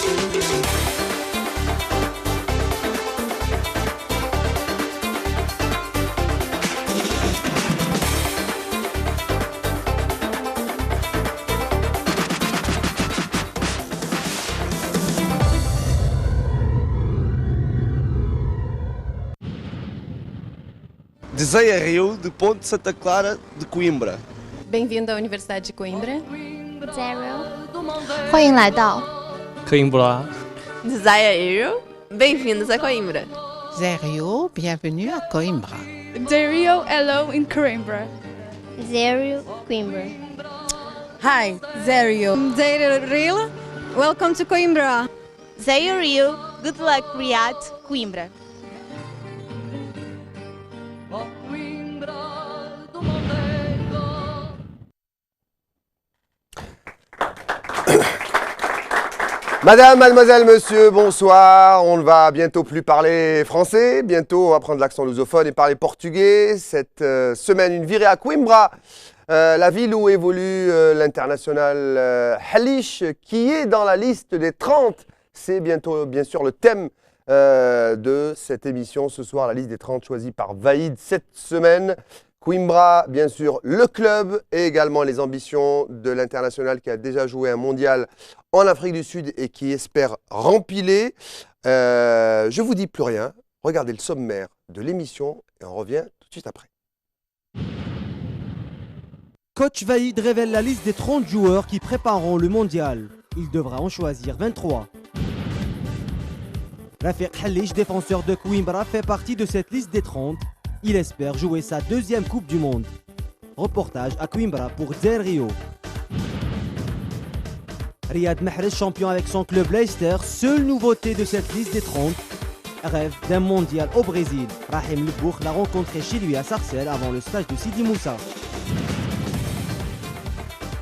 De Zé Rio, de Ponte Santa Clara, de Coimbra. Bem-vindo à Universidade de Coimbra. Zero. 欢迎来到 Coimbra. Zaire, bem-vindos a Coimbra. Zero, bienvenue à Coimbra. Dario, hello in Coimbra. Zero Coimbra. Hi, Zero. Dario, welcome to Coimbra. Zaire, good luck, Riyadh, Coimbra. Madame, mademoiselle, monsieur, bonsoir. On ne va bientôt plus parler français. Bientôt, on va prendre l'accent lusophone et parler portugais. Cette semaine, une virée à Coimbra, la ville où évolue l'international Halish, qui est dans la liste des 30. C'est bientôt, bien sûr, le thème de cette émission ce soir, la liste des 30 choisie par Vaïd cette semaine. Coimbra, bien sûr, le club et également les ambitions de l'international qui a déjà joué un mondial en Afrique du Sud et qui espère rempiler. Je vous dis plus rien. Regardez le sommaire de l'émission et on revient tout de suite après. Coach Vaïd révèle la liste des 30 joueurs qui prépareront le mondial. Il devra en choisir 23. Rafiq Halish, défenseur de Coimbra, fait partie de cette liste des 30. Il espère jouer sa deuxième Coupe du Monde. Reportage à Coimbra pour Zé Rio. Riyad Mahrez, champion avec son club Leicester, seule nouveauté de cette liste des 30, rêve d'un mondial au Brésil. Rahim Lebourg l'a rencontré chez lui à Sarcelles avant le stage de Sidi Moussa.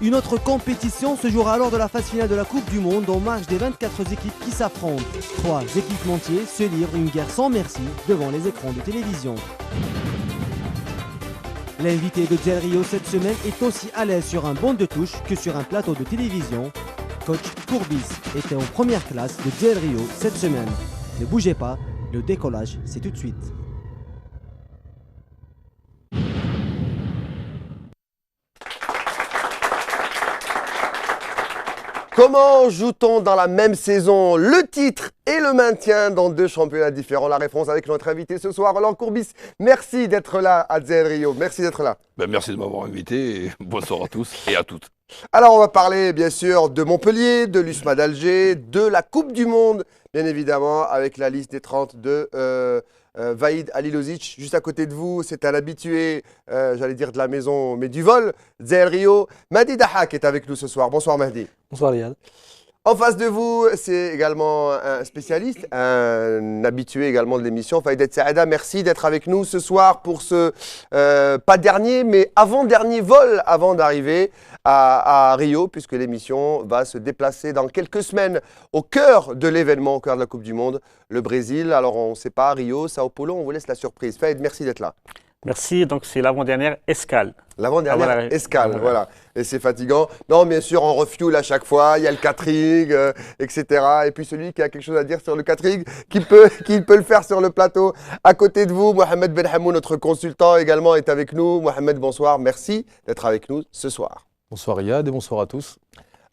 Une autre compétition se jouera lors de la phase finale de la Coupe du Monde en marge des 24 équipes qui s'affrontent. 3 équipementiers se livrent une guerre sans merci devant les écrans de télévision. L'invité de Zé Rio cette semaine est aussi à l'aise sur un banc de touche que sur un plateau de télévision. Coach Courbis était en première classe de Zé Rio cette semaine. Ne bougez pas, le décollage c'est tout de suite. Comment joue-t-on dans la même saison le titre et le maintien dans deux championnats différents? La réponse avec notre invité ce soir, Roland Courbis. Merci d'être là à Zé Rio. Merci d'être là. Merci de m'avoir invité. Et bonsoir à tous et à toutes. Alors, on va parler bien sûr de Montpellier, de l'USMA d'Alger, de la Coupe du Monde, bien évidemment, avec la liste des 30 de Vaïd Halilovic. Juste à côté de vous, c'est un habitué, j'allais dire de la maison, mais du vol, Zé Rio. Mahdi Dahak est avec nous ce soir. Bonsoir Mahdi. Bonsoir Riyad. En face de vous, c'est également un spécialiste, un habitué également de l'émission, Faïdet Saada. Merci d'être avec nous ce soir pour ce, pas dernier, mais avant-dernier vol avant d'arriver à Rio, puisque l'émission va se déplacer dans quelques semaines au cœur de l'événement, au cœur de la Coupe du Monde, le Brésil. Alors on ne sait pas, Rio, Sao Paulo, on vous laisse la surprise. Faïd, merci d'être là. Merci, donc c'est l'avant-dernière escale. L'avant-dernière escale, voilà. Et c'est fatigant. Non, bien sûr, on refuel à chaque fois, il y a le catering, etc. Et puis celui qui a quelque chose à dire sur le catering, qui peut le faire sur le plateau. À côté de vous, Mohamed Benhamou, notre consultant également, est avec nous. Mohamed, bonsoir, merci d'être avec nous ce soir. Bonsoir Riyad et bonsoir à tous.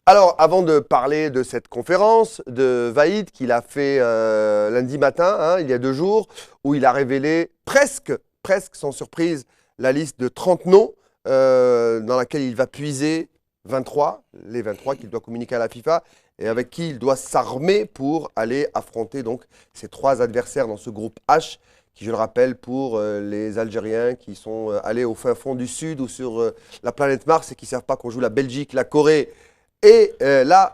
Alors, avant de parler de cette conférence de Vaïd qu'il a fait lundi matin, hein, il y a 2 jours, où il a révélé presque sans surprise, la liste de 30 noms dans laquelle il va puiser 23, les 23 qu'il doit communiquer à la FIFA et avec qui il doit s'armer pour aller affronter donc ces 3 adversaires dans ce groupe H qui, je le rappelle, pour les Algériens qui sont allés au fin fond du Sud ou sur la planète Mars et qui ne savent pas qu'on joue la Belgique, la Corée et la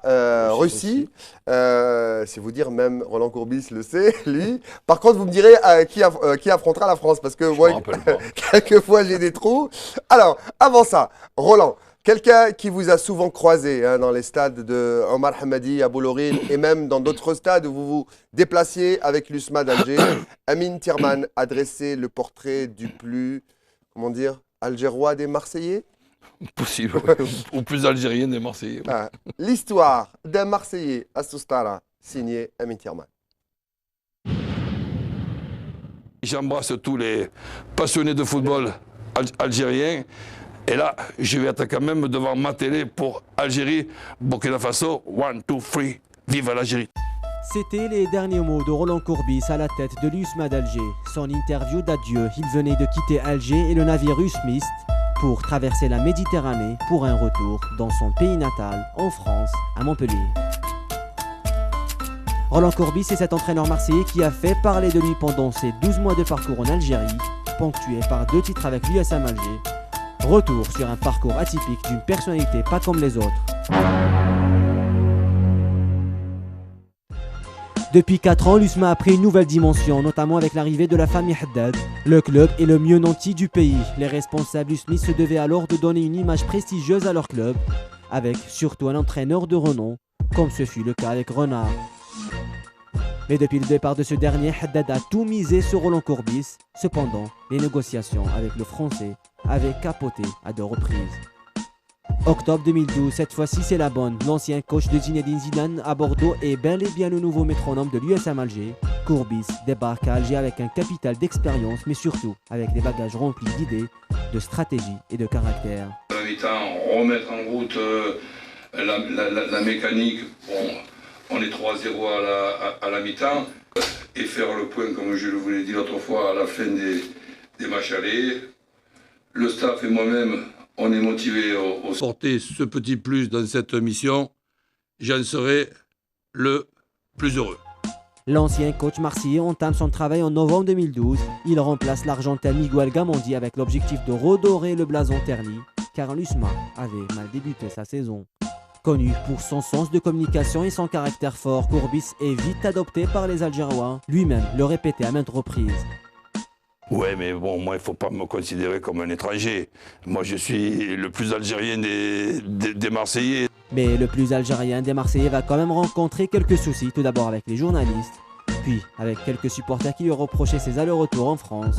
Russie. C'est vous dire, même Roland Courbis le sait, lui. Par contre, vous me direz qui affrontera la France, parce que moi, quelquefois, j'ai des trous. Alors, avant ça, Roland, quelqu'un qui vous a souvent croisé dans les stades de Omar Hamadi, à Bollorine, et même dans d'autres stades où vous vous déplaciez avec l'USMA d'Alger, Amin Tirman a dressé le portrait du plus, comment dire, algérois des Marseillais. Possible, ou plus algérien des Marseillais. Ah, l'histoire d'un Marseillais à Soustara, signé Amin Thierman. J'embrasse tous les passionnés de football algériens. Et là, je vais être quand même devant ma télé pour Algérie, Burkina Faso. 1, 2, 3, vive l'Algérie. C'était les derniers mots de Roland Courbis à la tête de l'USMA d'Alger. Son interview d'adieu, il venait de quitter Alger et le navire USMIST pour traverser la Méditerranée pour un retour dans son pays natal, en France, à Montpellier. Roland Courbis est cet entraîneur marseillais qui a fait parler de lui pendant ses 12 mois de parcours en Algérie, ponctué par 2 titres avec l'USM Alger. Retour sur un parcours atypique d'une personnalité pas comme les autres. Depuis 4 ans, l'USMA a pris une nouvelle dimension, notamment avec l'arrivée de la famille Haddad. Le club est le mieux nanti du pays. Les responsables USMIST se devaient alors de donner une image prestigieuse à leur club, avec surtout un entraîneur de renom, comme ce fut le cas avec Renard. Mais depuis le départ de ce dernier, Haddad a tout misé sur Roland Courbis. Cependant, les négociations avec le Français avaient capoté à 2 reprises. Octobre 2012, cette fois-ci c'est la bonne. L'ancien coach de Zinedine Zidane à Bordeaux est bel et bien le nouveau métronome de l'USM Alger. Courbis débarque à Alger avec un capital d'expérience, mais surtout avec des bagages remplis d'idées, de stratégie et de caractère. À la mi-temps, remettre en route la mécanique. On est 3-0 à la mi-temps et faire le point, comme je vous l'ai dit l'autre fois, à la fin des matchs allés. Le staff et moi-même, on est motivés au porter ce petit plus dans cette mission. J'en serai le plus heureux. L'ancien coach marseillais entame son travail en novembre 2012. Il remplace l'Argentin Miguel Gamondi avec l'objectif de redorer le blason terni, car l'USMA avait mal débuté sa saison. Connu pour son sens de communication et son caractère fort, Courbis est vite adopté par les Algérois. Lui-même le répétait à maintes reprises. Ouais, mais bon, moi, il ne faut pas me considérer comme un étranger. Moi, je suis le plus algérien des Marseillais. Mais le plus algérien des Marseillais va quand même rencontrer quelques soucis, tout d'abord avec les journalistes, puis avec quelques supporters qui lui reprochaient ses allers-retours en France,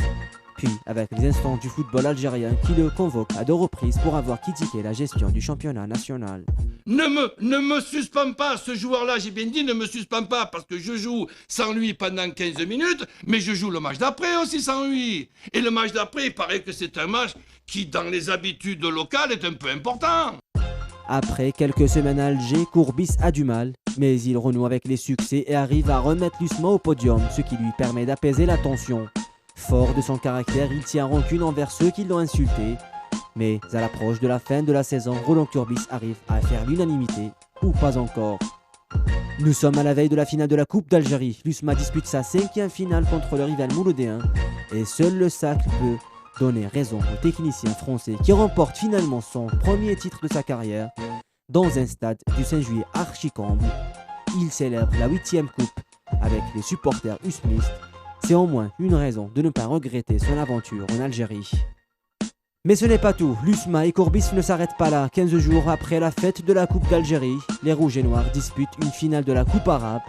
puis avec les instances du football algérien qui le convoquent à 2 reprises pour avoir critiqué la gestion du championnat national. Ne me suspends pas, ce joueur-là, j'ai bien dit, ne me suspends pas, parce que je joue sans lui pendant 15 minutes, mais je joue le match d'après aussi sans lui. Et le match d'après, il paraît que c'est un match qui, dans les habitudes locales, est un peu important. Après quelques semaines à Alger, Courbis a du mal, mais il renoue avec les succès et arrive à remettre l'USMA au podium, ce qui lui permet d'apaiser la tension. Fort de son caractère, il tient rancune envers ceux qui l'ont insulté. Mais à l'approche de la fin de la saison, Roland Courbis arrive à faire l'unanimité, ou pas encore. Nous sommes à la veille de la finale de la Coupe d'Algérie. L'USMA dispute sa 5e finale contre le rival mouloudéen. Et seul le sacre peut donner raison au technicien français qui remporte finalement son premier titre de sa carrière dans un stade du 5 juillet archi-comble. Il célèbre la 8e coupe avec les supporters USMIST. C'est au moins une raison de ne pas regretter son aventure en Algérie. Mais ce n'est pas tout, l'USMA et Courbis ne s'arrêtent pas là. 15 jours après la fête de la Coupe d'Algérie, les Rouges et Noirs disputent une finale de la Coupe arabe.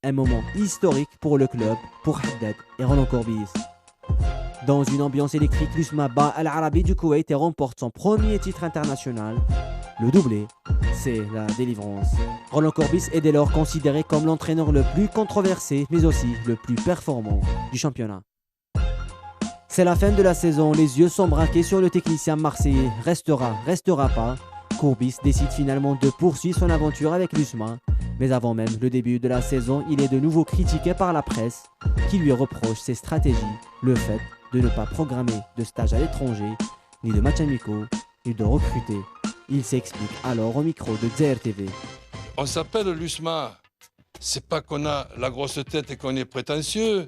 Un moment historique pour le club, pour Haddad et Roland Courbis. Dans une ambiance électrique, l'USMA bat Al Arabi du Koweït et remporte son premier titre international. Le doublé, c'est la délivrance. Roland Courbis est dès lors considéré comme l'entraîneur le plus controversé, mais aussi le plus performant du championnat. C'est la fin de la saison, les yeux sont braqués sur le technicien marseillais. Restera pas. Courbis décide finalement de poursuivre son aventure avec l'USMA. Mais avant même le début de la saison, il est de nouveau critiqué par la presse, qui lui reproche ses stratégies, le fait de ne pas programmer de stage à l'étranger, ni de matchs amicaux, ni de recruter. Il s'explique alors au micro de ZRTV. On s'appelle l'USMA. C'est pas qu'on a la grosse tête et qu'on est prétentieux.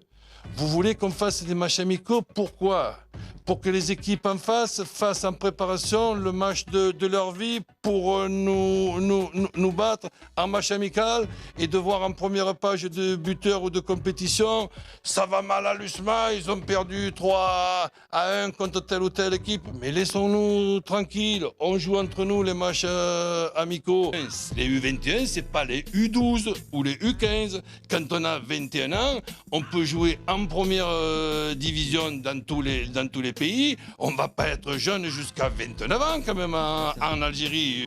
Vous voulez qu'on fasse des matchs amicaux? Pourquoi? Pour que les équipes en face fassent en préparation le match de leur vie pour nous battre en match amical et de voir en première page de buteur ou de compétition, ça va mal à l'USMA, ils ont perdu 3-1 contre telle ou telle équipe. Mais laissons-nous tranquilles, on joue entre nous les matchs amicaux. Les U21, c'est pas les U12 ou les U15. Quand on a 21 ans, on peut jouer en première division dans tous les pays. On ne va pas être jeune jusqu'à 29 ans quand même en Algérie.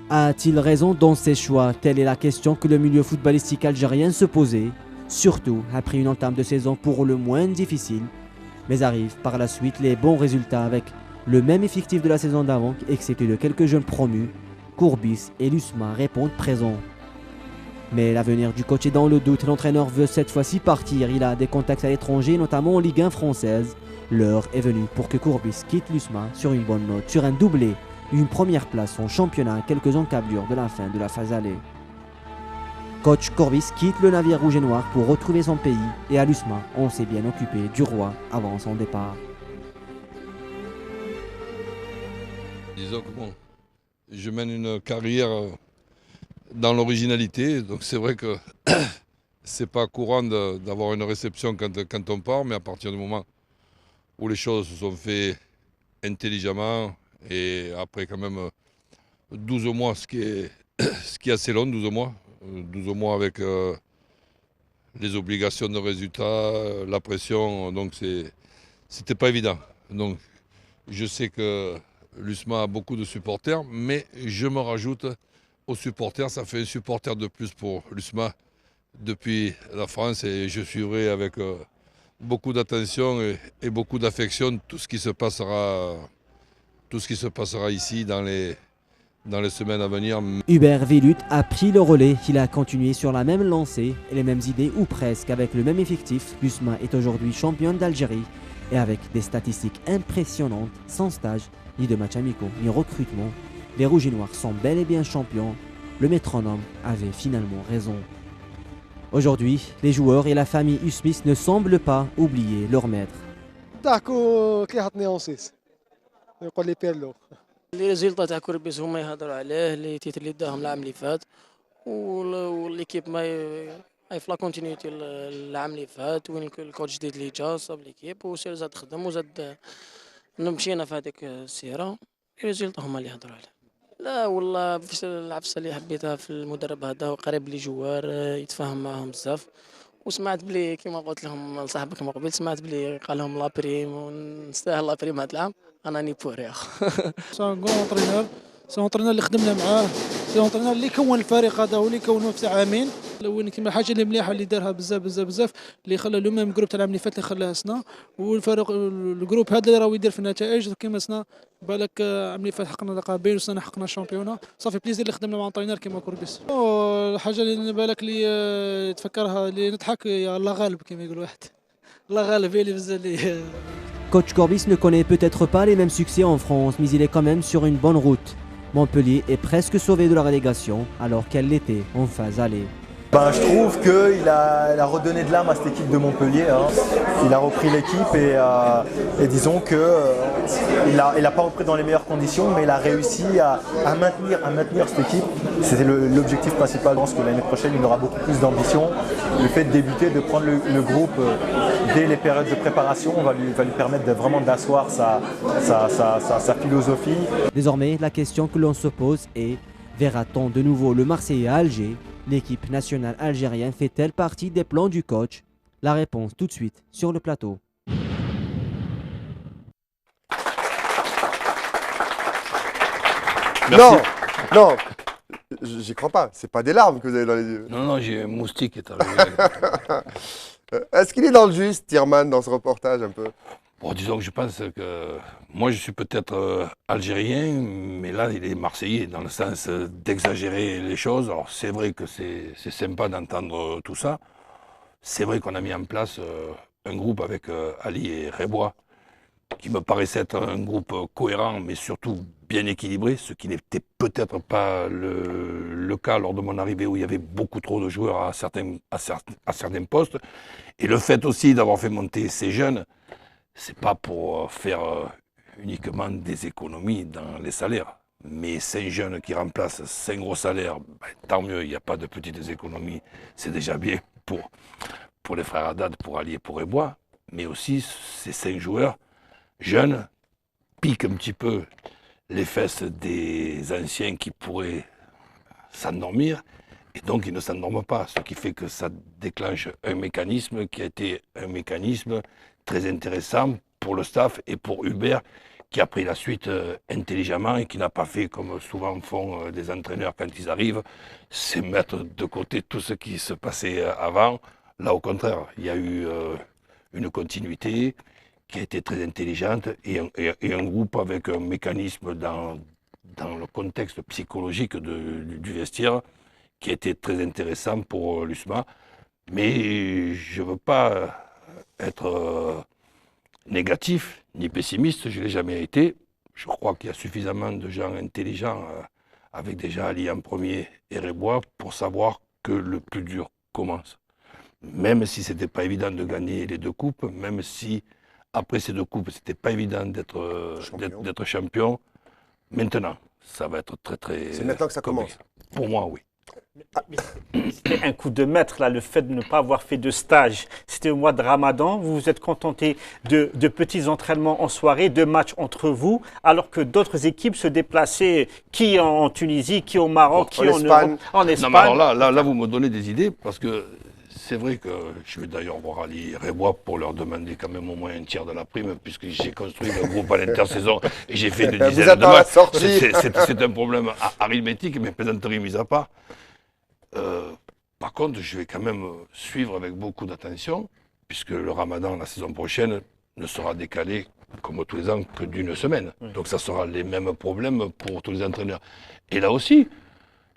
A-t-il raison dans ses choix? Telle est la question que le milieu footballistique algérien se posait, surtout après une entame de saison pour le moins difficile. Mais arrivent par la suite les bons résultats avec le même effectif de la saison d'avant, excepté de quelques jeunes promus. Courbis et Lusma répondent présents. Mais l'avenir du coach est dans le doute. L'entraîneur veut cette fois-ci partir. Il a des contacts à l'étranger, notamment en Ligue 1 française. L'heure est venue pour que Courbis quitte Lusma sur une bonne note, sur un doublé. Une première place en championnat à quelques encablures de la fin de la phase aller. Coach Courbis quitte le navire rouge et noir pour retrouver son pays et à Lusma, on s'est bien occupé du roi avant son départ. Disons que bon, je mène une carrière dans l'originalité, donc c'est vrai que c'est pas courant d'avoir une réception quand on part, mais à partir du moment où les choses se sont faites intelligemment, et après quand même 12 mois, ce qui est assez long, 12 mois avec les obligations de résultats, la pression, donc c'était pas évident. Donc je sais que Lusma a beaucoup de supporters, mais je me rajoute aux supporters, ça fait un supporter de plus pour Lusma depuis la France, et je suivrai avec beaucoup d'attention et beaucoup d'affection tout ce qui se passera ici dans les semaines à venir. Hubert Vellut a pris le relais. Il a continué sur la même lancée et les mêmes idées, ou presque, avec le même effectif. Lusma est aujourd'hui championne d'Algérie et avec des statistiques impressionnantes, sans stage, ni de matchs amicaux, ni recrutement. Les Rouges et Noirs sont bel et bien champions. Le métronome avait finalement raison. Aujourd'hui, les joueurs et la famille Usmis ne semblent pas oublier leur maître. لي ريزولطا تاع كوربيس هما يهضروا عليه لي تيتر اللي داهم العام اللي فات والليكيب ما في لا كونتينيتي العام اللي فات وين الكوتش جديد اللي جا صاب ليكيب وسير زاد خدم وزاد مشينا في هذيك السيره. لي ريزولطا هما اللي يهضروا عليه. لا والله فاش العفسه اللي حبيتها في المدرب هذا وقريب لي جوار يتفاهم معاهم بزاف وسمعت بلي كيما قلت لهم لصاحبك من قبل سمعت بلي قال لهم لا بريم ونستاهل لا بريم هذا العام انا راني بوري سي اونترينور اللي خدمنا معاه سي اونترينور اللي كون الفريق هذا واللي كونه في عامين وين كيما الحاجه اللي مليحه اللي دارها بزاف اللي خلى لو ميم جروب تاع العام اللي فات اللي خلاها سنه والفريق الجروب هذا اللي راهو يدير في النتائج كيما سنه بالك العام اللي فات حقنا لقبين وسنه حقنا الشامبيونه صافي بليزير اللي خدمنا مع اونترينور كيما كوربيس. الحاجه اللي بالك اللي تفكرها اللي نضحك يا الله غالب كيما يقول واحد الله غالب هي اللي بزاف اللي. Coach Courbis ne connaît peut-être pas les mêmes succès en France, mais il est quand même sur une bonne route. Montpellier est presque sauvé de la relégation, alors qu'elle l'était en phase aller. Je trouve qu'il a redonné de l'âme à cette équipe de Montpellier. Il a repris l'équipe et disons qu'il n'a pas repris dans les meilleures conditions, mais il a réussi à maintenir cette équipe. C'était l'objectif principal. Je pense que l'année prochaine, il aura beaucoup plus d'ambition. Le fait de débuter, de prendre le groupe dès les périodes de préparation, va lui permettre vraiment d'asseoir sa philosophie. Désormais, la question que l'on se pose est, verra-t-on de nouveau le Marseillais à Alger? L'équipe nationale algérienne fait-elle partie des plans du coach? La réponse tout de suite sur le plateau. Merci. Non, j'y crois pas. C'est pas des larmes que vous avez dans les yeux. Non, j'ai un moustique qui est arrivé. Est-ce qu'il est dans le juste, Thierman, dans ce reportage un peu? Bon, disons que je pense que moi je suis peut-être algérien, mais là il est marseillais, dans le sens d'exagérer les choses. Alors c'est vrai que c'est sympa d'entendre tout ça. C'est vrai qu'on a mis en place un groupe avec Ali et Rebois, qui me paraissait être un groupe cohérent, mais surtout bien équilibré, ce qui n'était peut-être pas le cas lors de mon arrivée, où il y avait beaucoup trop de joueurs à certains postes. Et le fait aussi d'avoir fait monter ces jeunes, c'est pas pour faire uniquement des économies dans les salaires. Mais 5 jeunes qui remplacent 5 gros salaires, tant mieux, il n'y a pas de petites économies. C'est déjà bien pour les frères Haddad, pour Ali et pour Rebois. Mais aussi, ces 5 joueurs jeunes piquent un petit peu les fesses des anciens qui pourraient s'endormir. Et donc, il ne s'endorme pas, ce qui fait que ça déclenche un mécanisme qui a été un mécanisme très intéressant pour le staff et pour Hubert, qui a pris la suite intelligemment et qui n'a pas fait comme souvent font des entraîneurs quand ils arrivent, c'est mettre de côté tout ce qui se passait avant. Là, au contraire, il y a eu une continuité qui a été très intelligente et un groupe avec un mécanisme dans le contexte psychologique du vestiaire qui a été très intéressant pour l'USMA. Mais je ne veux pas être négatif ni pessimiste, je ne l'ai jamais été. Je crois qu'il y a suffisamment de gens intelligents, avec déjà Ali en premier et Rébois, pour savoir que le plus dur commence. Même si ce n'était pas évident de gagner les 2 coupes, même si après ces 2 coupes, ce n'était pas évident d'être champion, maintenant, ça va être très très... C'est maintenant que ça commence. Pour moi, oui. C'était un coup de maître, là, le fait de ne pas avoir fait de stage. C'était au mois de Ramadan. Vous vous êtes contenté de petits entraînements en soirée, de matchs entre vous, alors que d'autres équipes se déplaçaient, qui en Tunisie, qui au Maroc, qui en Europe, en Espagne. Non, mais alors là, vous me donnez des idées, parce que c'est vrai que je vais d'ailleurs voir Ali et Rébois pour leur demander quand même au moins un tiers de la prime, puisque j'ai construit le groupe à l'intersaison et j'ai fait une dizaine de matchs. C'est un problème arithmétique, mais plaisanterie mise à part. Par contre, je vais quand même suivre avec beaucoup d'attention, puisque le Ramadan, la saison prochaine, ne sera décalé, comme tous les ans, que d'1 semaine. Oui. Donc ça sera les mêmes problèmes pour tous les entraîneurs. Et là aussi,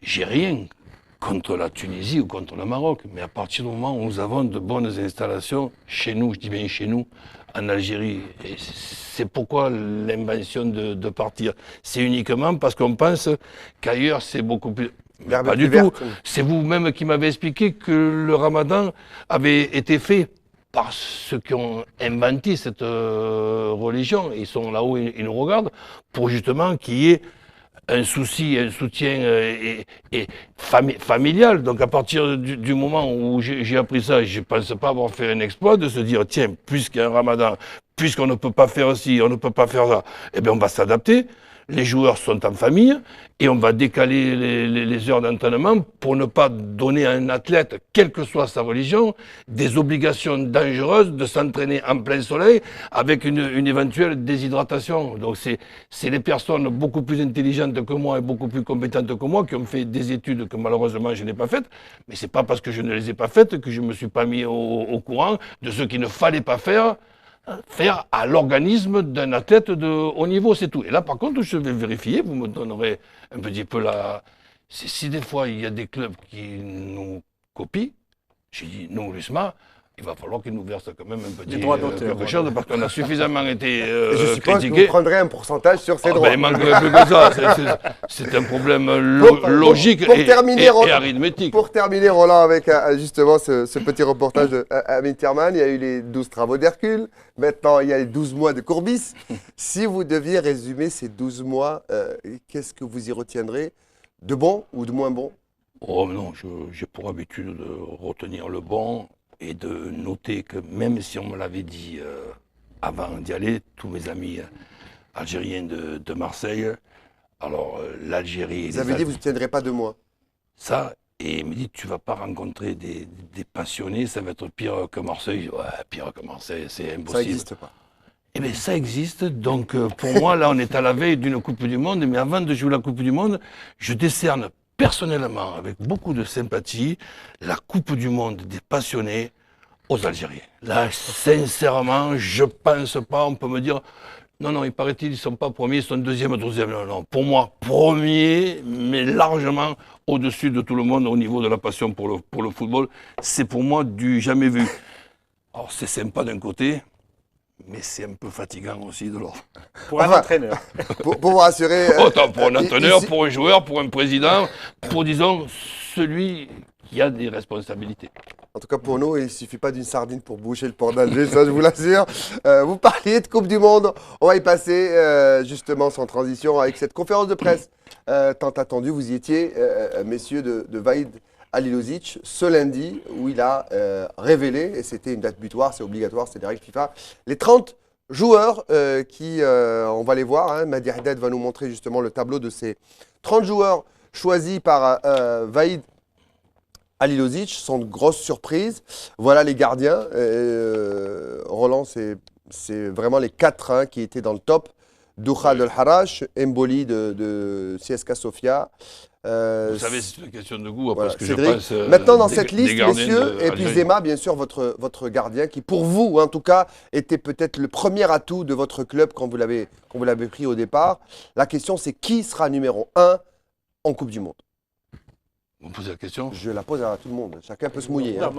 j'ai rien contre la Tunisie ou contre le Maroc, mais à partir du moment où nous avons de bonnes installations chez nous, je dis bien chez nous, en Algérie, et c'est pourquoi l'invention de partir. C'est uniquement parce qu'on pense qu'ailleurs c'est beaucoup plus... Pas du tout. C'est vous-même qui m'avez expliqué que le Ramadan avait été fait par ceux qui ont inventé cette religion. Ils sont là-haut, ils nous regardent, pour justement qu'il y ait un souci, un soutien familial. Donc à partir du moment où j'ai appris ça, je ne pense pas avoir fait un exploit de se dire, tiens, puisqu'il y a un Ramadan, puisqu'on ne peut pas faire ci, on ne peut pas faire ça, eh bien on va s'adapter. Les joueurs sont en famille et on va décaler les heures d'entraînement pour ne pas donner à un athlète, quelle que soit sa religion, des obligations dangereuses de s'entraîner en plein soleil avec une éventuelle déshydratation. Donc c'est les personnes beaucoup plus intelligentes que moi et beaucoup plus compétentes que moi qui ont fait des études que malheureusement je n'ai pas faites. Mais c'est pas parce que je ne les ai pas faites que je me suis pas mis au courant de ce qu'il ne fallait pas faire à l'organisme d'un athlète de haut niveau, c'est tout. Et là, par contre, je vais vérifier, vous me donnerez un petit peu la... Si des fois, il y a des clubs qui nous copient, j'ai dit, nous, l'USMA, il va falloir qu'ils nous versent quand même un petit quelque chose, parce qu'on a suffisamment été je suppose critiqués. Que vous prendrez un pourcentage sur ces droits. Ben, il manquerait plus que ça. C'est un problème logique et arithmétique. Pour terminer, Roland, avec justement ce petit reportage d'Amin Thierman, il y a eu les 12 travaux d'Hercule, maintenant il y a les 12 mois de Courbis. Si vous deviez résumer ces 12 mois, qu'est-ce que vous y retiendrez? De bon ou de moins bon? Oh non, j'ai pour habitude de retenir le bon et de noter que même si on me l'avait dit avant d'y aller, tous mes amis algériens de Marseille, alors l'Algérie... Vous avez dit que vous ne tiendrez pas 2 mois. Ça, et il me dit, tu ne vas pas rencontrer des passionnés, ça va être pire que Marseille. Ouais, pire que Marseille, c'est impossible. Ça n'existe pas. Eh bien, ça existe. Donc, pour moi, là, on est à la veille d'une Coupe du Monde. Mais avant de jouer la Coupe du Monde, je décerne personnellement, avec beaucoup de sympathie, la Coupe du Monde des passionnés aux Algériens. Là, sincèrement, je pense pas, on peut me dire, non, il paraît-il, ils ne sont pas premiers, ils sont deuxième, troisième. Non, pour moi, premier, mais largement au-dessus de tout le monde au niveau de la passion pour le football. C'est pour moi du jamais vu. Alors, c'est sympa d'un côté, mais c'est un peu fatigant aussi de l'autre. Pour un entraîneur. Pour vous rassurer... Autant pour un entraîneur, pour un joueur, pour un président, pour, disons, celui qui a des responsabilités. En tout cas, pour nous, il ne suffit pas d'une sardine pour boucher le port d'Alger, ça je vous l'assure. Vous parliez de Coupe du Monde, on va y passer justement sans transition avec cette conférence de presse tant attendue. Vous y étiez, messieurs de Vahid Halilovic, ce lundi où il a révélé, et c'était une date butoir, c'est obligatoire, c'est des règles FIFA, les 30 joueurs qui, on va les voir, hein, Madi Haddad va nous montrer justement le tableau de ces 30 joueurs choisis par Vahid Halilovic sont de grosses surprises. Voilà les gardiens. Roland, c'est vraiment les 4 hein, qui étaient dans le top. Douha de Harash, Mboli de CSKA Sofia. Vous savez, c'est une question de goût, voilà, parce que Cédric. je pense... Maintenant, dans cette liste, messieurs, et puis Algérie. Zema, bien sûr, votre gardien, qui pour vous, en tout cas, était peut-être le premier atout de votre club quand vous l'avez pris au départ. La question, c'est qui sera numéro 1 en Coupe du Monde? Vous me posez la question? Je la pose à tout le monde. Chacun peut se mouiller. Non,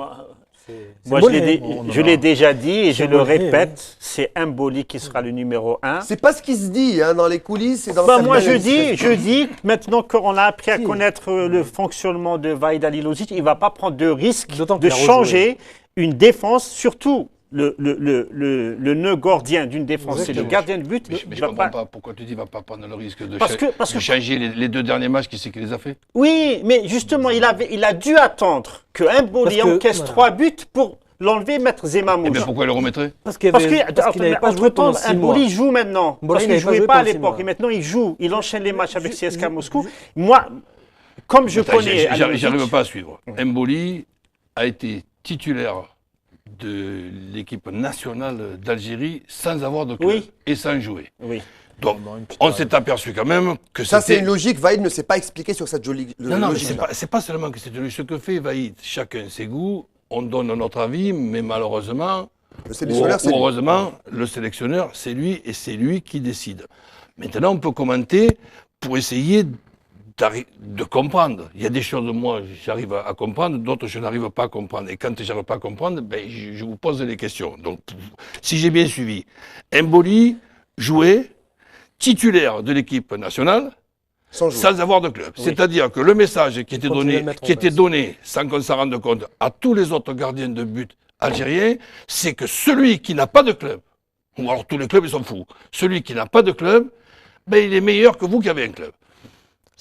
Hein. moi, je l'ai déjà dit et je le répète, c'est Mboli qui sera le numéro 1. C'est pas ce qui se dit hein, dans les coulisses et dans moi, je dis, maintenant qu'on a appris à connaître le fonctionnement de Vahid Halilovic, il ne va pas prendre de risque de changer une défense, surtout le nœud gordien d'une défense, c'est le gardien de but. Mais je ne comprends pas pourquoi tu dis qu'il ne va pas prendre le risque de changer les 2 derniers matchs, qui c'est qui les a fait? Oui, mais justement, il a dû attendre que Mboli encaisse 3 buts pour l'enlever et mettre Zemamouche. Et bien pourquoi il le remettrait? Parce qu'il n'avait pas joué pendant 6 mois. Mboli joue maintenant. Parce qu'il ne jouait pas à l'époque. Et maintenant, il joue. Il enchaîne les matchs avec CSKA Moscou. Moi, comme je connais... J'arrive pas à suivre. Mboli a été titulaire de l'équipe nationale d'Algérie sans avoir de club et sans jouer. Oui. Donc, on s'est aperçu quand même que ça, c'est une logique. Vahid ne s'est pas expliqué sur cette logique. Non, c'est pas seulement que c'est une logique. Ce que fait Vahid, chacun ses goûts, on donne notre avis, mais malheureusement, le sélectionneur, le sélectionneur, c'est lui et c'est lui qui décide. Maintenant, on peut commenter pour essayer de comprendre. Il y a des choses, moi, j'arrive à comprendre, d'autres, je n'arrive pas à comprendre. Et quand je n'arrive pas à comprendre, ben, je vous pose des questions. Donc, si j'ai bien suivi, Mboli jouait titulaire de l'équipe nationale sans avoir de club. Oui. C'est-à-dire que le message qui était donné, sans qu'on s'en rende compte, à tous les autres gardiens de but algériens, c'est que celui qui n'a pas de club, ou alors tous les clubs, ils sont fous, celui qui n'a pas de club, ben, il est meilleur que vous qui avez un club.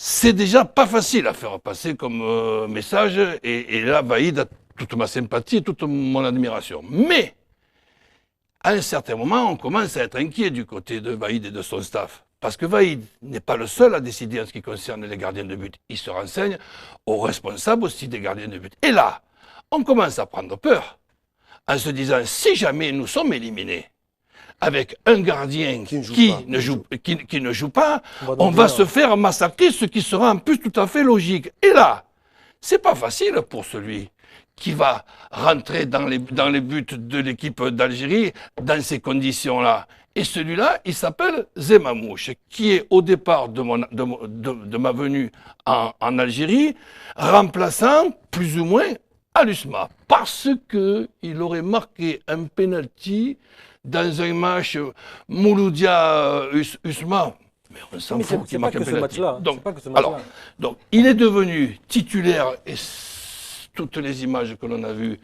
C'est déjà pas facile à faire passer comme message, et là, Vahid a toute ma sympathie et toute mon admiration. Mais, à un certain moment, on commence à être inquiet du côté de Vahid et de son staff. Parce que Vahid n'est pas le seul à décider en ce qui concerne les gardiens de but. Il se renseigne aux responsables aussi des gardiens de but. Et là, on commence à prendre peur, en se disant, si jamais nous sommes éliminés, avec un gardien qui ne joue pas, on va se faire massacrer, ce qui sera en plus tout à fait logique. Et là, c'est pas facile pour celui qui va rentrer dans les buts de l'équipe d'Algérie dans ces conditions-là. Et celui-là, il s'appelle Zemamouche, qui est au départ de ma venue en Algérie, remplaçant plus ou moins Alusma, parce qu'il aurait marqué un penalty dans un match Mouloudia-Usma. Mais on s'en fout qu'il marque un penalty. Donc, il est devenu titulaire, et toutes les images que l'on a vues,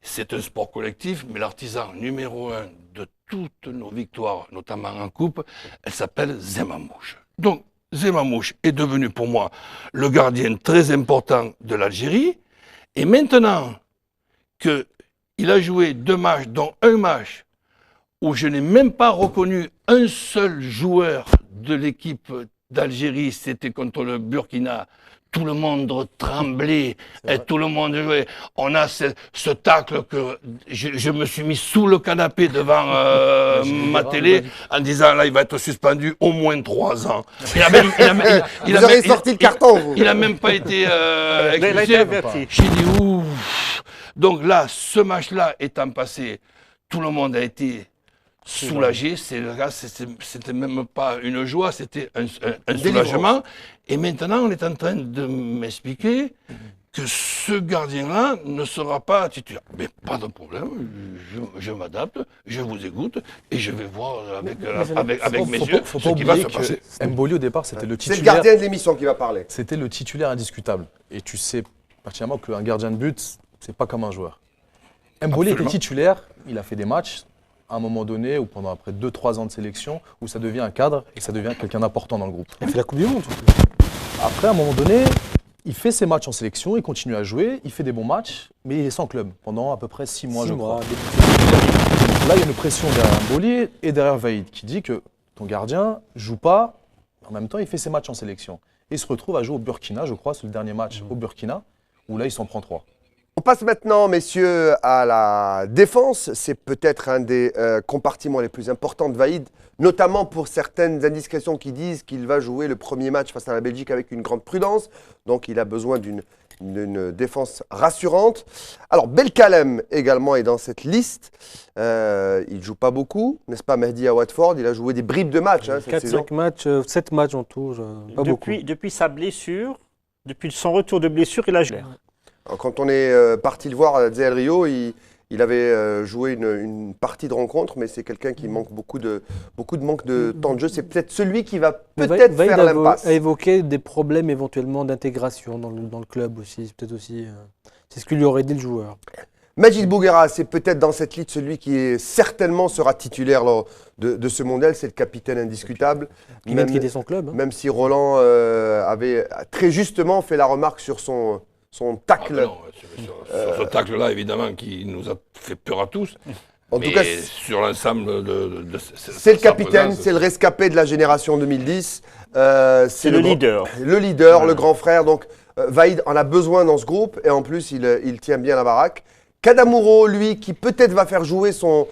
c'est un sport collectif, mais l'artisan numéro 1 de toutes nos victoires, notamment en coupe, elle s'appelle Zemamouche. Donc, Zemamouche est devenu pour moi le gardien très important de l'Algérie. Et maintenant qu'il a joué 2 matchs, dont un match où je n'ai même pas reconnu un seul joueur de l'équipe d'Algérie, c'était contre le Burkina. Tout le monde tremblait, et tout le monde jouait. On a ce tacle que je me suis mis sous le canapé devant ma télé en disant là il va être suspendu au moins 3 ans. Vous avez sorti le carton, vous. Il n'a même pas été expulsé. J'ai dit ouf. Donc là, ce match-là étant passé, tout le monde a été soulagé. C'était même pas une joie, c'était un soulagement. Et maintenant, on est en train de m'expliquer que ce gardien-là ne sera pas titulaire. Mais pas de problème, je m'adapte, je vous écoute et je vais voir avec mes yeux ce qui va se passer. Mboli, au départ, c'était le titulaire. C'est le gardien de l'émission qui va parler. C'était le titulaire indiscutable. Et tu sais pertinemment qu'un gardien de but, c'est pas comme un joueur. Mboli était titulaire, il a fait des matchs à un moment donné, ou pendant après 2-3 ans de sélection, où ça devient un cadre et ça devient quelqu'un d'important dans le groupe. Il fait la Coupe du Monde. Après, à un moment donné, il fait ses matchs en sélection, il continue à jouer, il fait des bons matchs, mais il est sans club pendant à peu près 6 mois, je crois. Là, il y a une pression derrière Mboli et derrière Vahid qui dit que ton gardien joue pas, en même temps, il fait ses matchs en sélection. Et il se retrouve à jouer au Burkina, je crois, c'est le dernier match au Burkina, où là, il s'en prend 3. On passe maintenant, messieurs, à la défense. C'est peut-être un des compartiments les plus importants de Vaïd, notamment pour certaines indiscrétions qui disent qu'il va jouer le premier match face à la Belgique avec une grande prudence. Donc, il a besoin d'une défense rassurante. Alors, Belkalem également est dans cette liste. Il ne joue pas beaucoup, n'est-ce pas, Mehdi à Watford? Il a joué des bribes de matchs cette saison. 4-5 matchs, 7 matchs en tout, pas beaucoup. Depuis sa blessure, depuis son retour de blessure, il a joué. Alors, quand on est parti le voir à Del Rio, il avait joué une partie de rencontre, mais c'est quelqu'un qui manque beaucoup de manque de temps de jeu. C'est peut-être celui qui va peut-être faire l'impasse. A évoqué des problèmes éventuellement d'intégration dans le club aussi. C'est peut-être aussi c'est ce que lui aurait dit le joueur. Majid Bouguera, c'est peut-être dans cette liste celui qui certainement sera titulaire lors de ce mondial. C'est le capitaine indiscutable. Qui vient de quitter son club. Même si Roland avait très justement fait la remarque sur son tacle. Sur ce tacle-là, évidemment, qui nous a fait peur à tous. En tout cas, sur l'ensemble c'est le capitaine, c'est le rescapé de la génération 2010. C'est le leader. Le leader, le grand frère. Donc, Vaïd en a besoin dans ce groupe. Et en plus, il tient bien la baraque. Kadamuro, lui, qui peut-être va faire jouer son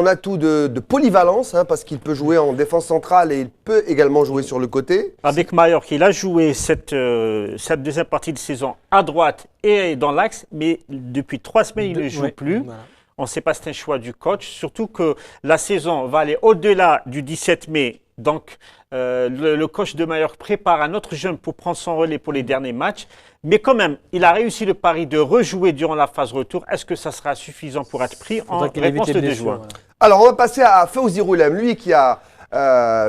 atout de polyvalence, parce qu'il peut jouer en défense centrale et il peut également jouer sur le côté. Avec Mallorca, il a joué cette deuxième partie de saison à droite et dans l'axe, mais depuis 3 semaines, il ne joue plus. Voilà. On ne sait pas si c'est un choix du coach, surtout que la saison va aller au-delà du 17 mai. Donc, le coach de Mallorca prépare un autre jeune pour prendre son relais pour les derniers matchs. Mais quand même, il a réussi le pari de rejouer durant la phase retour. Est-ce que ça sera suffisant pour être pris en réponse le 2 juin? Alors, on va passer à Fawzi Roulem, lui qui a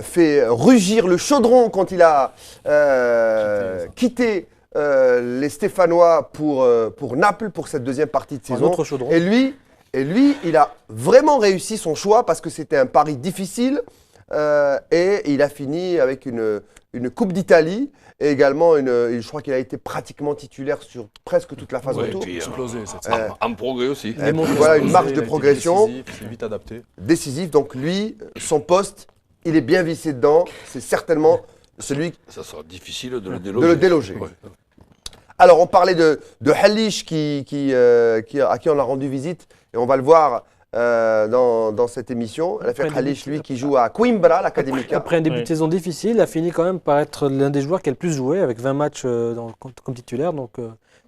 fait rugir le chaudron quand il a quitté les Stéphanois pour Naples pour cette deuxième partie de saison. Et lui, il a vraiment réussi son choix parce que c'était un pari difficile. Et il a fini avec une Coupe d'Italie et également je crois qu'il a été pratiquement titulaire sur presque toute la phase retour. En progrès aussi. Voilà une marge de progression. C'est vite adapté. Décisif. Donc lui, son poste, il est bien vissé dedans. C'est certainement celui. Ça sera difficile de le déloger. Ouais. Alors on parlait de Halish à qui on a rendu visite et on va le voir. Dans cette émission, l'affaire Halish, lui qui joue à Coimbra, l'Académica. Après un début de saison difficile, il a fini quand même par être l'un des joueurs qui a le plus joué avec 20 matchs comme titulaire. Donc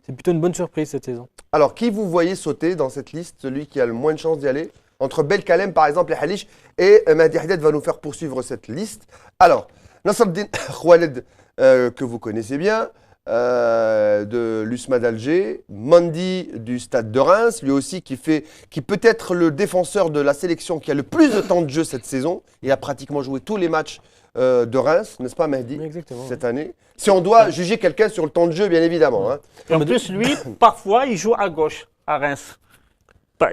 c'est plutôt une bonne surprise cette saison. Alors qui vous voyez sauter dans cette liste, celui qui a le moins de chances d'y aller? Entre Belkalem par exemple et Halish, et Mehdi Haddad va nous faire poursuivre cette liste. Alors, Nasreddin Khwaled, que vous connaissez bien, de l'USMA d'Alger, Mandi du Stade de Reims, lui aussi qui peut être le défenseur de la sélection qui a le plus de temps de jeu cette saison. Il a pratiquement joué tous les matchs de Reims, n'est-ce pas Mehdi? Exactement, cette année. Si on doit juger quelqu'un sur le temps de jeu, bien évidemment. Et en plus, lui, parfois, il joue à gauche, à Reims.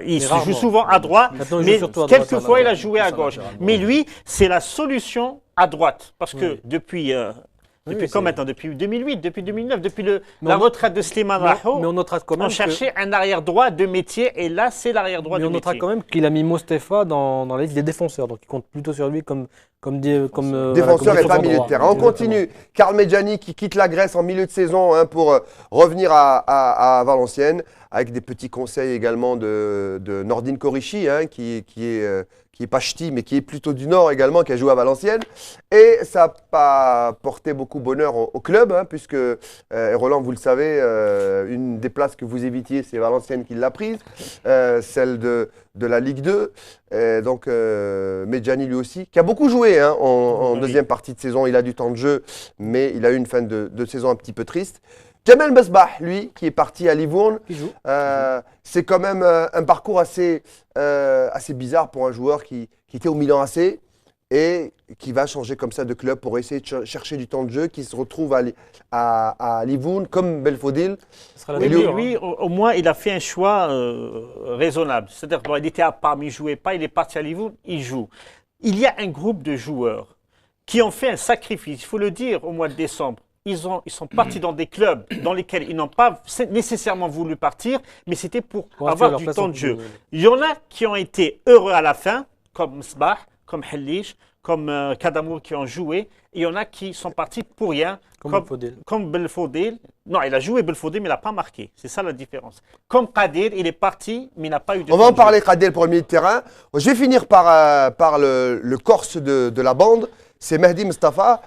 Il joue souvent à droite, mais quelquefois, il a joué à gauche. Mais lui, c'est la solution à droite. Parce que depuis quand maintenant? Depuis 2008, depuis 2009, depuis la retraite de Slimane Raho, on cherchait un arrière-droit de métier et là, c'est l'arrière-droit de métier. Mais on notera quand même qu'il a mis Mostefa dans la liste des défenseurs, donc il compte plutôt sur lui comme défenseur et pas milieu de terrain. On continue. Karl Medjani qui quitte la Grèce en milieu de saison pour revenir à Valenciennes, avec des petits conseils également de Nordin Korishi, qui est pas ch'ti, mais qui est plutôt du Nord également, qui a joué à Valenciennes. Et ça n'a pas porté beaucoup bonheur au club, puisque, Roland, vous le savez, une des places que vous évitiez, c'est Valenciennes qui l'a prise, celle de la Ligue 2. Et donc, Medjani lui aussi, qui a beaucoup joué en deuxième partie de saison. Il a du temps de jeu, mais il a eu une fin de saison un petit peu triste. Jamel Mesbah, lui, qui est parti à Livourne, c'est quand même un parcours assez bizarre pour un joueur qui était au Milan AC et qui va changer comme ça de club pour essayer de chercher du temps de jeu, qui se retrouve à Livourne comme Belfodil. Oui, lui, au moins, il a fait un choix raisonnable. C'est-à-dire qu'il était à Parme, il ne jouait pas, il est parti à Livourne, il joue. Il y a un groupe de joueurs qui ont fait un sacrifice, il faut le dire, au mois de décembre. Ils sont partis dans des clubs dans lesquels ils n'ont pas nécessairement voulu partir, mais c'était pour avoir du temps de jeu. Il y en a qui ont été heureux à la fin, comme Mesbah, comme Halish, comme Kadamour qui ont joué. Et il y en a qui sont partis pour rien, comme Belfodil. Non, il a joué Belfodil, mais il n'a pas marqué. C'est ça la différence. Comme Kadir, il est parti, mais il n'a pas eu de... On va en parler, Kadir, pour le milieu de terrain. Je vais finir par le Corse de la bande. C'est Mehdi Mustafa,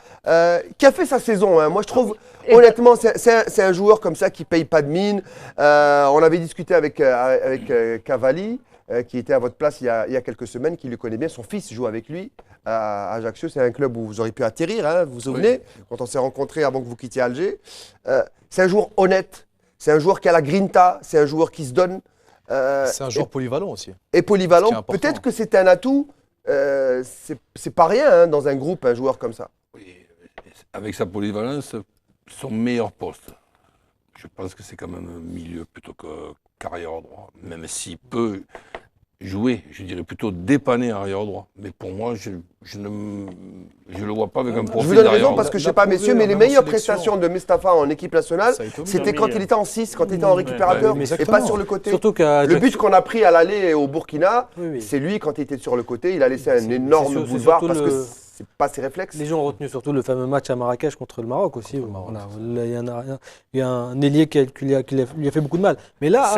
qui a fait sa saison. Hein. Moi, je trouve, honnêtement, c'est un joueur comme ça qui ne paye pas de mine. On avait discuté avec Cavalli, qui était à votre place il y a quelques semaines, qui le connaît bien. Son fils joue avec lui à Ajaccio. C'est un club où vous auriez pu atterrir, hein, vous vous souvenez, quand on s'est rencontrés avant que vous quittiez Alger. C'est un joueur honnête, c'est un joueur qui a la grinta, c'est un joueur qui se donne. C'est un joueur polyvalent aussi. Et polyvalent, peut-être que c'est un atout. C'est pas rien hein, dans un groupe, un joueur comme ça. Oui, avec sa polyvalence, son meilleur poste, je pense que c'est quand même milieu plutôt que qu'arrière droit. Même s'il peut jouer, je dirais plutôt dépanner arrière droit. Mais pour moi, je ne le vois pas avec un profil. Je vous donne raison parce que je ne sais pas, messieurs, mais les meilleures prestations de Mustafa en équipe nationale, c'était quand il était en 6, quand il était en récupérateur, et pas sur le côté. Le but qu'on a pris à l'aller au Burkina, c'est lui, quand il était sur le côté, il a laissé un énorme boulevard parce que c'est pas ses réflexes. Les gens ont retenu surtout le fameux match à Marrakech contre le Maroc aussi. Il y a un ailier qui lui a fait beaucoup de mal. Mais là,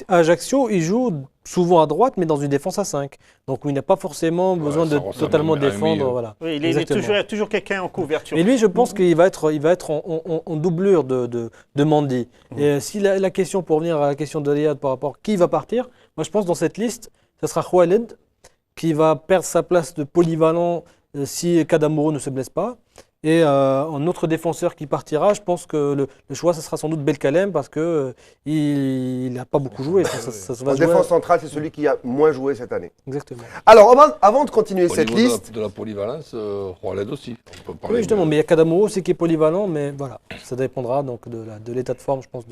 à Ajaccio, il joue souvent à droite, mais dans une défense à 5. Donc il n'a pas forcément besoin de totalement défendre. Voilà. Oui, il y a toujours quelqu'un en couverture. Et lui, je pense qu'il va être en doublure de Mendy. Et si la question, pour revenir à la question de Riyad par rapport à qui va partir, moi je pense dans cette liste, ce sera Khaled qui va perdre sa place de polyvalent si Kadamour ne se blesse pas. Et un autre défenseur qui partira, je pense que le choix, ce sera sans doute Belkalem parce qu'il n'a pas beaucoup joué. En défense centrale, c'est celui qui a moins joué cette année. Exactement. Alors, avant de continuer cette liste... De la polyvalence, Khaled aussi. On peut parler oui, justement, mais il y a Kadamour aussi qui est polyvalent, mais voilà, ça dépendra donc de l'état de forme, je pense,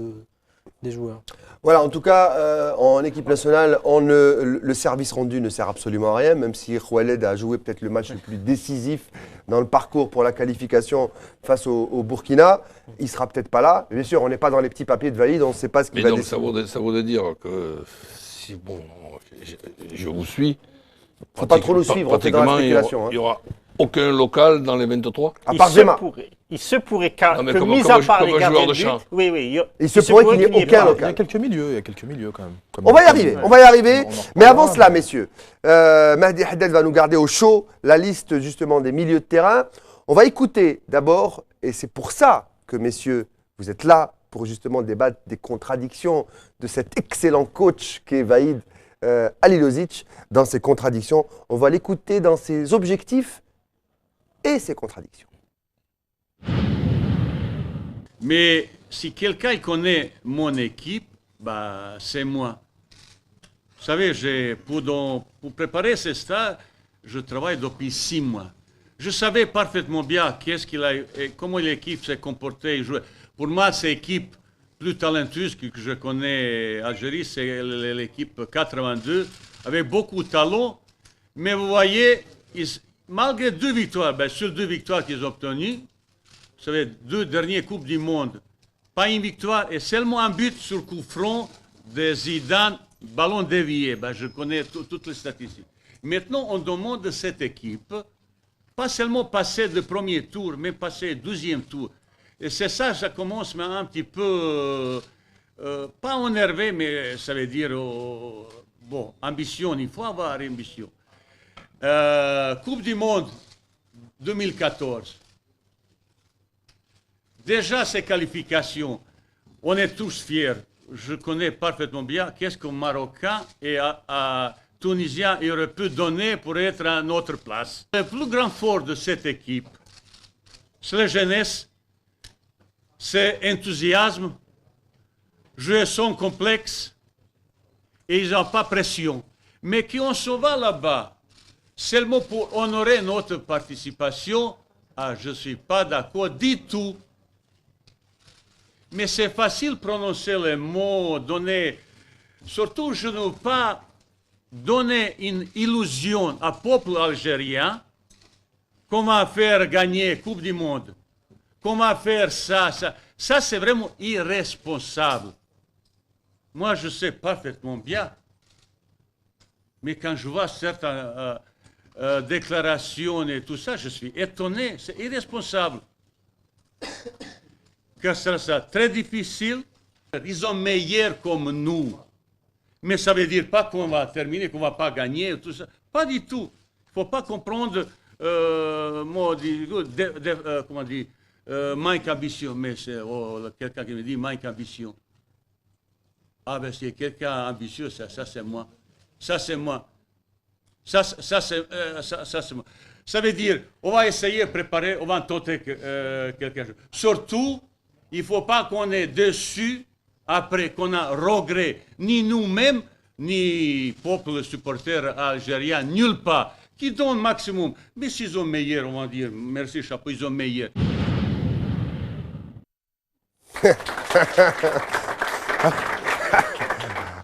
des joueurs. Voilà, en tout cas, en équipe nationale, le service rendu ne sert absolument à rien, même si Khaled a joué peut-être le match le plus décisif dans le parcours pour la qualification face au Burkina. Il ne sera peut-être pas là. Bien sûr, on n'est pas dans les petits papiers de valide, on ne sait pas ce qu'il va décider. Ça voudrait dire que si, bon, je vous suis. Il ne faut pas trop nous suivre, on fait dans la spéculation. Il n'y aura aucun local dans les 23. À part Zema. Il se pourrait que, mis à part les gardiens de but, il se pourrait qu'il n'y ait aucun local. Il y a quelques milieux quand même. On va y arriver. Mais avant cela, messieurs, Mehdi Haddad va nous garder au chaud la liste justement des milieux de terrain. On va écouter d'abord, et c'est pour ça que messieurs, vous êtes là, pour justement débattre des contradictions de cet excellent coach qui est Vaïd Halilovic. Dans ses contradictions, on va l'écouter dans ses objectifs et ses contradictions. Mais si quelqu'un connaît mon équipe, bah, c'est moi. Vous savez, pour préparer ce stage, je travaille depuis 6 mois. Je savais parfaitement bien comment l'équipe s'est comportée. Pour moi, c'est l'équipe plus talentueuse que je connais en Algérie, c'est l'équipe 82, avec beaucoup de talent. Mais vous voyez, malgré 2 victoires, sur 2 victoires qu'ils ont obtenues, vous savez, 2 dernières Coupes du Monde, pas une victoire et seulement un but sur coup franc de Zidane, ballon dévié. Je connais toutes les statistiques. Maintenant, on demande de cette équipe, pas seulement passer le premier tour, mais passer le 12e tour. Et c'est ça, ça commence un petit peu, pas énervé, mais ça veut dire, bon, ambition, il faut avoir ambition. Coupe du Monde 2014. Déjà, ces qualifications, on est tous fiers. Je connais parfaitement bien qu'est-ce qu'un Marocain et un Tunisien aurait pu donner pour être à notre place. Le plus grand fort de cette équipe, c'est la jeunesse, c'est l'enthousiasme, jouer sans complexe, et ils n'ont pas pression. Mais quand on s'en va là-bas, seulement pour honorer notre participation, je ne suis pas d'accord du tout. Mais c'est facile de prononcer les mots, donner. Surtout, je ne veux pas donner une illusion au peuple algérien comment faire gagner Coupe du Monde, comment faire ça. Ça c'est vraiment irresponsable. Moi, je sais parfaitement bien. Mais quand je vois certains déclarations et tout ça, je suis étonné, c'est irresponsable. Que ça sera très difficile. Ils sont meilleurs comme nous. Mais ça ne veut dire pas qu'on va terminer, qu'on ne va pas gagner, tout ça. Pas du tout. Il ne faut pas comprendre, comment dire, manque ambition. Mais c'est quelqu'un qui me dit manque ambition. Ah ben c'est quelqu'un ambitieux, ça c'est moi. Ça c'est moi. Ça c'est moi. Ça veut dire, on va essayer de préparer, on va tenter quelque chose. Surtout, il ne faut pas qu'on ait dessus, après qu'on a regret, ni nous-mêmes, ni peuple supporter algérien, nulle part, qui donnent maximum. Mais s'ils sont meilleurs, on va dire, merci chapeau, ils sont meilleurs.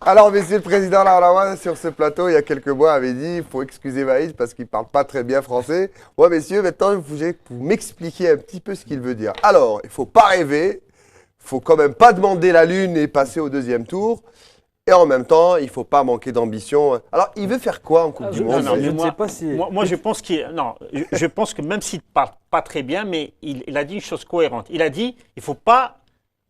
Alors, Monsieur le Président Larlawan, sur ce plateau, il y a quelques mois, avait dit il faut excuser Vaïd parce qu'il ne parle pas très bien français. Moi, messieurs, maintenant, vous m'expliquer un petit peu ce qu'il veut dire. Alors, il ne faut pas rêver, il ne faut quand même pas demander la lune et passer au deuxième tour. Et en même temps, il ne faut pas manquer d'ambition. Alors, il veut faire quoi en Coupe du Monde? Je ne sais pas si... Moi, je pense je pense que même s'il ne parle pas très bien, mais il a dit une chose cohérente. Il a dit il ne faut pas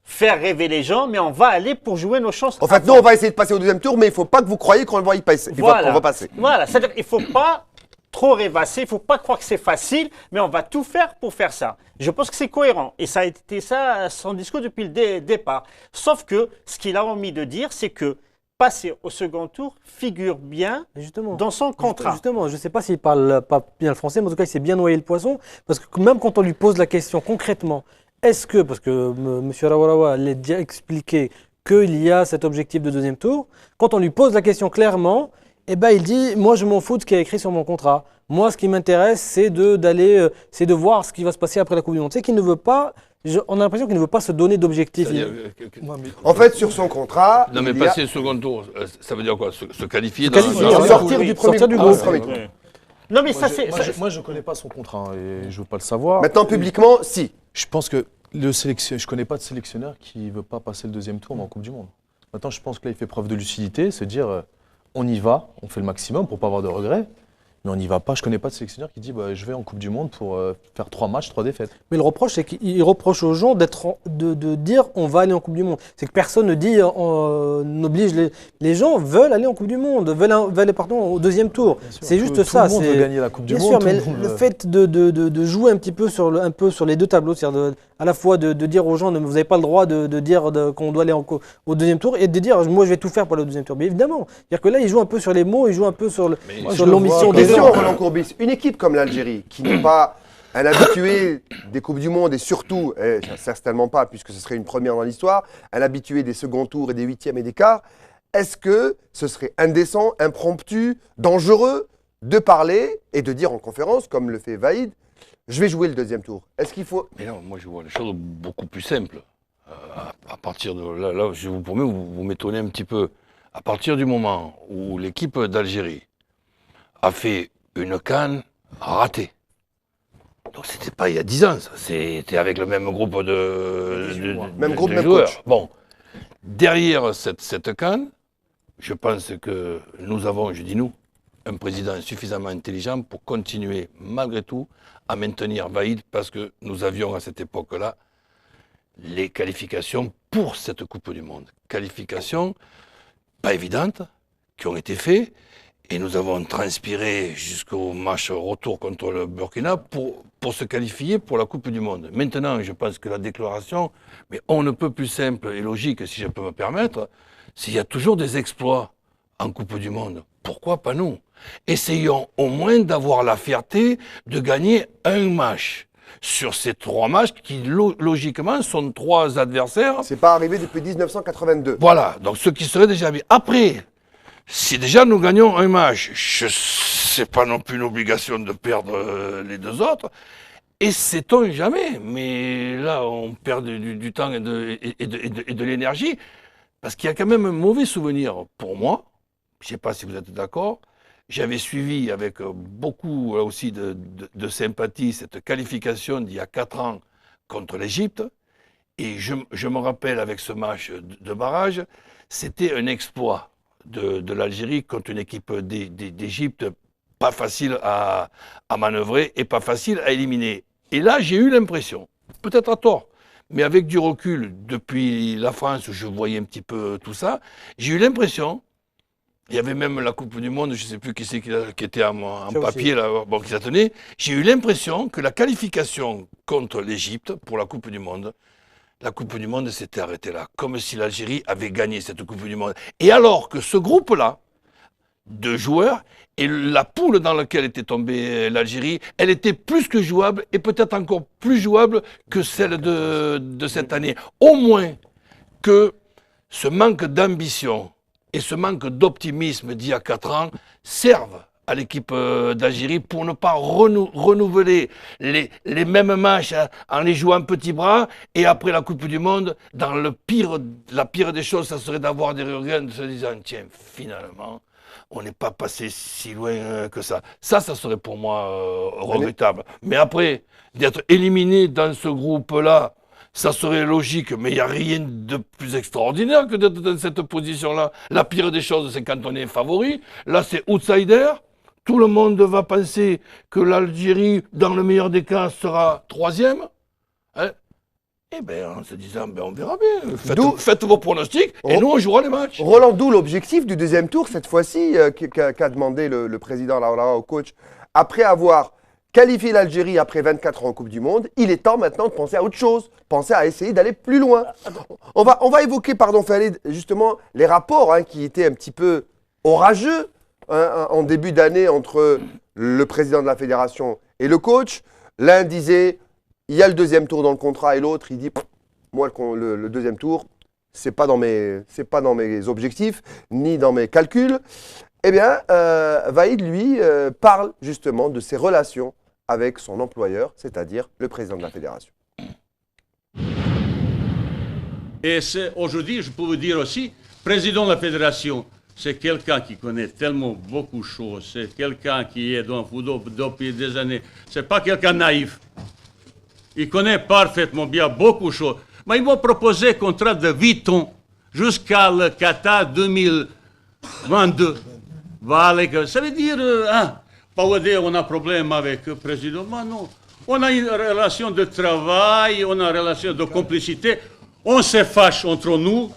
faire rêver les gens, mais on va aller pour jouer nos chances. En fait, nous, on va essayer de passer au deuxième tour, mais il ne faut pas que vous croyiez qu'on va y passer. Voilà. On va passer. Voilà, c'est-à-dire qu'il ne faut pas trop rêvasser, il ne faut pas croire que c'est facile, mais on va tout faire pour faire ça. Je pense que c'est cohérent, et ça a été ça son discours depuis le départ. Sauf que ce qu'il a omis de dire, c'est que passer au second tour figure bien dans son contrat. Justement, je ne sais pas s'il parle pas bien le français, mais en tout cas, il s'est bien noyé le poisson, parce que même quand on lui pose la question concrètement, est-ce que, parce que M. Rawarawa l'a déjà expliqué qu'il y a cet objectif de deuxième tour, quand on lui pose la question clairement, eh ben, il dit « moi je m'en fous de ce qui est écrit sur mon contrat. Moi ce qui m'intéresse c'est de voir ce qui va se passer après la Coupe du Monde ». C'est qu'il ne veut pas, on a l'impression qu'il ne veut pas se donner d'objectif. En fait, sur son contrat… Non mais passer le second tour, ça veut dire quoi? Se qualifier sortir du groupe. Non mais ça c'est… Moi je ne connais pas son contrat et je ne veux pas le savoir. Maintenant publiquement, si. Je pense que je ne connais pas de sélectionneur qui ne veut pas passer le deuxième tour en Coupe du Monde. Maintenant je pense que là il fait preuve de lucidité, se dire on y va, on fait le maximum pour ne pas avoir de regrets. Mais on n'y va pas. Je ne connais pas de sélectionneur qui dit je vais en Coupe du Monde pour faire 3 matchs, 3 défaites. Mais le reproche, c'est qu'il reproche aux gens de dire on va aller en Coupe du Monde. C'est que personne ne dit, n'oblige les gens veulent aller en Coupe du Monde, veulent aller au deuxième tour. C'est juste ça. Tout le monde veut gagner la Coupe du Monde. Bien sûr, mais le fait de jouer un petit peu sur les deux tableaux, c'est-à-dire à la fois de dire aux gens vous n'avez pas le droit de dire qu'on doit aller au deuxième tour et de dire moi je vais tout faire pour aller au deuxième tour. Mais évidemment, c'est-à-dire que là il joue un peu sur les mots, il joue un peu sur l'ambition des gens. Roland Courbis, une équipe comme l'Algérie, qui n'est pas un habitué des Coupes du Monde et surtout, certainement pas, puisque ce serait une première dans l'histoire, un habitué des seconds tours et des huitièmes et des quarts, est-ce que ce serait indécent, impromptu, dangereux de parler et de dire en conférence, comme le fait Vaïd, je vais jouer le deuxième tour? Est-ce qu'il faut… Mais non, moi je vois les choses beaucoup plus simples. À partir de là, je vous promets, vous m'étonnez un petit peu. À partir du moment où l'équipe d'Algérie a fait une CAN ratée. Donc c'était pas il y a 10 ans, c'était avec le même groupe de joueurs. Coach. Bon, derrière cette CAN, je pense que nous avons, je dis nous, un président suffisamment intelligent pour continuer malgré tout à maintenir Vaïd parce que nous avions à cette époque-là les qualifications pour cette Coupe du Monde. Qualifications pas évidentes qui ont été faites. Et nous avons transpiré jusqu'au match retour contre le Burkina pour se qualifier pour la Coupe du Monde. Maintenant, je pense que la déclaration, mais on ne peut plus simple et logique, si je peux me permettre, s'il y a toujours des exploits en Coupe du Monde, pourquoi pas nous? Essayons au moins d'avoir la fierté de gagner un match sur ces 3 matchs qui, logiquement, sont 3 adversaires. C'est pas arrivé depuis 1982. Voilà, donc ce qui serait déjà bien. Après, si déjà nous gagnons un match, c'est pas non plus une obligation de perdre les 2 autres. Et sait-on jamais, mais là on perd du temps et de l'énergie, parce qu'il y a quand même un mauvais souvenir pour moi, je ne sais pas si vous êtes d'accord, j'avais suivi avec beaucoup là aussi de sympathie cette qualification d'il y a 4 ans contre l'Égypte, et je me rappelle avec ce match de barrage, c'était un exploit de l'Algérie contre une équipe d'Égypte pas facile à manœuvrer et pas facile à éliminer. Et là, j'ai eu l'impression, peut-être à tort, mais avec du recul, depuis la France où je voyais un petit peu tout ça, j'ai eu l'impression, il y avait même la Coupe du Monde, je ne sais plus qui c'est qui était en papier, là, bon, qui la tenait, j'ai eu l'impression que la qualification contre l'Égypte pour la Coupe du Monde s'était arrêtée là, comme si l'Algérie avait gagné cette Coupe du Monde. Et alors que ce groupe-là, de joueurs, et la poule dans laquelle était tombée l'Algérie, elle était plus que jouable, et peut-être encore plus jouable que celle de cette année. Au moins que ce manque d'ambition et ce manque d'optimisme d'il y a 4 ans servent à l'équipe d'Algérie pour ne pas renouveler les mêmes matchs en les jouant petit bras, et après la Coupe du Monde, dans la pire des choses, ça serait d'avoir des regrets de se disant « Tiens, finalement, on n'est pas passé si loin que ça. » Ça serait pour moi regrettable. Mais après, d'être éliminé dans ce groupe-là, ça serait logique, mais il n'y a rien de plus extraordinaire que d'être dans cette position-là. La pire des choses, c'est quand on est favori. Là, c'est outsider. Tout le monde va penser que l'Algérie, dans le meilleur des cas, sera 3e. Hein? Eh bien, en se disant, ben, on verra bien. Faites vos pronostics et nous, on jouera les matchs. Roland, d'où l'objectif du deuxième tour, cette fois-ci, qu'a demandé le président Laura au coach. Après avoir qualifié l'Algérie après 24 ans en Coupe du Monde, il est temps maintenant de penser à autre chose, penser à essayer d'aller plus loin. On va évoquer, pardon Khalid, justement, les rapports qui étaient un petit peu orageux en début d'année entre le président de la fédération et le coach. L'un disait, il y a le deuxième tour dans le contrat, et l'autre, il dit, moi, le deuxième tour, c'est pas dans mes objectifs, ni dans mes calculs. Eh bien, Vahid, lui, parle justement de ses relations avec son employeur, c'est-à-dire le président de la fédération. Et aujourd'hui, je peux vous dire aussi, président de la fédération, c'est quelqu'un qui connaît tellement beaucoup de choses, c'est quelqu'un qui est dans le football depuis des années, c'est pas quelqu'un naïf. Il connaît parfaitement bien beaucoup de choses. Mais ils m'ont proposé un contrat de 8 ans jusqu'à le Qatar 2022. Voilà, ça veut dire, pas dire on a un problème avec le président, mais non. On a une relation de travail, on a une relation de complicité, on se fâche entre nous.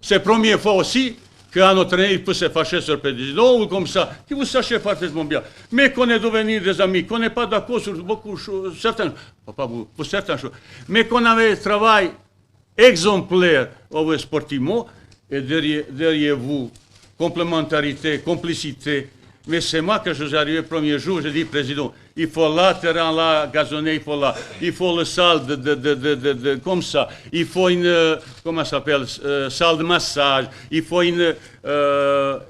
C'est la première fois aussi qu'un entraîneur peut se fâcher sur le président ou comme ça, que vous sachez parfaitement bien. Mais qu'on est devenus des amis, qu'on n'est pas d'accord sur beaucoup de choses, certaines, pas vous, pour certaines choses, mais qu'on avait un travail exemplaire sportivement, et derrière vous, complémentarité, complicité. Mais c'est moi que je suis arrivé le premier jour, j'ai dit, président, il faut là, terrain là, gazonné, il faut là. Il faut le salle comme ça. Il faut une, comment ça s'appelle, salle de massage. Il faut une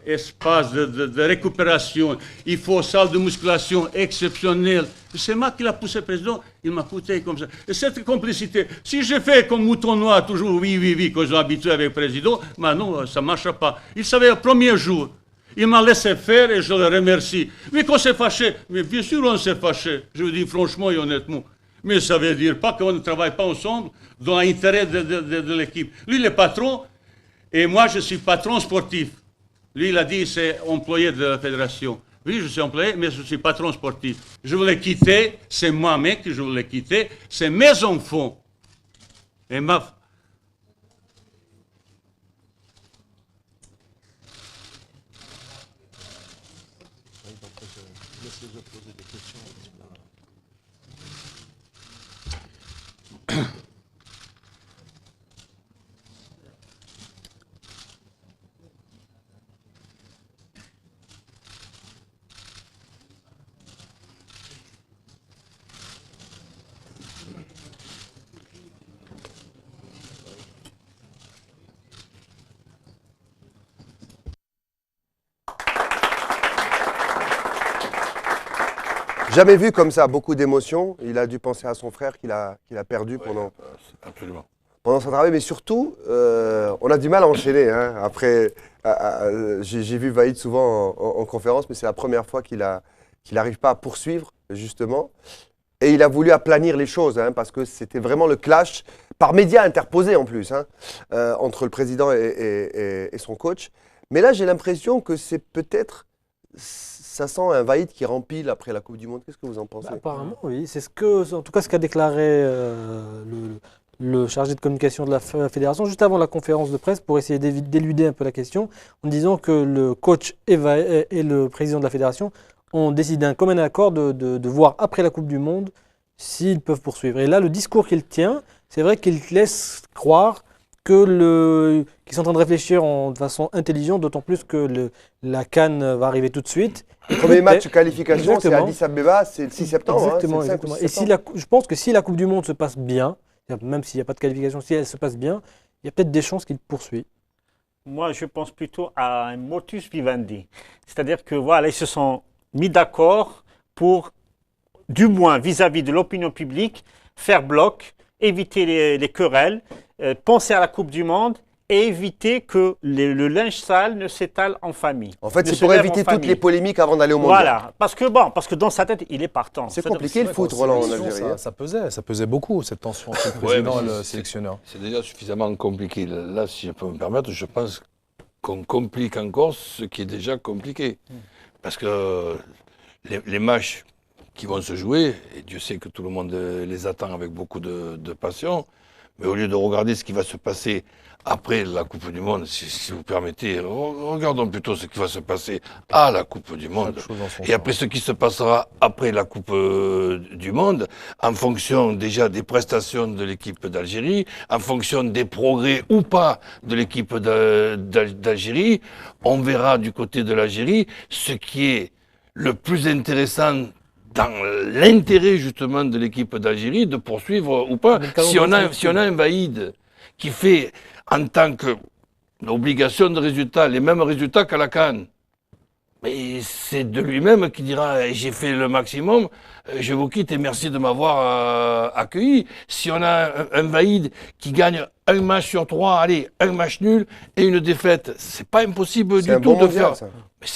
espace de récupération. Il faut salle de musculation exceptionnelle. C'est moi qui l'a poussé, président. Il m'a coûté comme ça. Et cette complicité, si je fais comme mouton noir, toujours oui, quand j'ai habitué avec le président, mais non, ça ne marche pas. Il savait le premier jour. Il m'a laissé faire et je le remercie. Mais qu'on s'est fâché, mais bien sûr on s'est fâché, je vous dis franchement et honnêtement. Mais ça veut dire pas qu'on ne travaille pas ensemble dans l'intérêt de l'équipe. Lui, il est patron, et moi, je suis patron sportif. Lui, il a dit, c'est employé de la fédération. Oui, je suis employé, mais je suis patron sportif. Je voulais quitter, c'est moi-même que je voulais quitter, c'est mes enfants. Et ma... Jamais vu comme ça, beaucoup d'émotions. Il a dû penser à son frère qu'il a perdu pendant son travail. Mais surtout, on a du mal à enchaîner. Hein. Après, j'ai vu Vahid souvent en conférence, mais c'est la première fois qu'il n'arrive pas à poursuivre, justement. Et il a voulu aplanir les choses, hein, parce que c'était vraiment le clash, par médias interposés en plus, hein, entre le président et son coach. Mais là, j'ai l'impression que c'est peut-être ça sent un Vaïd qui rempile après la Coupe du Monde. Qu'est-ce que vous en pensez? Apparemment, oui. C'est en tout cas ce qu'a déclaré le chargé de communication de la fédération juste avant la conférence de presse pour essayer d'éluder un peu la question en disant que le coach et le président de la fédération ont décidé d'un commun accord de voir après la Coupe du Monde s'ils peuvent poursuivre. Et là, le discours qu'il tient, c'est vrai qu'il laisse croire qu'ils sont en train de réfléchir de façon intelligente, d'autant plus que la CAN va arriver tout de suite. Le premier match de qualification, c'est à Addis Abeba, c'est le 6 septembre. Exactement, hein, exactement. Et je pense que si la Coupe du Monde se passe bien, même s'il n'y a pas de qualification, si elle se passe bien, il y a peut-être des chances qu'il poursuive. Moi, je pense plutôt à un motus vivendi. C'est-à-dire que voilà, ils se sont mis d'accord pour, du moins vis-à-vis de l'opinion publique, faire bloc, éviter les querelles, penser à la Coupe du Monde et éviter que le linge sale ne s'étale en famille. En fait, c'est pour éviter toutes les polémiques avant d'aller au Mondial. Voilà, parce que dans sa tête, il est partant. C'est compliqué le foot, Roland, en Algérie. Ça pesait beaucoup, cette tension entre le président et le sélectionneur. C'est déjà suffisamment compliqué. Là, si je peux me permettre, je pense qu'on complique encore ce qui est déjà compliqué. Parce que les matchs qui vont se jouer, et Dieu sait que tout le monde les attend avec beaucoup de passion, mais au lieu de regarder ce qui va se passer après la Coupe du Monde, si vous permettez, regardons plutôt ce qui va se passer à la Coupe du Monde. Et après ce qui se passera après la Coupe du Monde, en fonction déjà des prestations de l'équipe d'Algérie, en fonction des progrès ou pas de l'équipe d'Algérie, on verra du côté de l'Algérie ce qui est le plus intéressant dans l'intérêt justement de l'équipe d'Algérie de poursuivre ou pas. Si on a un Vaïd qui fait en tant qu'obligation de résultat les mêmes résultats qu'à la CAN, mais c'est de lui-même qui dira j'ai fait le maximum, je vous quitte et merci de m'avoir accueilli. Si on a un Vaïd qui gagne un match sur 3, allez, un match nul et une défaite, c'est pas impossible du tout de faire. Mais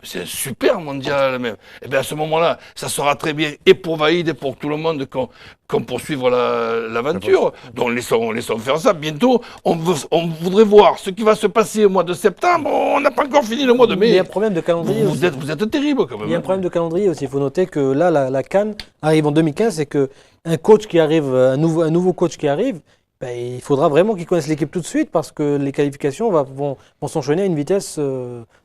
c'est un super mondial même. Et bien à ce moment-là, ça sera très bien et pour Vaïd et pour tout le monde qu'on poursuive l'aventure. Donc laissons faire ça. Bientôt, on voudrait voir ce qui va se passer au mois de septembre. On n'a pas encore fini le mois de mai. Il y a un problème de calendrier vous êtes terrible quand même. Il y a un problème de calendrier aussi. Il faut noter que là, la CAN arrive en 2015 et qu'un coach qui arrive, un nouveau coach qui arrive, il faudra vraiment qu'il connaisse l'équipe tout de suite parce que les qualifications vont s'enchaîner à une vitesse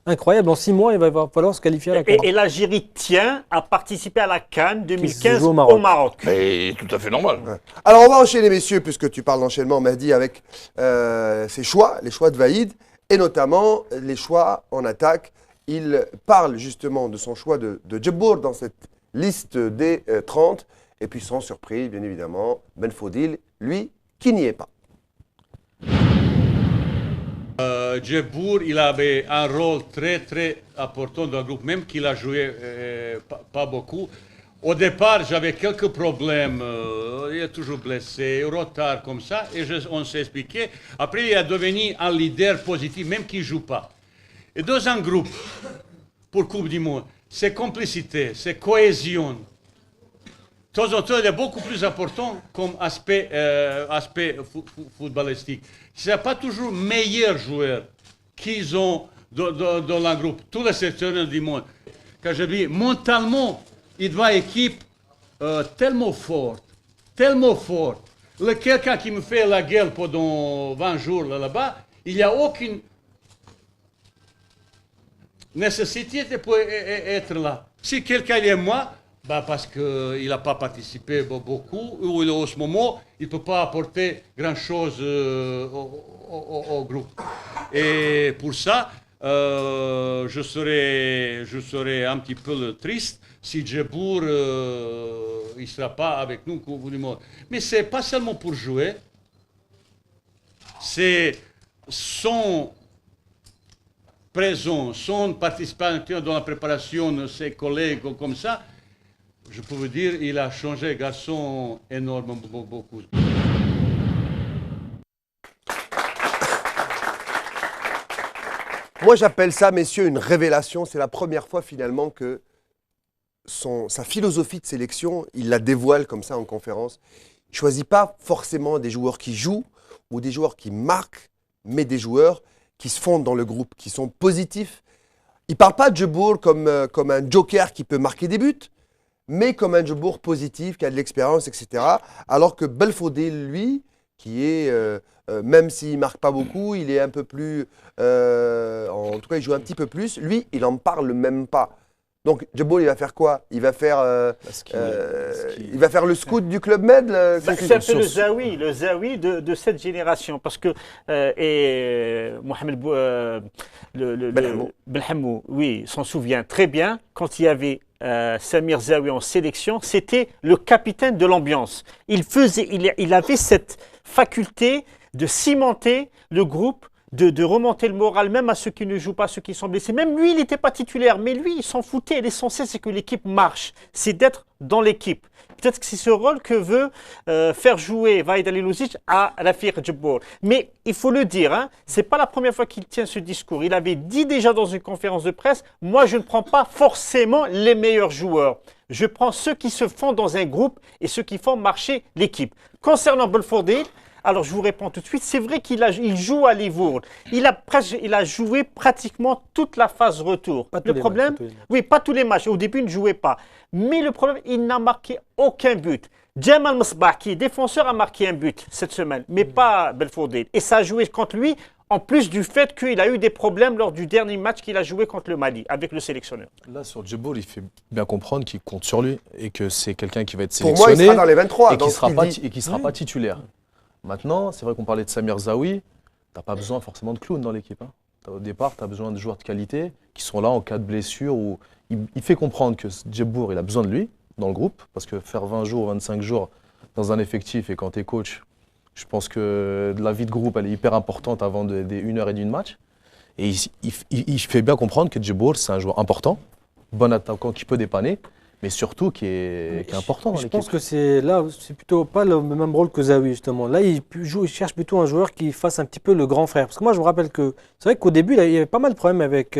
incroyable. En 6 mois, il va falloir se qualifier à la CAN. Et l'Algérie tient à participer à la CAN 2015 au Maroc. C'est tout à fait normal. Ouais. Alors on va enchaîner, messieurs, puisque tu parles d'enchaînement, Mehdi, avec ses choix, les choix de Vaïd, et notamment les choix en attaque. Il parle justement de son choix de Djebbour dans cette liste des 30. Et puis sans surprise, bien évidemment, Ben Fodil, lui, qui n'y est pas. Djebbour, il avait un rôle très très important dans le groupe, même qu'il a joué pas beaucoup. Au départ, j'avais quelques problèmes, il est toujours blessé, retard comme ça, et on s'est expliqué. Après, il est devenu un leader positif, même qu'il ne joue pas. Et dans un groupe, pour Coupe du Monde, c'est complicité, c'est cohésion. De temps en temps, il est beaucoup plus important comme aspect footballistique. Ce n'est pas toujours meilleurs joueurs qu'ils ont dans le groupe, tous les sélectionneurs du monde. Quand je dis mentalement, il doit une équipe tellement forte. Quelqu'un qui me fait la gueule pendant 20 jours là-bas, il n'y a aucune nécessité pour être là. Si quelqu'un est moi, parce qu'il n'a pas participé beaucoup, ou en ce moment, il ne peut pas apporter grand-chose au groupe. Et pour ça, je serais un petit peu triste si Djebbour ne sera pas avec nous au bout du monde. Mais ce n'est pas seulement pour jouer, c'est son présence, son participation dans la préparation de ses collègues comme ça. Je peux vous dire, il a changé, garçon, énormément, beaucoup. Moi, j'appelle ça, messieurs, une révélation. C'est la première fois, finalement, que sa philosophie de sélection, il la dévoile comme ça en conférence. Il ne choisit pas forcément des joueurs qui jouent ou des joueurs qui marquent, mais des joueurs qui se fondent dans le groupe, qui sont positifs. il ne parle pas de Djebour comme un joker qui peut marquer des buts, mais comme un Djebour positif, qui a de l'expérience, etc. Alors que Belfodil, lui, qui est, même s'il ne marque pas beaucoup, il est un peu plus, en tout cas il joue un petit peu plus, lui, il n'en parle même pas. Donc Djebour, il va faire quoi? Il va faire le scout du Club Med. C'est un peu le Zawi de cette génération. Parce que Mohamed Belhamou, oui, s'en souvient très bien, quand il y avait Samir Zawi en sélection, c'était le capitaine de l'ambiance. Il avait cette faculté de cimenter le groupe, de remonter le moral même à ceux qui ne jouent pas, ceux qui sont blessés. Même lui, il n'était pas titulaire, mais lui, il s'en foutait. L'essentiel, c'est que l'équipe marche. C'est d'être dans l'équipe. Peut-être que c'est ce rôle que veut faire jouer Vahid Halilovic à Rafik Djebour. Mais il faut le dire, hein, ce n'est pas la première fois qu'il tient ce discours. Il avait dit déjà dans une conférence de presse, moi, je ne prends pas forcément les meilleurs joueurs. Je prends ceux qui se font dans un groupe et ceux qui font marcher l'équipe. Concernant Belfodil, alors, je vous réponds tout de suite. C'est vrai qu'il joue à Livourne. Il a joué pratiquement toute la phase retour. Le problème, oui, pas tous les matchs. Au début, il ne jouait pas. Mais le problème, il n'a marqué aucun but. Jamal Msbah, qui est défenseur, a marqué un but cette semaine, mais pas Belfodil. Et ça a joué contre lui, en plus du fait qu'il a eu des problèmes lors du dernier match qu'il a joué contre le Mali, avec le sélectionneur. Là, sur Djebour, il fait bien comprendre qu'il compte sur lui et que c'est quelqu'un qui va être Pour sélectionné. moi, il sera dans les 23. Et qui ne sera pas titulaire. Maintenant, c'est vrai qu'on parlait de Samir Zawi, tu n'as pas besoin forcément de clown dans l'équipe. Hein. Au départ, tu as besoin de joueurs de qualité qui sont là en cas de blessure. Où il fait comprendre que Djebour, il a besoin de lui dans le groupe, parce que faire 20 jours, 25 jours dans un effectif et quand tu es coach, je pense que la vie de groupe, elle est hyper importante avant des 1h30 de match. Et il fait bien comprendre que Djebour, c'est un joueur important, bon attaquant qui peut dépanner, mais surtout qui est important dans l'équipe. Je pense que c'est plutôt pas le même rôle que Zawi, justement. Là, il cherche plutôt un joueur qui fasse un petit peu le grand frère. Parce que moi, je me rappelle que c'est vrai qu'au début, il y avait pas mal de problèmes avec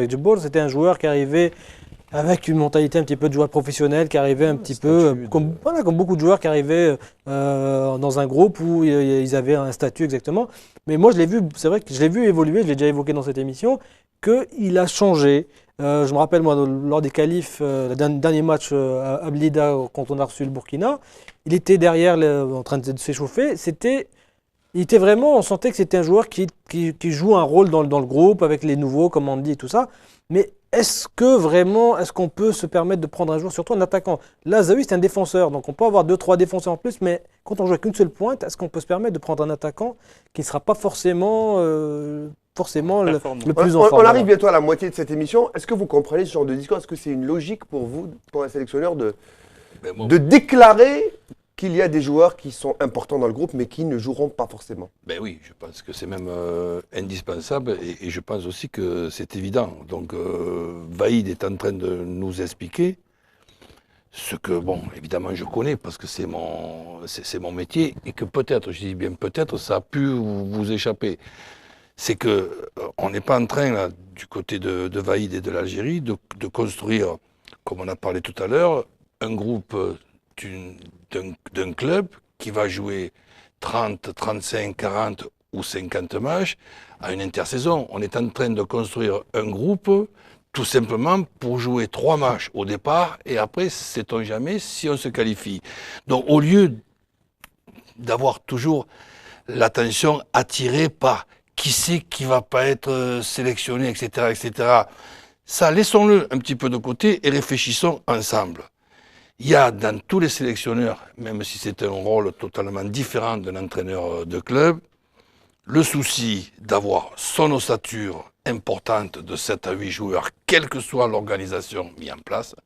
Djebour. C'était un joueur qui arrivait avec une mentalité un petit peu de joueur professionnel, qui arrivait un petit peu, comme beaucoup de joueurs qui arrivaient dans un groupe où ils avaient un statut exactement. Mais moi, je l'ai vu, c'est vrai que je l'ai vu évoluer, je l'ai déjà évoqué dans cette émission, qu'il a changé. Je me rappelle, moi, lors des qualifs, le dernier match à Blida, quand on a reçu le Burkina, il était derrière en train de s'échauffer. Il était vraiment, on sentait que c'était un joueur qui joue un rôle dans le groupe, avec les nouveaux, comme on dit, et tout ça. Mais est-ce qu'on peut se permettre de prendre un joueur, surtout un attaquant? Là, Zawi, c'est un défenseur, donc on peut avoir 2-3 défenseurs en plus, mais quand on joue avec une seule pointe, est-ce qu'on peut se permettre de prendre un attaquant qui ne sera pas forcément le plus en forme? On arrive bientôt à la moitié de cette émission. Est-ce que vous comprenez ce genre de discours? Est-ce que c'est une logique pour vous, pour un sélectionneur, de déclarer qu'il y a des joueurs qui sont importants dans le groupe, mais qui ne joueront pas forcément? Ben oui, je pense que c'est même indispensable et je pense aussi que c'est évident. Donc, Vahid est en train de nous expliquer ce que, bon, évidemment, je connais parce que c'est mon métier et que peut-être, je dis bien peut-être, ça a pu vous échapper. C'est qu'on n'est pas en train, là, du côté de Vahid et de l'Algérie, de construire, comme on a parlé tout à l'heure, un groupe d'un club qui va jouer 30, 35, 40 ou 50 matchs à une intersaison. On est en train de construire un groupe tout simplement pour jouer 3 matchs au départ et après, sait-on jamais si on se qualifie. Donc au lieu d'avoir toujours l'attention attirée par qui c'est qui va pas être sélectionné, etc., etc., ça, laissons-le un petit peu de côté et réfléchissons ensemble. Il y a dans tous les sélectionneurs, même si c'est un rôle totalement différent d'un entraîneur de club, le souci d'avoir son ossature importante de 7 à 8 joueurs, quelle que soit l'organisation mise en place.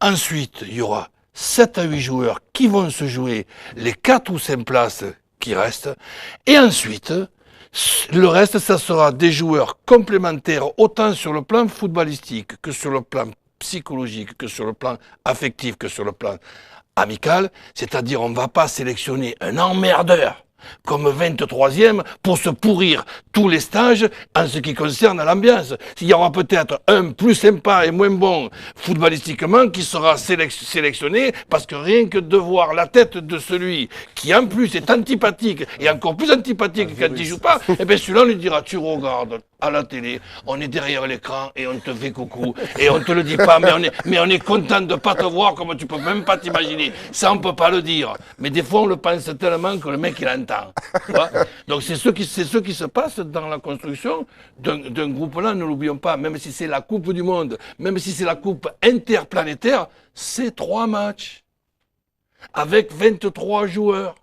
Ensuite, il y aura 7 à 8 joueurs qui vont se jouer les 4 ou 5 places qui restent. Et ensuite, le reste, ça sera des joueurs complémentaires, autant sur le plan footballistique que sur le plan psychologique, que sur le plan affectif, que sur le plan amical. C'est-à-dire, on ne va pas sélectionner un emmerdeur comme 23e pour se pourrir tous les stages en ce qui concerne l'ambiance. Il y aura peut-être un plus sympa et moins bon footballistiquement qui sera sélectionné parce que rien que de voir la tête de celui qui en plus est antipathique et encore plus antipathique quand il joue pas, eh bien celui-là on lui dira tu regardes à la télé, on est derrière l'écran et on te fait coucou et on te le dit pas mais on est content de pas te voir comme tu peux même pas t'imaginer. Ça on peut pas le dire, mais des fois on le pense tellement que le mec il entend. Tu vois. Donc c'est ce qui se passe dans la construction d'un groupe-là, ne l'oublions pas, même si c'est la Coupe du Monde, même si c'est la Coupe interplanétaire, c'est 3 matchs avec 23 joueurs.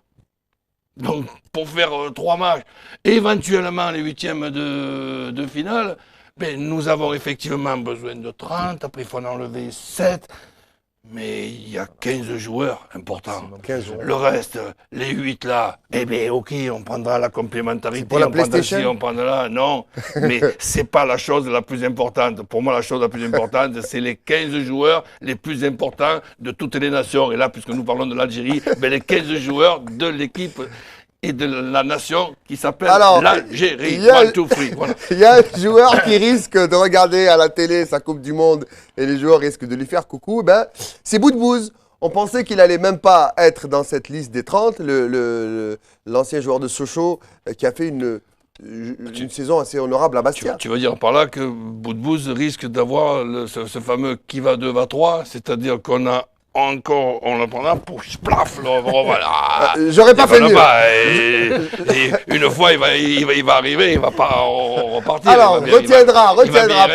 Donc pour faire 3 matchs, éventuellement les 8e de finale, ben, nous avons effectivement besoin de 30, après il faut en enlever 7. Mais il y a 15 joueurs importants. 15 joueurs. Le reste, les 8 là, eh bien ok, on prendra la complémentarité, pour la on prendra PlayStation. ci, on prendra là, non. Mais c'est pas la chose la plus importante. Pour moi, la chose la plus importante, c'est les 15 joueurs les plus importants de toutes les nations. Et là, puisque nous parlons de l'Algérie, ben, les 15 joueurs de l'équipe et de la nation qui s'appelle l'Algérie. Voilà. Il y a un joueur qui risque de regarder à la télé sa Coupe du Monde et les joueurs risquent de lui faire coucou. Ben, c'est Boudbouz. On pensait qu'il allait même pas être dans cette liste des 30. L'ancien joueur de Sochaux qui a fait une saison assez honorable à Bastia. Tu veux dire par là que Boudbouz risque d'avoir ce fameux qui va 2 va 3, c'est-à-dire qu'on a encore, on le prendra pour splaf, voilà. J'aurais pas fait mieux. Et une fois, il va arriver, il va pas repartir. Alors, retiendra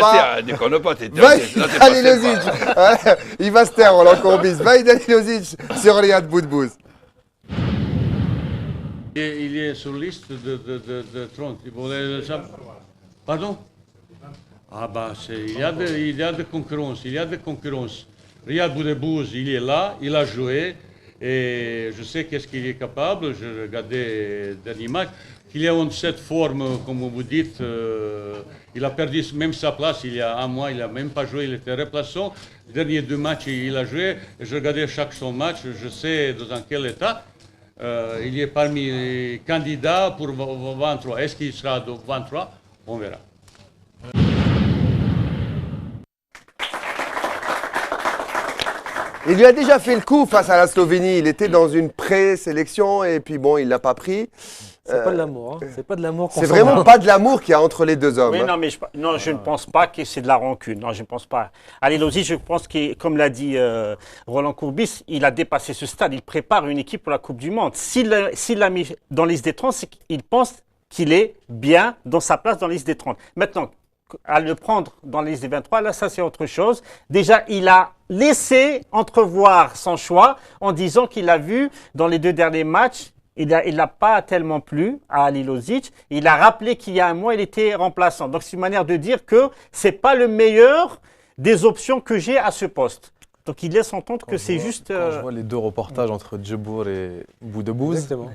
pas. Déconne pas, il va se taire, on l'encorbise. Vaïd Halilovic sur Riyad Boudbouz. Il est sur la liste de 30. Pardon? Ah bah, il y a de concurrence, Riyad Boudbouz, il est là, il a joué, et je sais qu'est-ce qu'il est capable. Je regardais le dernier match. Il est en cette forme, comme vous dites, il a perdu même sa place il y a un mois, il n'a même pas joué, il était remplaçant. Les derniers 2 matchs, il a joué. Je regardais chaque son match, je sais dans quel état. Il est parmi les candidats pour 23. Est-ce qu'il sera de 23? On verra. Il lui a déjà fait le coup face à la Slovénie. Il était dans une pré-sélection et puis bon, il l'a pas pris. C'est pas de l'amour. Hein. C'est pas de l'amour. C'est vraiment pas de l'amour qu'il y a entre les deux hommes. Oui, hein. non, mais je ne pense pas que c'est de la rancune. Non, je ne pense pas. Halilovic, je pense que, comme l'a dit Roland Courbis, il a dépassé ce stade. Il prépare une équipe pour la Coupe du Monde. S'il l'a mis dans la liste des 30, c'est qu'il pense qu'il est bien dans sa place dans la liste des 30. Maintenant, à le prendre dans la liste des 23, là, ça c'est autre chose. Déjà, il a laissé entrevoir son choix en disant qu'il a vu dans les 2 derniers matchs, il n'a pas tellement plu à Halilovic. Il a rappelé qu'il y a un mois, il était remplaçant. Donc c'est une manière de dire que ce n'est pas le meilleur des options que j'ai à ce poste. Donc il laisse entendre que c'est juste... Quand je vois les 2 reportages entre Djebour et Boudbouz, exactement.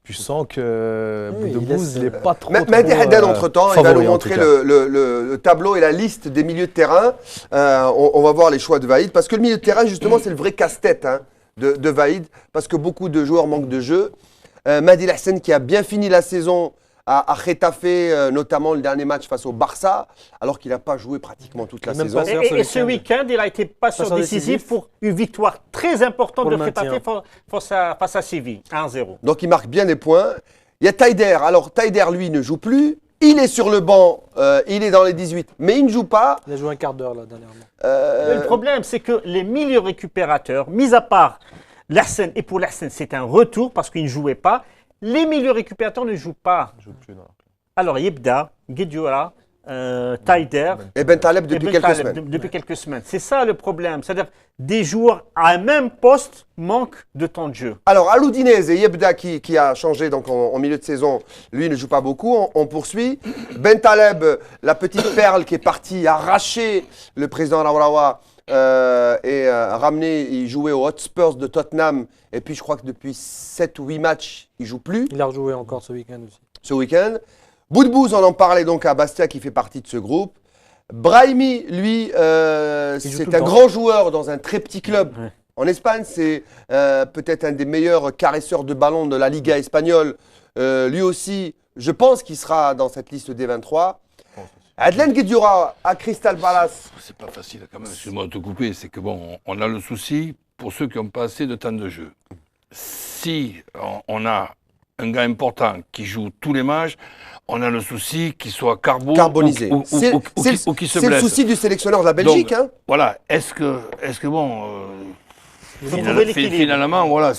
Tu sens que Boudbouz n'est pas trop. Mehdi Haddad, entre-temps, il va nous montrer le tableau et la liste des milieux de terrain. On va voir les choix de Vaïd. Parce que le milieu de terrain, justement, c'est le vrai casse-tête de Vaïd. Parce que beaucoup de joueurs manquent de jeu. Mehdi Hassan, qui a bien fini la saison à Getafe, notamment le dernier match face au Barça, alors qu'il n'a pas joué pratiquement toute la saison. Et ce week-end, il a été passeur décisif pour une victoire très importante de Getafe face à Séville, 1-0. Donc il marque bien des points. Il y a Taider. Alors Taider, lui, ne joue plus. Il est sur le banc, il est dans les 18, mais il ne joue pas. Il a joué un quart d'heure là dernièrement. Le problème, c'est que les milieux récupérateurs, mis à part Larsen, et pour Larsen, c'est un retour parce qu'il ne jouait pas. Les milieux récupérateurs ne jouent pas. Alors, Yebda, Guedioura, Taider et Bentaleb depuis quelques semaines. C'est ça le problème. C'est-à-dire des joueurs à un même poste manquent de temps de jeu. Alors, à l'Udinese, Yebda qui a changé donc en milieu de saison, lui ne joue pas beaucoup. On poursuit. Bentaleb, la petite perle qui est partie arracher le président Raoulawa. Ramené, il jouait aux Hotspurs de Tottenham. Et puis, je crois que depuis 7 ou 8 matchs, il ne joue plus. Il a rejoué encore ce week-end aussi. Ce week-end. Boudbouz, on en parlait donc à Bastia, qui fait partie de ce groupe. Brahimi, lui, c'est un grand joueur dans un très petit club en Espagne. C'est peut-être un des meilleurs caresseurs de ballon de la Liga espagnole. Lui aussi, je pense qu'il sera dans cette liste des 23. Adlen Guedioura à Crystal Palace. C'est pas facile quand même, excuse-moi de te couper, c'est que bon, on a le souci pour ceux qui n'ont pas assez de temps de jeu. Si on a un gars important qui joue tous les matchs, on a le souci qu'il soit carbonisé. Ou qu'il se blesse. C'est le souci du sélectionneur de la Belgique. Donc, hein. Voilà, est-ce que bon... Finalement, voilà,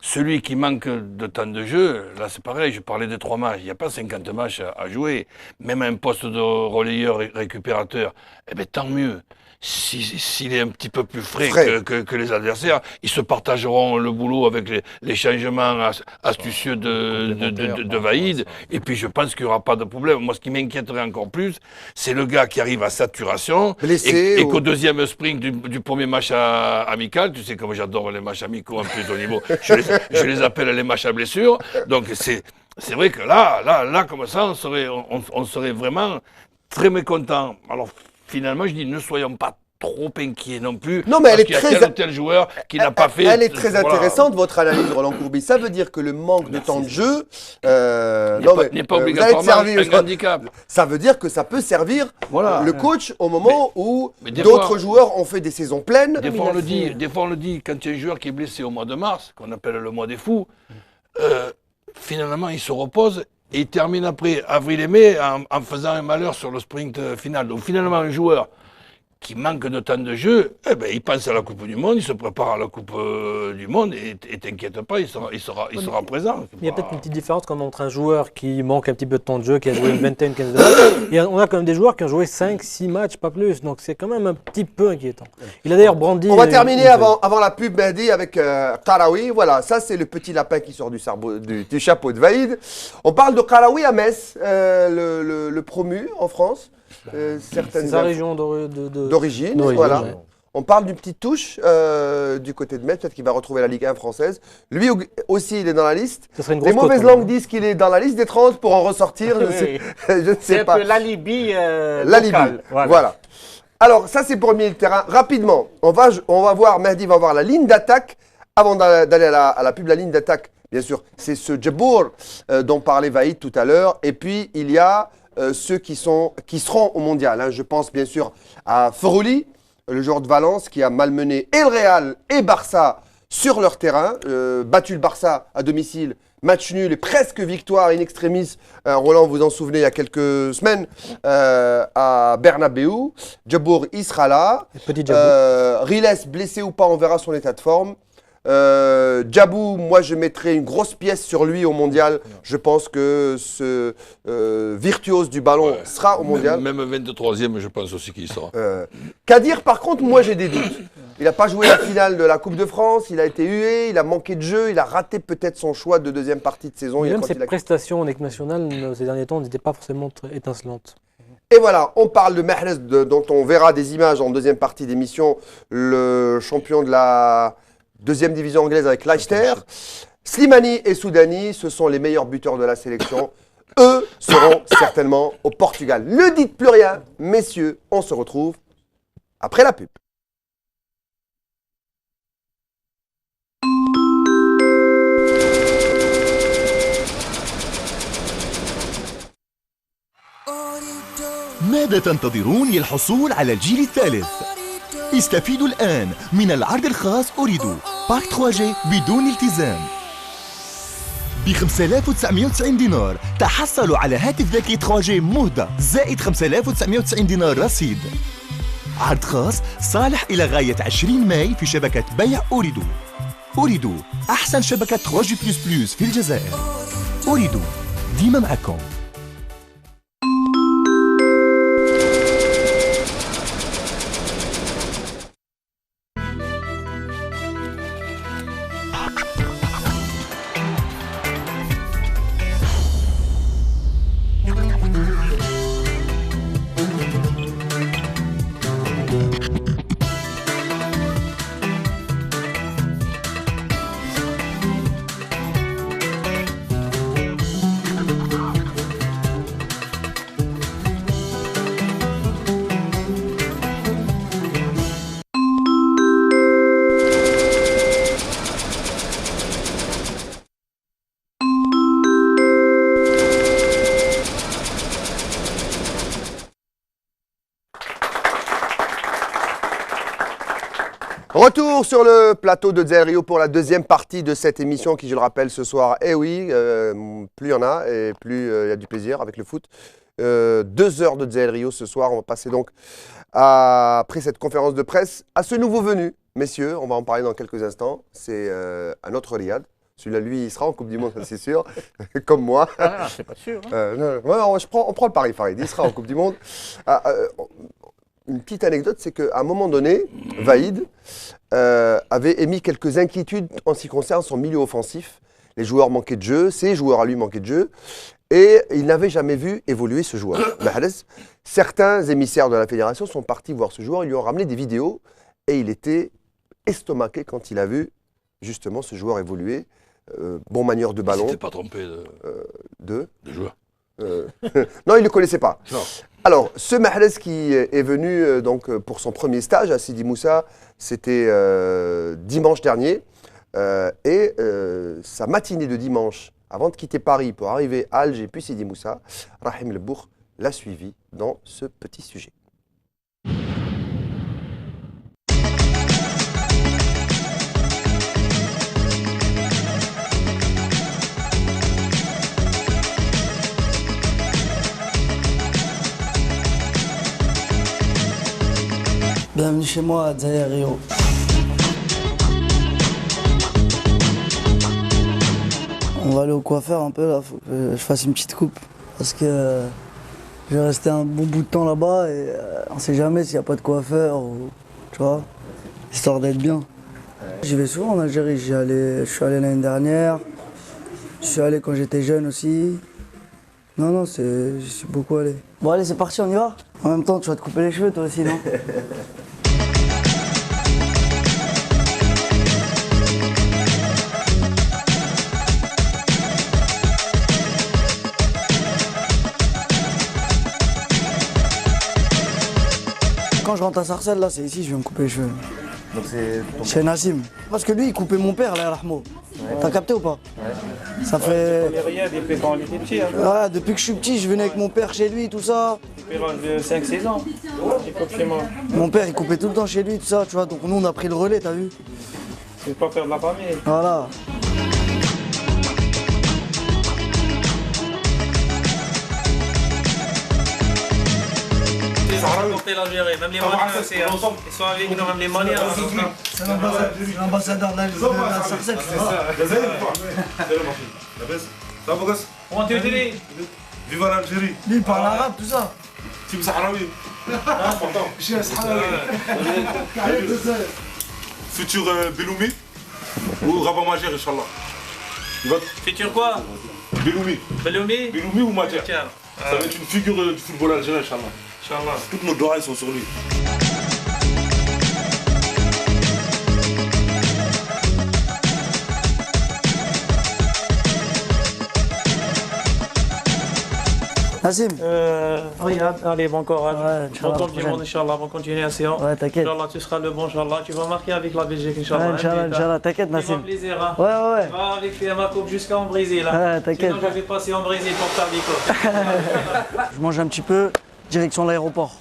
celui qui manque de temps de jeu, là c'est pareil, je parlais de 3 matchs, il n'y a pas 50 matchs à jouer, même un poste de relayeur récupérateur, eh bien tant mieux. S'il est un petit peu plus frais. Que les adversaires, ils se partageront le boulot avec les changements astucieux de Vaïd. Et puis je pense qu'il n'y aura pas de problème. Moi, ce qui m'inquiéterait encore plus, c'est le gars qui arrive à saturation et qu'au deuxième sprint du premier match amical, tu sais comme j'adore les matchs amicaux en plus au niveau, je les appelle les matchs à blessure. Donc c'est vrai que là, comme ça, on serait vraiment très mécontent. Alors, finalement, je dis, ne soyons pas trop inquiets non plus. Non, mais parce qu'il y a tel ou tel joueur qui n'a pas fait... Elle est très intéressante, votre analyse, Roland Courbis. Ça veut dire que le manque de temps de jeu n'est pas obligatoirement un handicap. Ça veut dire que ça peut servir le coach au moment où d'autres joueurs ont fait des saisons pleines. Des fois, on le dit, quand il y a un joueur qui est blessé au mois de mars, qu'on appelle le mois des fous, finalement, il se repose. Et il termine après avril et mai en faisant un malheur sur le sprint final. Donc finalement, un joueur qui manque de temps de jeu, il pense à la Coupe du Monde, il se prépare à la Coupe du Monde et t'inquiète pas, il sera présent. Il y a peut-être une petite différence entre un joueur qui manque un petit peu de temps de jeu, qui a joué une vingtaine, 15 matchs, et on a quand même des joueurs qui ont joué 5, 6 matchs, pas plus. Donc c'est quand même un petit peu inquiétant. Il a d'ailleurs brandi... On va terminer avant la pub, Mehdi, avec Karaoui. Voilà, ça c'est le petit lapin qui sort du chapeau de Vaïd. On parle de Karaoui à Metz, le promu en France. C'est sa région d'origine, voilà. Ouais. On parle d'une petite touche du côté de Metz, peut-être qu'il va retrouver la Ligue 1 française. Lui aussi, il est dans la liste. Les mauvaises langues disent qu'il est dans la liste des 30 pour en ressortir. Je ne sais pas. C'est un peu l'alibi local. Voilà. Alors, ça, c'est pour le milieu de terrain. Rapidement, on va voir, Mehdi va voir la ligne d'attaque. Avant d'aller à la pub, la ligne d'attaque, bien sûr, c'est ce Djabour dont parlait Vaïd tout à l'heure. Et puis, il y a... ceux qui seront au mondial. Hein. Je pense bien sûr à Forouli, le joueur de Valence qui a malmené et le Real et Barça sur leur terrain, battu le Barça à domicile, match nul et presque victoire in extremis. Roland, vous en souvenez, il y a quelques semaines à Bernabéu. Djabour, il sera là. Riles, blessé ou pas, on verra son état de forme. Djabou, moi je mettrais une grosse pièce sur lui au mondial. Je pense que ce virtuose du ballon sera au mondial. Même 23e, je pense aussi qu'il sera. Kadir, par contre, moi j'ai des doutes. Il n'a pas joué la finale de la Coupe de France, il a été hué, il a manqué de jeu, il a raté peut-être son choix de deuxième partie de saison. Même ses prestations en équipe nationale ces derniers temps n'étaient pas forcément très étincelantes. Et voilà, on parle de Mahrez, dont on verra des images en deuxième partie d'émission, le champion de la deuxième division anglaise avec Leicester. Slimani et Soudani, ce sont les meilleurs buteurs de la sélection. Eux seront certainement au Portugal. Ne dites plus rien, messieurs, on se retrouve après la pub. ماذا تنتظرون للحصول على الجيل الثالث؟ استفيدوا الآن من العرض الخاص أوريدو باك 3G بدون التزام. ب 5990 دينار تحصلوا على هاتف ذكي 3G مهدى زائد 5990 دينار رصيد. عرض خاص صالح إلى غاية 20 ماي في شبكة بيع أوريدو. أوريدو أحسن شبكة 3G++ في الجزائر. أوريدو ديما معكم. Retour sur le plateau de Dzael Rio pour la deuxième partie de cette émission qui, je le rappelle, ce soir, oui, plus il y en a et plus il y a du plaisir avec le foot. 2 heures de Dzael Rio ce soir. On va passer donc, après cette conférence de presse, à ce nouveau venu. Messieurs, on va en parler dans quelques instants. C'est un autre Riyad. Celui-là, lui, il sera en Coupe du Monde, c'est sûr, comme moi. Ah, c'est pas sûr. Hein. On prend le pari, Farid. Il sera en Coupe du Monde. Une petite anecdote, c'est qu'à un moment donné, Vaïd avait émis quelques inquiétudes en ce qui concerne son milieu offensif. Les joueurs manquaient de jeu, ses joueurs à lui manquaient de jeu, et il n'avait jamais vu évoluer ce joueur. Certains émissaires de la fédération sont partis voir ce joueur, ils lui ont ramené des vidéos, et il était estomaqué quand il a vu justement ce joueur évoluer. Bon manieur de ballon. Il s'était pas trompé de joueur. Non, il ne le connaissait pas. Non. Alors, ce Mahrez qui est venu donc, pour son premier stage à Sidi Moussa, c'était dimanche dernier. Et sa matinée de dimanche, avant de quitter Paris pour arriver à Alger puis Sidi Moussa, Rahim Lebour l'a suivi dans ce petit sujet. Bienvenue chez moi à Dzael Rio. On va aller au coiffeur un peu là, faut que je fasse une petite coupe parce que je vais rester un bon bout de temps là-bas et on sait jamais s'il n'y a pas de coiffeur ou tu vois, histoire d'être bien. J'y vais souvent en Algérie, je suis allé l'année dernière, je suis allé quand j'étais jeune aussi. Non, je suis beaucoup allé. Bon allez, c'est parti, on y va. En même temps, tu vas te couper les cheveux toi aussi, non? Quand je rentre à Sarcelles, là, c'est ici, je vais me couper les cheveux. Donc c'est chez Nassim. Parce que lui, il coupait mon père, là, Rahmo. Ouais. T'as capté ou pas? Ouais. Ça fait... depuis quand on était petit. Hein. Ouais, depuis que je suis petit, je venais avec mon père chez lui, tout ça. Depuis l'âge de 5-6 ans, il coupe chez moi. Mon père, il coupait tout le temps chez lui, tout ça, tu vois. Donc nous, on a pris le relais, t'as vu? C'est pas faire de la famille. Voilà. l'Algérie, même les Maliens aussi. Ils sont avec nous, même les Maliens. C'est l'ambassadeur de Sarcelles. On te dit. Viva l'Algérie. Lui, il parle arabe, tout ça. Team Sahraoui. Futur Beloumi ou Rabat Majer, Inch'Allah. Futur quoi? Beloumi. Beloumi? Beloumi ou Majer. Ça va être une figure du football algérien, Inch'Allah. Inch'Allah. Toutes nos doigts sont sur lui. Nassim. Regarde, allez, bon courage. Ouais, bon Coupe du Monde, Inch'Allah, bonne continuation. Ouais, t'inquiète. Inch'Allah, tu seras le bon, Inch'Allah. Tu vas marquer avec la Belgique, Inch'Allah. Ouais, Inch'Allah, t'inquiète, Nassim. Plaisir, hein. Ouais. Tu vas avec ma coupe jusqu'en Brésil. Hein. Ouais, t'inquiète. Sinon, j'avais passé en Brésil pour faire des coupes. Je mange un petit peu, direction de l'aéroport.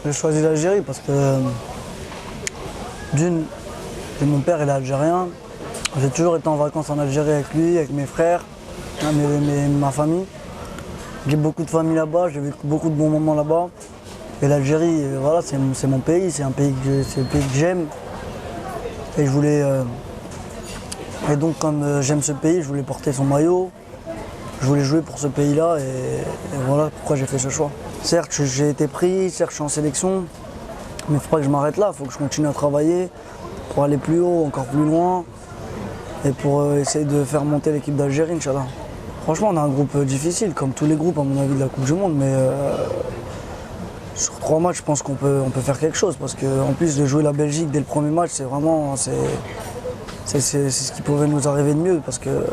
J'ai choisi l'Algérie parce que d'une, mon père il est algérien. J'ai toujours été en vacances en Algérie avec lui, avec mes frères, ma famille. J'ai beaucoup de famille là-bas, j'ai vécu beaucoup de bons moments là-bas. Et l'Algérie, voilà, c'est mon pays, c'est le pays que j'aime. Et je voulais. Et donc comme j'aime ce pays, je voulais porter son maillot. Je voulais jouer pour ce pays-là et voilà pourquoi j'ai fait ce choix. Certes, j'ai été pris, certes, je suis en sélection, mais il ne faut pas que je m'arrête là, il faut que je continue à travailler pour aller plus haut, encore plus loin et pour essayer de faire monter l'équipe d'Algérie, Inch'Allah. Franchement, on a un groupe difficile, comme tous les groupes, à mon avis, de la Coupe du Monde, mais sur 3 matchs, je pense qu'on peut faire quelque chose parce qu'en plus de jouer la Belgique dès le premier match, c'est vraiment c'est ce qui pouvait nous arriver de mieux parce que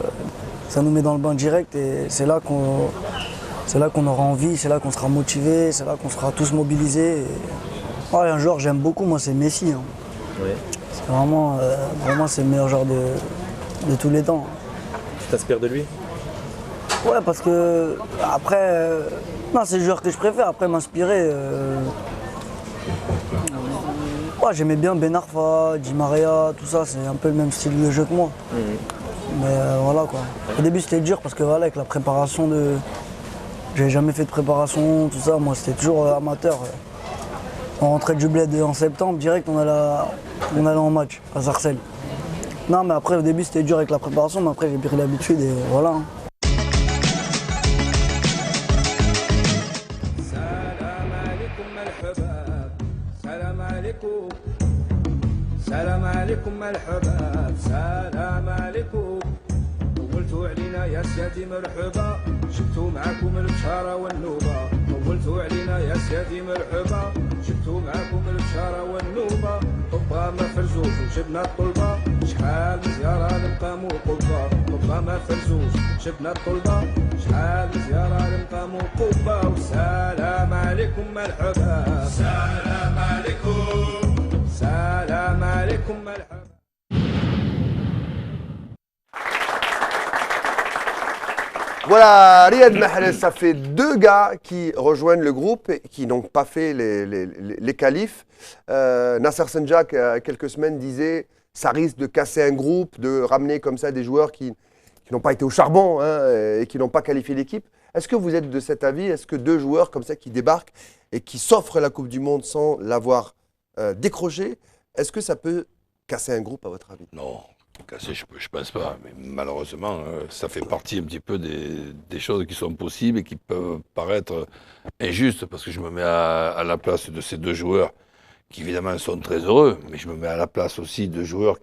ça nous met dans le bain direct et c'est là c'est là qu'on aura envie, c'est là qu'on sera motivé, c'est là qu'on sera tous mobilisés. Et... Ouais, un joueur que j'aime beaucoup, moi, c'est Messi. Hein. Ouais. C'est vraiment, c'est le meilleur joueur de tous les temps. Tu t'inspires de lui? Ouais, parce que après, non, c'est le joueur que je préfère. Après, m'inspirer. Ouais, j'aimais bien Ben Arfa, Di Maria, tout ça. C'est un peu le même style de jeu que moi. Mais voilà quoi. Au début, c'était dur parce que voilà, avec la préparation j'avais jamais fait de préparation, tout ça. Moi, c'était toujours amateur. On rentrait du bled en septembre, direct, on allait en match à Sarcelles. Non, mais après, au début, c'était dur avec la préparation, mais après, j'ai pris l'habitude et voilà. Hein. سلام عليكم الحباب سلام عليكم طولتوا علينا يا سيدي مرحبا جبتوا معاكم البشاره والنوبه طولتوا علينا يا سيدي مرحبا جبتوا معاكم البشاره والنوبه طبا ما فرزوش وجبنا الطلبه شحال زياره للقام وقبه طبا ما فرزوش جبنا الطلبه شحال زياره للقام وقبه وسلام عليكم الحباب سلام عليكم سلام عليكم الحباب. Voilà, Riyad Mahrez, ça fait 2 gars qui rejoignent le groupe et qui n'ont pas fait les qualifs. Nasser Senjak, il y a quelques semaines, disait ça risque de casser un groupe, de ramener comme ça des joueurs qui n'ont pas été au charbon et qui n'ont pas qualifié l'équipe. Est-ce que vous êtes de cet avis? Est-ce que 2 joueurs comme ça qui débarquent et qui s'offrent la Coupe du Monde sans l'avoir décroché, est-ce que ça peut casser un groupe à votre avis? Non. Casser, je pense pas, mais malheureusement, ça fait partie un petit peu des choses qui sont possibles et qui peuvent paraître injustes, parce que je me mets à la place de ces 2 joueurs qui évidemment sont très heureux, mais je me mets à la place aussi de joueurs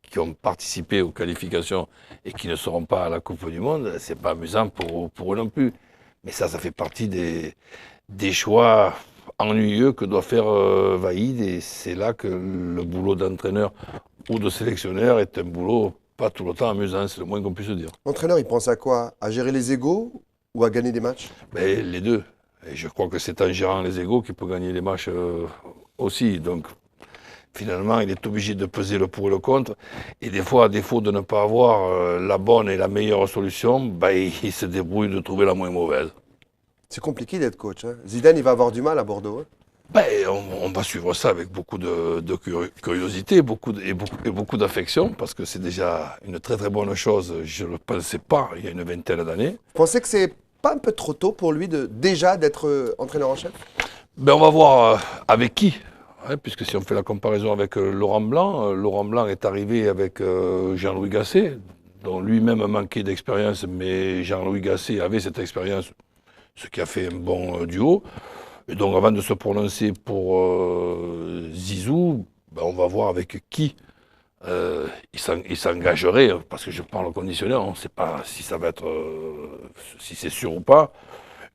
qui ont participé aux qualifications et qui ne seront pas à la Coupe du Monde. C'est pas amusant pour eux non plus. Mais ça fait partie des choix ennuyeux que doit faire Vaïd, et c'est là que le boulot d'entraîneur ou de sélectionneur est un boulot pas tout le temps amusant, c'est le moins qu'on puisse dire. L'entraîneur, il pense à quoi? À gérer les égos ou à gagner des matchs? Ben, les deux. Et je crois que c'est en gérant les égos qu'il peut gagner les matchs aussi. Donc, finalement, il est obligé de peser le pour et le contre. Et des fois, à défaut de ne pas avoir la bonne et la meilleure solution, ben, il se débrouille de trouver la moins mauvaise. C'est compliqué d'être coach. Hein. Zidane, il va avoir du mal à Bordeaux. Hein. Ben, on va suivre ça avec beaucoup de curiosité et beaucoup d'affection, parce que c'est déjà une très très bonne chose. Je ne le pensais pas il y a une vingtaine d'années. Vous pensez que c'est pas un peu trop tôt pour lui déjà d'être entraîneur en chef? Ben, on va voir avec qui. Hein, puisque si on fait la comparaison avec Laurent Blanc est arrivé avec Jean-Louis Gasset, dont lui-même manquait d'expérience, mais Jean-Louis Gasset avait cette expérience, ce qui a fait un bon duo. Et donc, avant de se prononcer pour Zizou, ben, on va voir avec qui il s'engagerait, parce que je parle au conditionnel, on ne sait pas si ça va être, si c'est sûr ou pas.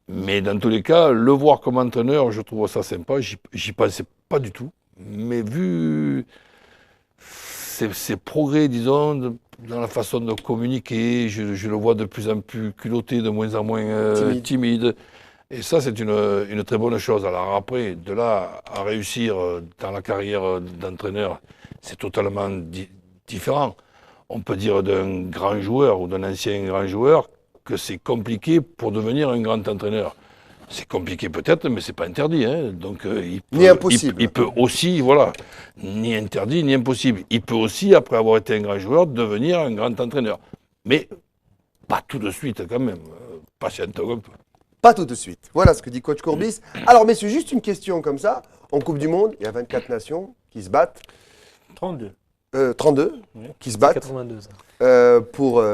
Mais dans tous les cas, le voir comme entraîneur, je trouve ça sympa. J'y pensais pas du tout. Mais vu ses progrès, disons, dans la façon de communiquer, je le vois de plus en plus culotté, de moins en moins timide. Et ça, c'est une très bonne chose. Alors après, de là à réussir dans la carrière d'entraîneur, c'est totalement différent. On peut dire d'un grand joueur ou d'un ancien grand joueur que c'est compliqué pour devenir un grand entraîneur. C'est compliqué peut-être, mais c'est pas interdit. Hein. Donc, ni impossible. Il peut aussi, voilà, ni interdit, ni impossible. Il peut aussi, après avoir été un grand joueur, devenir un grand entraîneur. Mais pas tout de suite quand même. Patiente un peu. Pas tout de suite. Voilà ce que dit coach Courbis. Alors messieurs, juste une question comme ça. En Coupe du Monde, il y a 24 nations qui se battent. 32. 32 oui. Qui se battent 82, ça. Pour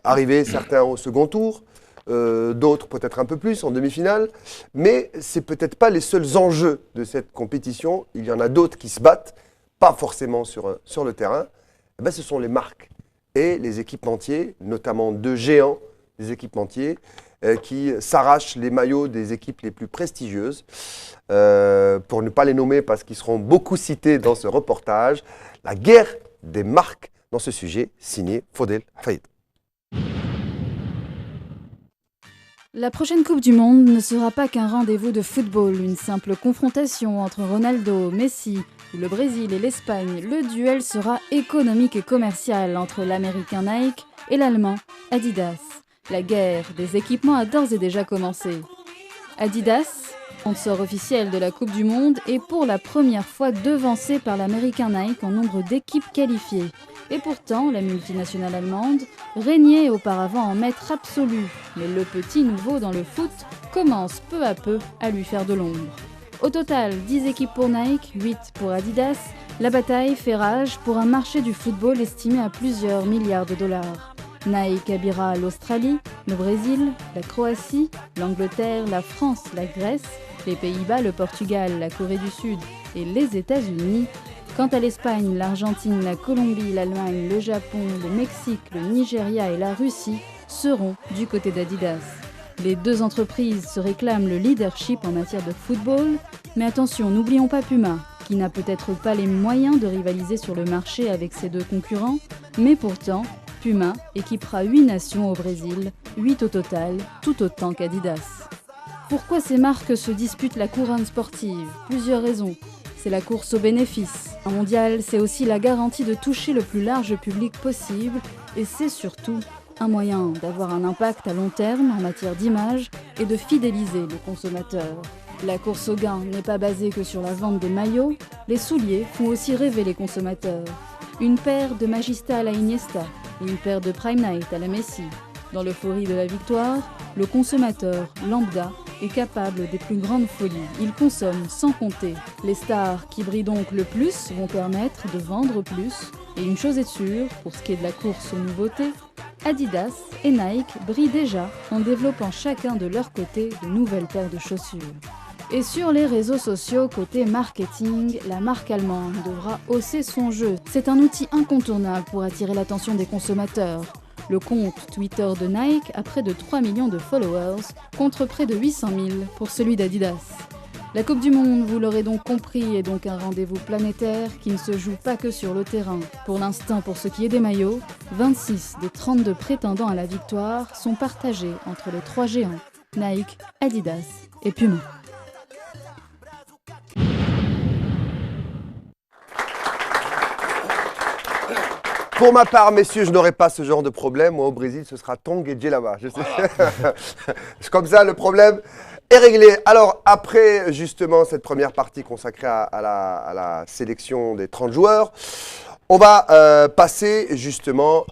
arriver certains au second tour, d'autres peut-être un peu plus en demi-finale. Mais ce n'est peut-être pas les seuls enjeux de cette compétition. Il y en a d'autres qui se battent, pas forcément sur le terrain. Eh ben, ce sont les marques et les équipementiers, notamment 2 géants des équipementiers, qui s'arrachent les maillots des équipes les plus prestigieuses, pour ne pas les nommer parce qu'ils seront beaucoup cités dans ce reportage. La guerre des marques dans ce sujet, signé Fodel Faïd. La prochaine Coupe du Monde ne sera pas qu'un rendez-vous de football, une simple confrontation entre Ronaldo, Messi ou le Brésil et l'Espagne. Le duel sera économique et commercial entre l'américain Nike et l'allemand Adidas. La guerre des équipements a d'ores et déjà commencé. Adidas, sponsor officiel de la Coupe du Monde, est pour la première fois devancé par l'américain Nike en nombre d'équipes qualifiées. Et pourtant, la multinationale allemande régnait auparavant en maître absolu. Mais le petit nouveau dans le foot commence peu à peu à lui faire de l'ombre. Au total, 10 équipes pour Nike, 8 pour Adidas. La bataille fait rage pour un marché du football estimé à plusieurs milliards de dollars. Nike habillera l'Australie, le Brésil, la Croatie, l'Angleterre, la France, la Grèce, les Pays-Bas, le Portugal, la Corée du Sud et les États-Unis. Quant à l'Espagne, l'Argentine, la Colombie, l'Allemagne, le Japon, le Mexique, le Nigeria et la Russie seront du côté d'Adidas. Les deux entreprises se réclament le leadership en matière de football, mais attention, n'oublions pas Puma, qui n'a peut-être pas les moyens de rivaliser sur le marché avec ses deux concurrents, mais pourtant, Puma équipera 8 nations au Brésil, 8 au total, tout autant qu'Adidas. Pourquoi ces marques se disputent la couronne sportive? Plusieurs raisons. C'est la course aux bénéfices. Un mondial, c'est aussi la garantie de toucher le plus large public possible et c'est surtout un moyen d'avoir un impact à long terme en matière d'image et de fidéliser le consommateur. La course au gain n'est pas basée que sur la vente des maillots, les souliers font aussi rêver les consommateurs. Une paire de Magista à la Iniesta ou une paire de Prime Night à la Messi. Dans l'euphorie de la victoire, le consommateur lambda est capable des plus grandes folies. Il consomme sans compter. Les stars qui brillent donc le plus vont permettre de vendre plus. Et une chose est sûre, pour ce qui est de la course aux nouveautés, Adidas et Nike brillent déjà en développant chacun de leur côté de nouvelles paires de chaussures. Et sur les réseaux sociaux, côté marketing, la marque allemande devra hausser son jeu. C'est un outil incontournable pour attirer l'attention des consommateurs. Le compte Twitter de Nike a près de 3 millions de followers, contre près de 800 000 pour celui d'Adidas. La Coupe du Monde, vous l'aurez donc compris, est donc un rendez-vous planétaire qui ne se joue pas que sur le terrain. Pour l'instant, pour ce qui est des maillots, 26 des 32 prétendants à la victoire sont partagés entre les 3 géants, Nike, Adidas et Puma. Pour ma part, messieurs, je n'aurai pas ce genre de problème. Moi, au Brésil, ce sera Tong et Djelaba. Comme ça, le problème est réglé. Alors, après justement cette première partie consacrée à la sélection des 30 joueurs, on va passer justement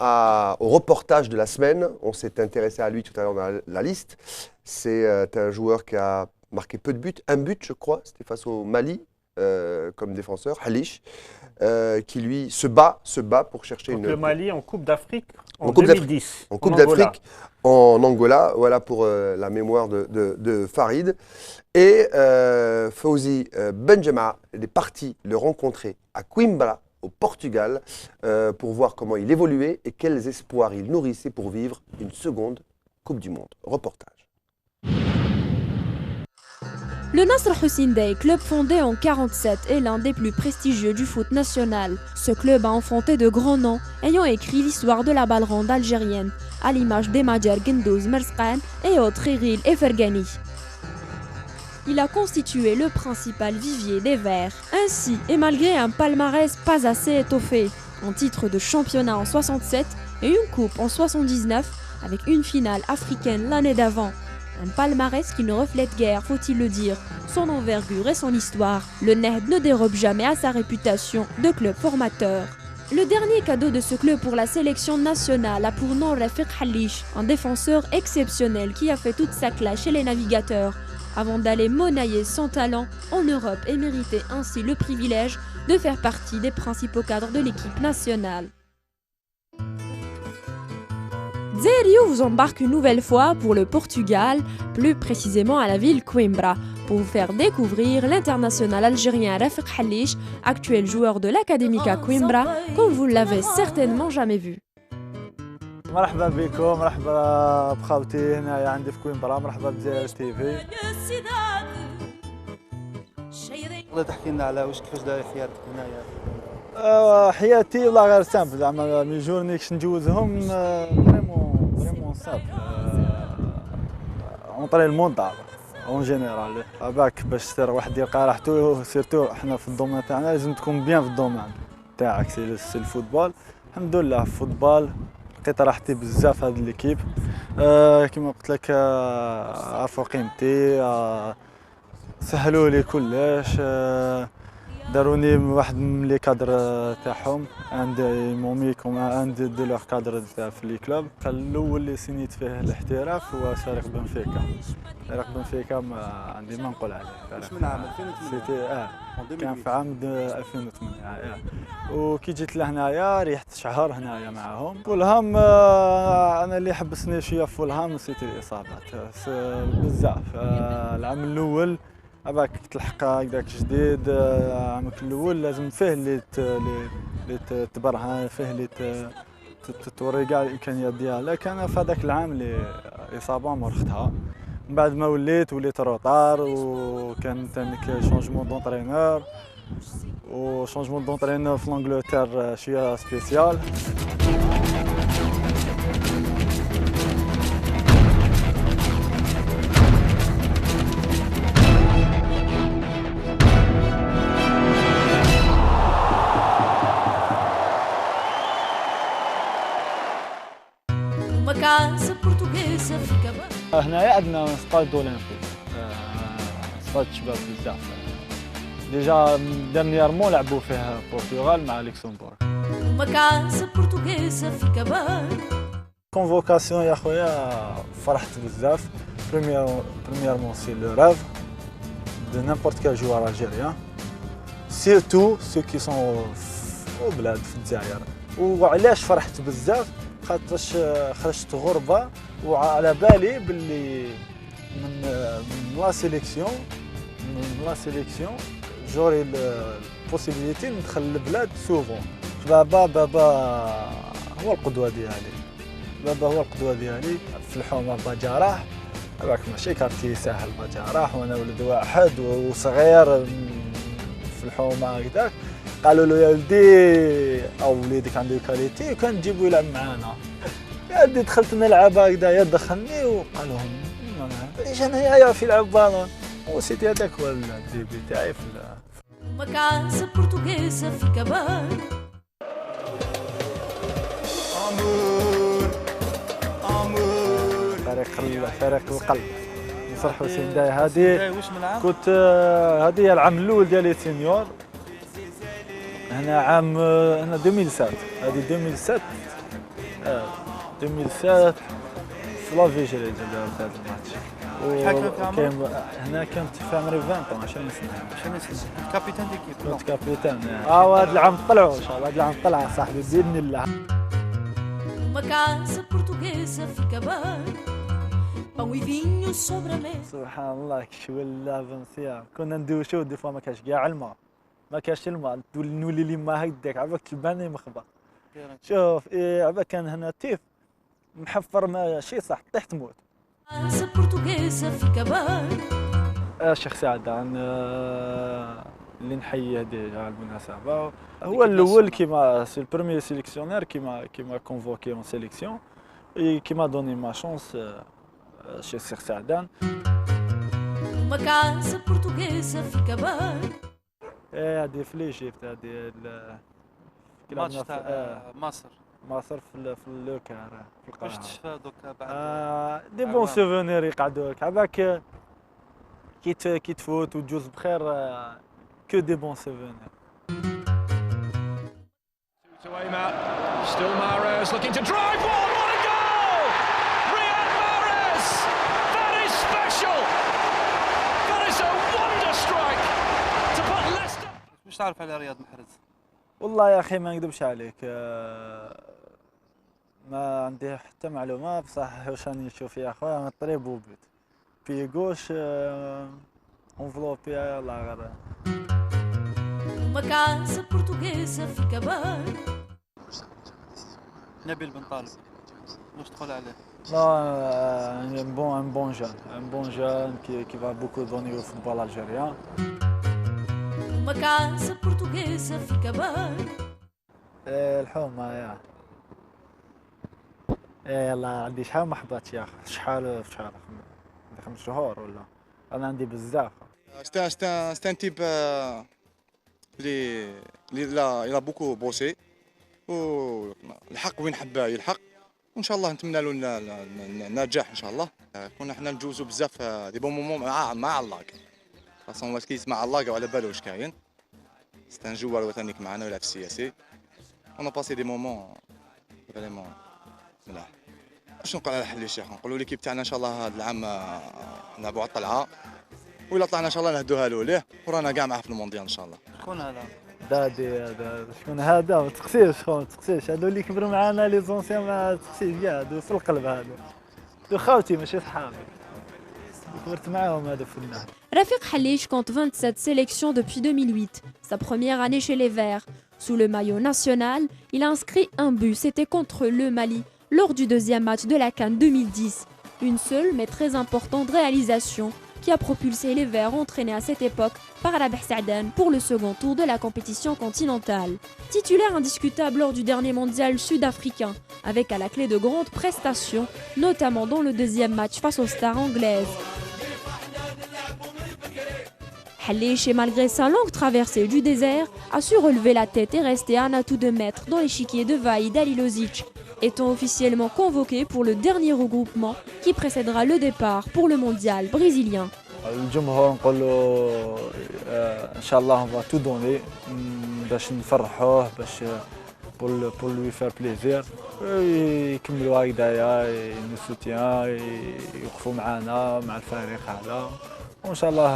au reportage de la semaine. On s'est intéressé à lui tout à l'heure dans la liste. C'est un joueur qui a marqué peu de buts. Un but, je crois. C'était face au Mali comme défenseur, Halish. Qui lui se bat pour chercher donc une... Le Mali en Coupe d'Afrique en 2010. En Coupe d'Afrique en Angola, voilà pour la mémoire de Farid. Et Fawzi Benjema est parti le rencontrer à Coimbra, au Portugal, pour voir comment il évoluait et quels espoirs il nourrissait pour vivre une seconde Coupe du Monde. Reportage. Le Nasr Hussein Dey, club fondé en 1947, est l'un des plus prestigieux du foot national. Ce club a enfanté de grands noms ayant écrit l'histoire de la balle ronde algérienne, à l'image des Majer Gendouz Merzkan et autres Iril et Fergani. Il a constitué le principal vivier des Verts. Ainsi, et malgré un palmarès pas assez étoffé, un titre de championnat en 67 et une coupe en 79, avec une finale africaine l'année d'avant. Un palmarès qui ne reflète guère, faut-il le dire, son envergure et son histoire. Le Nehd ne dérobe jamais à sa réputation de club formateur. Le dernier cadeau de ce club pour la sélection nationale a pour nom Rafiq Halish, un défenseur exceptionnel qui a fait toute sa classe chez les navigateurs, avant d'aller monnayer son talent en Europe et mériter ainsi le privilège de faire partie des principaux cadres de l'équipe nationale. Zério vous embarque une nouvelle fois pour le Portugal, plus précisément à la ville Coimbra, pour vous faire découvrir l'international algérien Rafiq Halish, actuel joueur de l'Académica Coimbra, comme vous l'avez certainement jamais vu. مرحبا بكم، مرحبا بخاوتي هنايا عندي في كويمبرا، مرحبا بجزائر تي في. تقدر تحكي لنا على كيفاش داير حياتك هنايا؟ حياتي والله غير سامبل، زعما من جورني كش نجوزهم فريمون سامبل. اونطري المونطال اون جينيرال باك باش واحد يلقى راحته سيرتو حنا في الدومين تاعنا لازم تكون بيان في الدومين تاعك سي الفوتبول. الحمد لله في الفوتبول لقيت راحتي بزاف هاد ليكيب كما قلت لك عرفوا قيمتي سهلوا لي كلش داروني واحد من لي كادر تاعهم عند موميكم عند دو لوغ كادر في لي كلوب. كان الاول اللي سينيت فيه الاحتراف هو فريق بنفيكا. فريق بنفيكا ما عندي ما نقول عليه. واش من عام 2008 كان في عام 2008 وكي جيت لهنايا ريحت شهر هنايا معاهم. فولهام انا اللي حبسني شويه في فولهام سيتي الاصابات بزاف. العام الاول باك تلحق هكذاك جديد عامك الاول لازم فيه اللي تبرهن فيه اللي توري كاع الامكانيات ديالك. انا في هذاك العام اللي اصابه مرختها من بعد ما وليت روطار وكان ثاني شونجمون دونطرينور وشونجمون دونطرينور في لانجلتير شويه سبيسيال. هنايا عندنا ستاد اولمبيك ستاد شباب بزاف. ديجا ديرنييرمون لعبوا فيه البرتغال مع لوكسمبورغ. كونفوكاسيون يا خويا فرحت بزاف. بريميرمون سي لو راف دو نيمبورت كال جوار الجيريان سيرتو سو كي سون في بلاد في الجزائر. وعلاش فرحت بزاف خاطرش خرجت غربه وعلى بالي باللي من لا سيليكسيون جوري البوسيبيليتي ندخل للبلاد سوفون. بابا هو القدوه ديالي. في الحومه بجراح هذاك ماشي كارتي ساهل بجراح وانا ولد واحد وصغير في الحومه هكذاك. قالوا له يا ولدي او وليدك عنده كاليتي وكان تجيبو يلعب معانا. يا ولدي دخلت نلعب هكذايا دخلني وقال لهم ليش انا يعرف يلعب بالون وسيتي هذاك هو الديبي تاعي في فريق القلب نصر حسين داي. هذه كنت هذه هي العام الاول ديالي سينيور هنا عام هنا 2007. هذه 2007 في لافيجري داروا هذا الماتش. هنا كنت في عمري 20 20 سنه. كابيتان ديكيب. كنت كابيتان. هذا العام طلعوا ان شاء الله. هذا العام طلع صاحبي باذن الله. سبحان الله كي ولا فنسيا كنا ندوشو دي فوا ما كاش كاع الماء. ما كاش الماء نولي لي ما هكذاك عباك تباني مخبى. شوف عباك كان هنا تيف محفر ماشي صح طيح تموت. الشيخ سعدان اللي نحييه ديجا على المناسبه هو الاول كيما سي البروميير سيليكسيونير كيما كونفوكي اون سيليكسيون كيما دوني ما شونس شي سيخ سعدان. هادي في ليجيبت هادي الماتش تاع مصر في اللوكار في القاهره. واش تشفى دوكا بعد دي بون سوفونير يقعدوا لك عباك كي تفوت وتجوز بخير كو دي بون سوفونير. Still Mahrez looking to drive one. What a goal! Riyad Mahrez! That is special! That is a wonder strike to put Leicester. واش تعرف على رياض محرز؟ والله يا اخي ما نكذبش عليك ما عندي حتى معلومه بصح واش راني نشوف يا خويا من طريب وبيت في غوش انفلوبي يلاه غير. نبيل بن طالب واش تقول عليه؟ لا un bon jeune qui va beaucoup donner au football algérien. الحومه يا يلا عندي شحال ما حبطت يا اخي شحال عندي 5 شهور ولا انا عندي بزاف. C'est un type il a beaucoup bossé والحق وين حب يلحق وان شاء الله نتمنى له النجاح ان شاء الله. كنا حنا نجوزوا بزاف دي بون مومون مع الله خاصة واش كيسمع الله وعلى بالو واش كاين. سي ان جوار وثانيك معنا ويلعب في السياسي. انا باسي دي مومون فريمون ملاح. واش نقول على حليش نقولوا ليكيب تاعنا ان شاء الله هذا العام نلعبوا على الطلعه وإلا طلعنا ان شاء الله نهدوها له ليه ورانا كاع معاه في المونديال ان شاء الله. شكون هذا؟ دادي هذا شكون هذا؟ ما تقسيش ما تقسيش هادو اللي كبروا معانا لي زونسيان ما تقسيش كاع هادو في القلب هادو خاوتي ماشي صحابي كبرت معاهم هادو في النهر. Rafik Halish compte 27 sélections depuis 2008, sa première année chez les Verts. Sous le maillot national, il a inscrit un but, c'était contre le Mali, lors du deuxième match de la CAN 2010. Une seule mais très importante réalisation qui a propulsé les Verts entraînés à cette époque par Rabih Sa'dan pour le second tour de la compétition continentale. Titulaire indiscutable lors du dernier mondial sud-africain, avec à la clé de grandes prestations, notamment dans le deuxième match face aux stars anglaises. Halish, et malgré sa longue traversée du désert, a su relever la tête et rester un atout de maître dans l'échiquier de Vahid Halilovic, étant officiellement convoqué pour le dernier regroupement qui précédera le départ pour le mondial brésilien. الجمهور نقول له ان شاء الله on va tout donner باش نفرحوه باش pour lui faire plaisir يكملوا هكذايا نو سوتيان يوقفوا معنا مع الفريق هذا وان شاء الله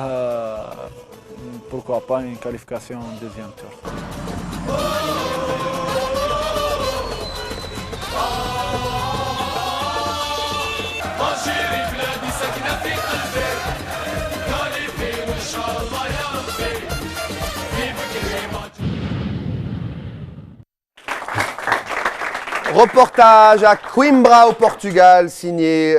pourquoi pas une qualification en deuxième tour. Reportage à Coimbra au Portugal, signé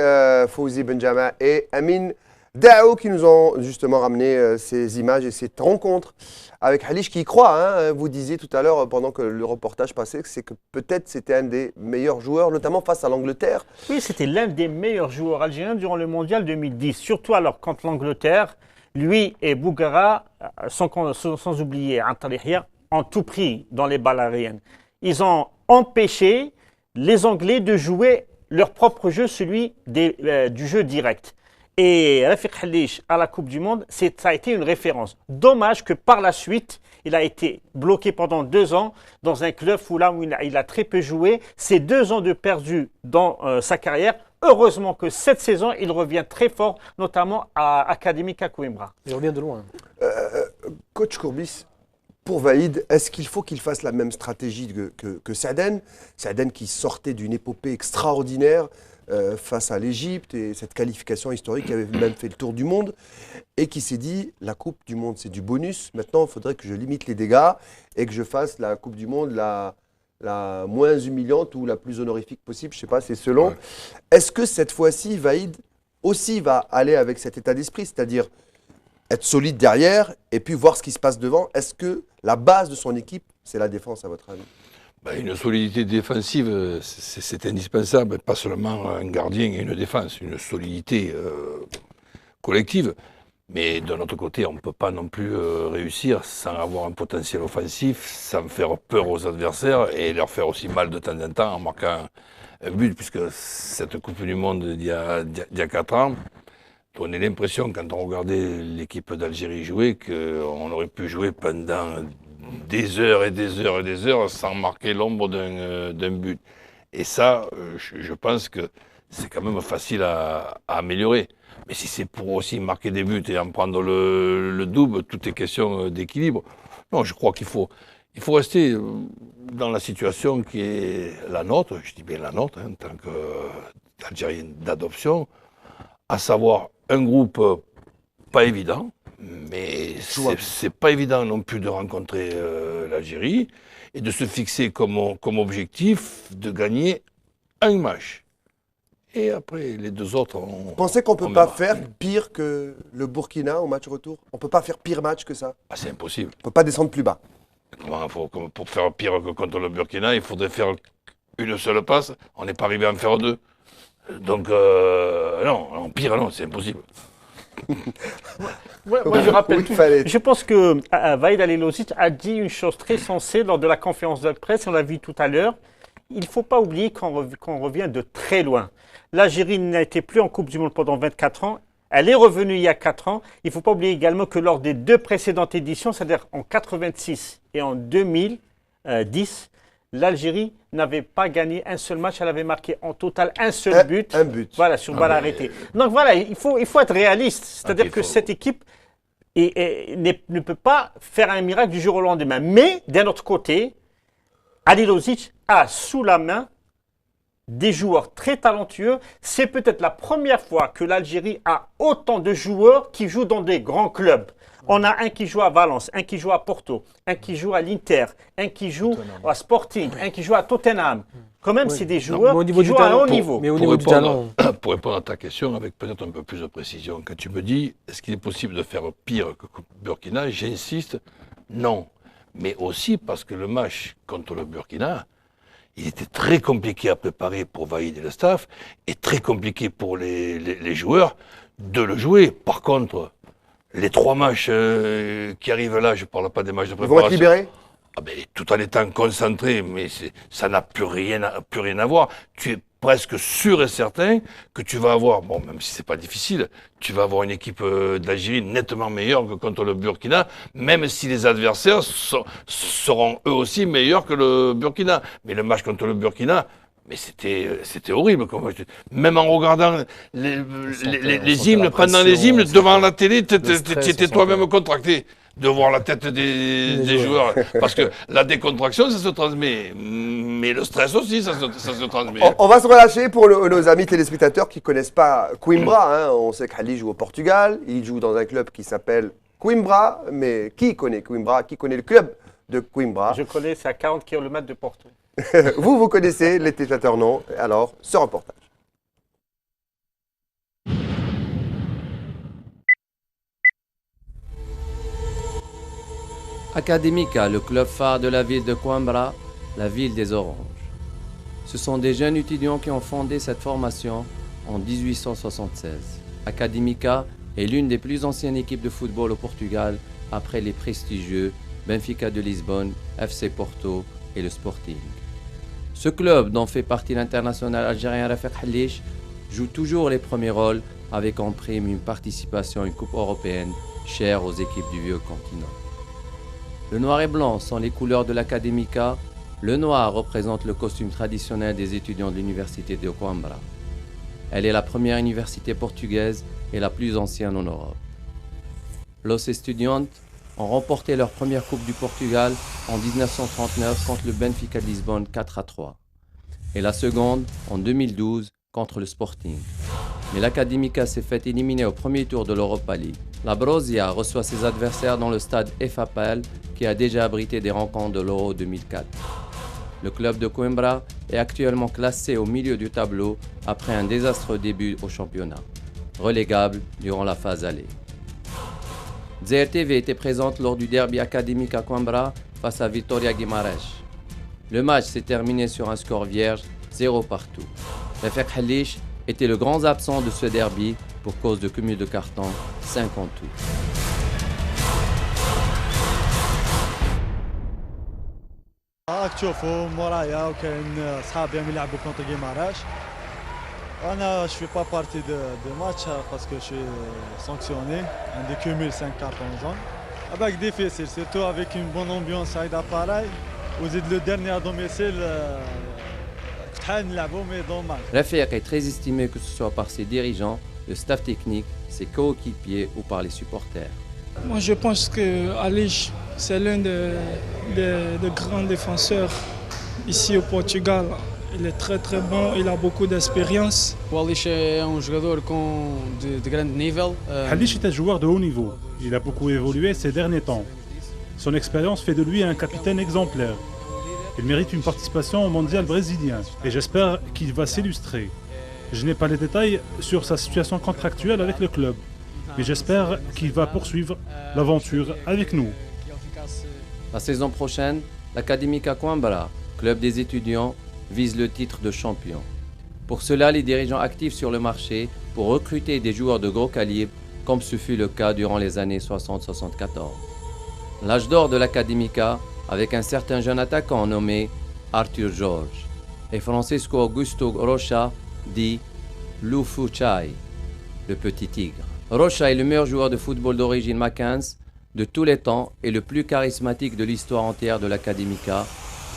Fawzi Benjama et Amin Dao qui nous ont justement ramené ces images et cette rencontre avec Halish qui y croit. Hein. Vous disiez tout à l'heure pendant que le reportage passait que c'est que peut-être c'était un des meilleurs joueurs, notamment face à l'Angleterre. Oui, c'était l'un des meilleurs joueurs algériens durant le Mondial 2010, surtout alors quand l'Angleterre, lui et Bougara, sans oublier Antalihia, ont tout pris dans les balles aériennes. Ils ont empêché les Anglais de jouer leur propre jeu, celui du jeu direct. Et Rafik Halish à la Coupe du Monde, ça a été une référence. Dommage que par la suite, il a été bloqué pendant 2 ans dans un club où il a très peu joué. Ces 2 ans de perdu dans sa carrière. Heureusement que cette saison, il revient très fort, notamment à Académica Coimbra. Il revient de loin. Coach Courbis, pour Vahid, est-ce qu'il faut qu'il fasse la même stratégie que Sa'dan? Sa'dan qui sortait d'une épopée extraordinaire face à l'Égypte et cette qualification historique qui avait même fait le tour du monde et qui s'est dit la Coupe du Monde c'est du bonus, maintenant il faudrait que je limite les dégâts et que je fasse la Coupe du Monde la moins humiliante ou la plus honorifique possible, je ne sais pas, c'est selon. Ouais. Est-ce que cette fois-ci Vahid aussi va aller avec cet état d'esprit, c'est-à-dire être solide derrière et puis voir ce qui se passe devant? Est-ce que la base de son équipe c'est la défense à votre avis? Une solidité défensive, c'est indispensable, pas seulement un gardien et une défense, une solidité collective. Mais d'un autre côté, on ne peut pas non plus réussir sans avoir un potentiel offensif, sans faire peur aux adversaires et leur faire aussi mal de temps en temps en marquant un but, puisque cette Coupe du Monde d'il y a 4 ans donnait l'impression, quand on regardait l'équipe d'Algérie jouer, qu'on aurait pu jouer pendant des heures et des heures et des heures sans marquer l'ombre d'un but. Et ça, je pense que c'est quand même facile à améliorer. Mais si c'est pour aussi marquer des buts et en prendre le double, tout est question d'équilibre. Non, je crois qu'il faut rester dans la situation qui est la nôtre, je dis bien la nôtre, en tant qu'Algérien d'adoption, à savoir un groupe pas évident, mais c'est pas évident non plus de rencontrer l'Algérie et de se fixer comme objectif de gagner un match. Et après, les 2 autres... Vous pensez qu'on ne peut pas faire pire que le Burkina au match retour? On ne peut pas faire pire match que ça? C'est impossible. On ne peut pas descendre plus bas. Pour faire pire que contre le Burkina, il faudrait faire une seule passe. On n'est pas arrivé à en faire 2. Donc, non, pire, non, c'est impossible. Moi, je rappelle tout. Je pense que Vahid Halilović a dit une chose très sensée lors de la conférence de presse, on l'a vu tout à l'heure. Il ne faut pas oublier qu'on revient de très loin. L'Algérie n'a été plus en Coupe du Monde pendant 24 ans. Elle est revenue il y a 4 ans. Il ne faut pas oublier également que lors des 2 précédentes éditions, c'est-à-dire en 86 et en 2010, l'Algérie n'avait pas gagné un seul match. Elle avait marqué en total un seul but. Un but. Voilà, sur balle arrêtée. Donc voilà, il faut être réaliste. C'est-à-dire que cette équipe ne peut pas faire un miracle du jour au lendemain. Mais d'un autre côté, Halilović a sous la main des joueurs très talentueux. C'est peut-être la première fois que l'Algérie a autant de joueurs qui jouent dans des grands clubs. On a un qui joue à Valence, un qui joue à Porto, un qui joue à l'Inter, un qui joue à Sporting, un qui joue à Tottenham. Quand même, c'est des joueurs qui jouent à un haut niveau. Mais au niveau du talent. Pour répondre à ta question, avec peut-être un peu plus de précision, quand tu me dis, est-ce qu'il est possible de faire pire que Burkina, j'insiste, non. Mais aussi parce que le match contre le Burkina, il était très compliqué à préparer pour Vahid et le staff, et très compliqué pour les joueurs de le jouer. Par contre, les 3 matchs qui arrivent là, je ne parle pas des matchs de préparation. Ils vont être libérés ? Tout en étant concentré, mais ça n'a plus rien à voir. Tu es presque sûr et certain que tu vas avoir, bon, même si c'est pas difficile, tu vas avoir une équipe d'Algérie nettement meilleure que contre le Burkina, même si les adversaires seront eux aussi meilleurs que le Burkina. Mais le match contre le Burkina, mais c'était horrible. Même en regardant les hymnes, pendant les hymnes, devant la télé, tu étais toi-même contracté de voir la tête des joueurs. Parce que la décontraction, ça se transmet. Mais le stress aussi, ça se transmet. On va se relâcher pour nos amis téléspectateurs qui ne connaissent pas Coimbra. Hein. On sait qu'Ali joue au Portugal. Il joue dans un club qui s'appelle Coimbra. Mais qui connaît Coimbra? Qui connaît le club de Coimbra? Je connais, c'est à 40 km de Porto. Vous connaissez, les téléspectateurs non. Alors, ce reportage. Académica, le club phare de la ville de Coimbra, la ville des oranges. Ce sont des jeunes étudiants qui ont fondé cette formation en 1876. Académica est l'une des plus anciennes équipes de football au Portugal après les prestigieux Benfica de Lisbonne, FC Porto et le Sporting. Ce club, dont fait partie l'international algérien Rafik Halish, joue toujours les premiers rôles avec en prime une participation à une coupe européenne chère aux équipes du vieux continent. Le noir et blanc sont les couleurs de l'Académica. Le noir représente le costume traditionnel des étudiants de l'université de Coimbra. Elle est la première université portugaise et la plus ancienne en Europe. Los Estudiantes ont remporté leur première Coupe du Portugal en 1939 contre le Benfica de Lisbonne 4-3 et la seconde en 2012 contre le Sporting. Mais l'Académica s'est fait éliminer au premier tour de l'Europa League. La Brosia reçoit ses adversaires dans le stade FAPL qui a déjà abrité des rencontres de l'Euro 2004. Le club de Coimbra est actuellement classé au milieu du tableau après un désastreux début au championnat, relégable durant la phase aller. ZRTV était présente lors du derby académique à Coimbra face à Vitória Guimarães. Le match s'est terminé sur un score vierge, 0 partout. Rafik Halish était le grand absent de ce derby pour cause de cumul de cartons, 5 en tout. تشوفوا مورايا وكاين صحابي اللي يلعبوا كونتر غيماراش. انا je fais pas partie de match parce que je suis sanctionné عندي cumul 5 cartons jaunes. Avec difficile surtout avec une bonne ambiance à pareil. وزيد le dernier à domicile Rafik est très estimé que ce soit par ses dirigeants, le staff technique, ses coéquipiers ou par les supporters. Moi je pense que Halish c'est l'un des grands défenseurs ici au Portugal. Il est très très bon, il a beaucoup d'expérience. Halish est un joueur de grand niveau. Halish est un joueur de haut niveau. Il a beaucoup évolué ces derniers temps. Son expérience fait de lui un capitaine exemplaire. Il mérite une participation au mondial brésilien et j'espère qu'il va s'illustrer. Je n'ai pas les détails sur sa situation contractuelle avec le club, mais j'espère qu'il va poursuivre l'aventure avec nous. La saison prochaine, l'Académica Coimbra, club des étudiants, vise le titre de champion. Pour cela, les dirigeants actifs sur le marché pour recruter des joueurs de gros calibre, comme ce fut le cas durant les années 60-74. L'âge d'or de l'Académica, avec un certain jeune attaquant nommé Arthur George et Francisco Augusto Rocha, dit Lufu Chai, le petit tigre. Rocha est le meilleur joueur de football d'origine Mackenzie de tous les temps et le plus charismatique de l'histoire entière de l'Académica,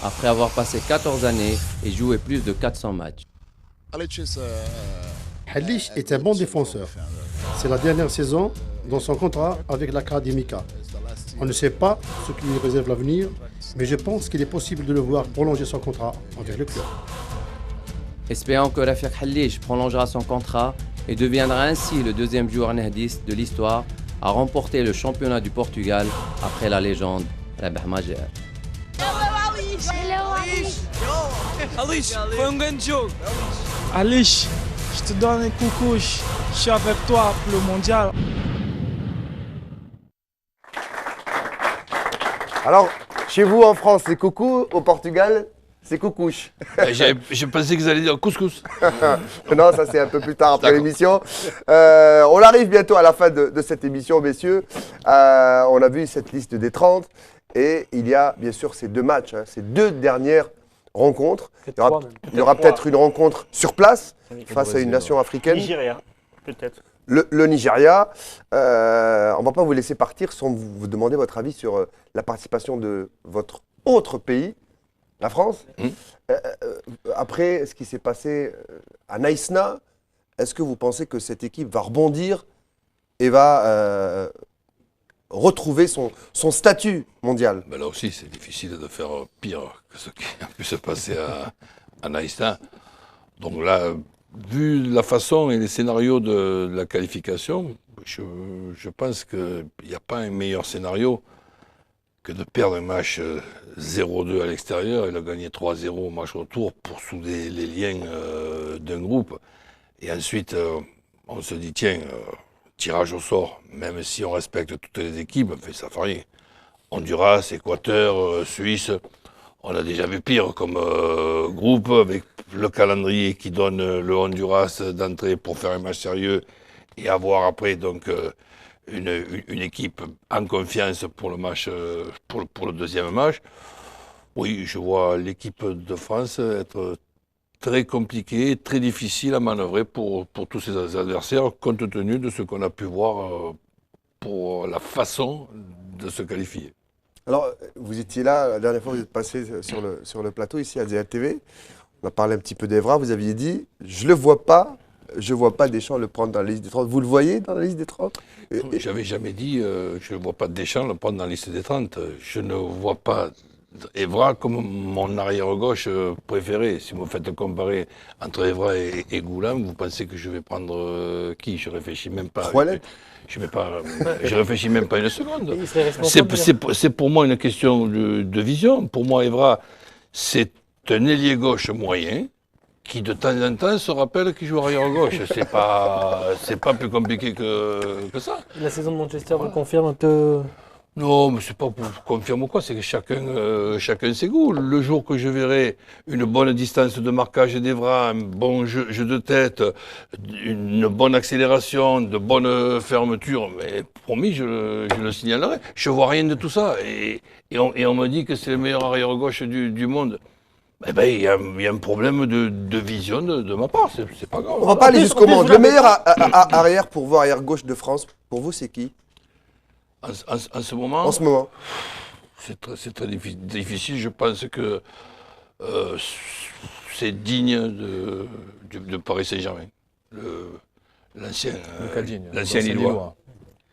après avoir passé 14 années et joué plus de 400 matchs. Halish est un bon défenseur. C'est la dernière saison dans son contrat avec l'Académica. On ne sait pas ce qui lui réserve l'avenir, mais je pense qu'il est possible de le voir prolonger son contrat avec le club. Espérons que Rafiq Halish prolongera son contrat et deviendra ainsi le deuxième joueur nahdiste de l'histoire à remporter le championnat du Portugal après la légende Rabah Majer. Alish, foi grande jogo. Alish, je te donne un coucou, je suis avec toi pour le mondial. Alors, chez vous en France, c'est coucou, au Portugal, c'est coucouche. Je pensais qu'ils allaient dire couscous. Non, ça c'est un peu plus tard après l'émission. On arrive bientôt à la fin de cette émission, messieurs. On a vu cette liste des 30 et il y a bien sûr ces deux matchs, ces deux dernières rencontres. Il y aura peut-être une rencontre sur place face à une nation africaine. Nigeria, peut-être. Le Nigeria, on ne va pas vous laisser partir sans vous demander votre avis sur la participation de votre autre pays, la France. Après ce qui s'est passé à Naïsna, est-ce que vous pensez que cette équipe va rebondir et va retrouver son statut mondial? Ben là aussi, c'est difficile de faire pire que ce qui a pu se passer à Naïsna. Donc là, vu la façon et les scénarios de la qualification, je pense qu'il n'y a pas un meilleur scénario que de perdre un match 0-2 à l'extérieur et de gagner 3-0 au match retour pour souder les liens d'un groupe. Et ensuite, on se dit, tiens, tirage au sort, même si on respecte toutes les équipes, ça fait rien. Honduras, Équateur, Suisse, on a déjà vu pire comme groupe, avec le calendrier qui donne le Honduras d'entrée pour faire un match sérieux et avoir après donc une équipe en confiance pour le match, pour le deuxième match. Oui, je vois l'équipe de France être très compliquée, très difficile à manœuvrer pour tous ses adversaires, compte tenu de ce qu'on a pu voir pour la façon de se qualifier. Alors, vous étiez là, la dernière fois vous êtes passé sur le plateau ici à ZL TV. On a parlé un petit peu d'Evra, vous aviez dit, je ne le vois pas, je ne vois pas Deschamps le prendre dans la liste des 30. Vous le voyez dans la liste des 30? J'avais jamais dit, je ne vois pas Deschamps le prendre dans la liste des 30. Je ne vois pas Evra comme mon arrière-gauche préféré. Si vous me faites comparer entre Evra et Goulam, vous pensez que je vais prendre qui? Je ne réfléchis même pas. Je réfléchis même pas une seconde. C'est pour moi une question de vision. Pour moi, Evra, c'est un ailier gauche moyen qui de temps en temps se rappelle qu'il joue arrière gauche. C'est pas plus compliqué que ça. La saison de Manchester vous confirme un peu? Non, mais c'est pas pour confirmer quoi, c'est que chacun ses goûts. Le jour que je verrai une bonne distance de marquage d'Evra, un bon jeu de tête, une bonne accélération, de bonnes fermetures, mais promis, je le signalerai. Je vois rien de tout ça. Et on me dit que c'est le meilleur arrière-gauche du monde. Eh ben, il y a un problème de vision de ma part, c'est pas grave. On va pas aller jusqu'au monde. Le meilleur arrière pour vous, arrière-gauche de France, pour vous, c'est qui? En ce moment? En ce moment. C'est très difficile. Je pense que c'est digne de Paris Saint-Germain. L'ancien Lillois.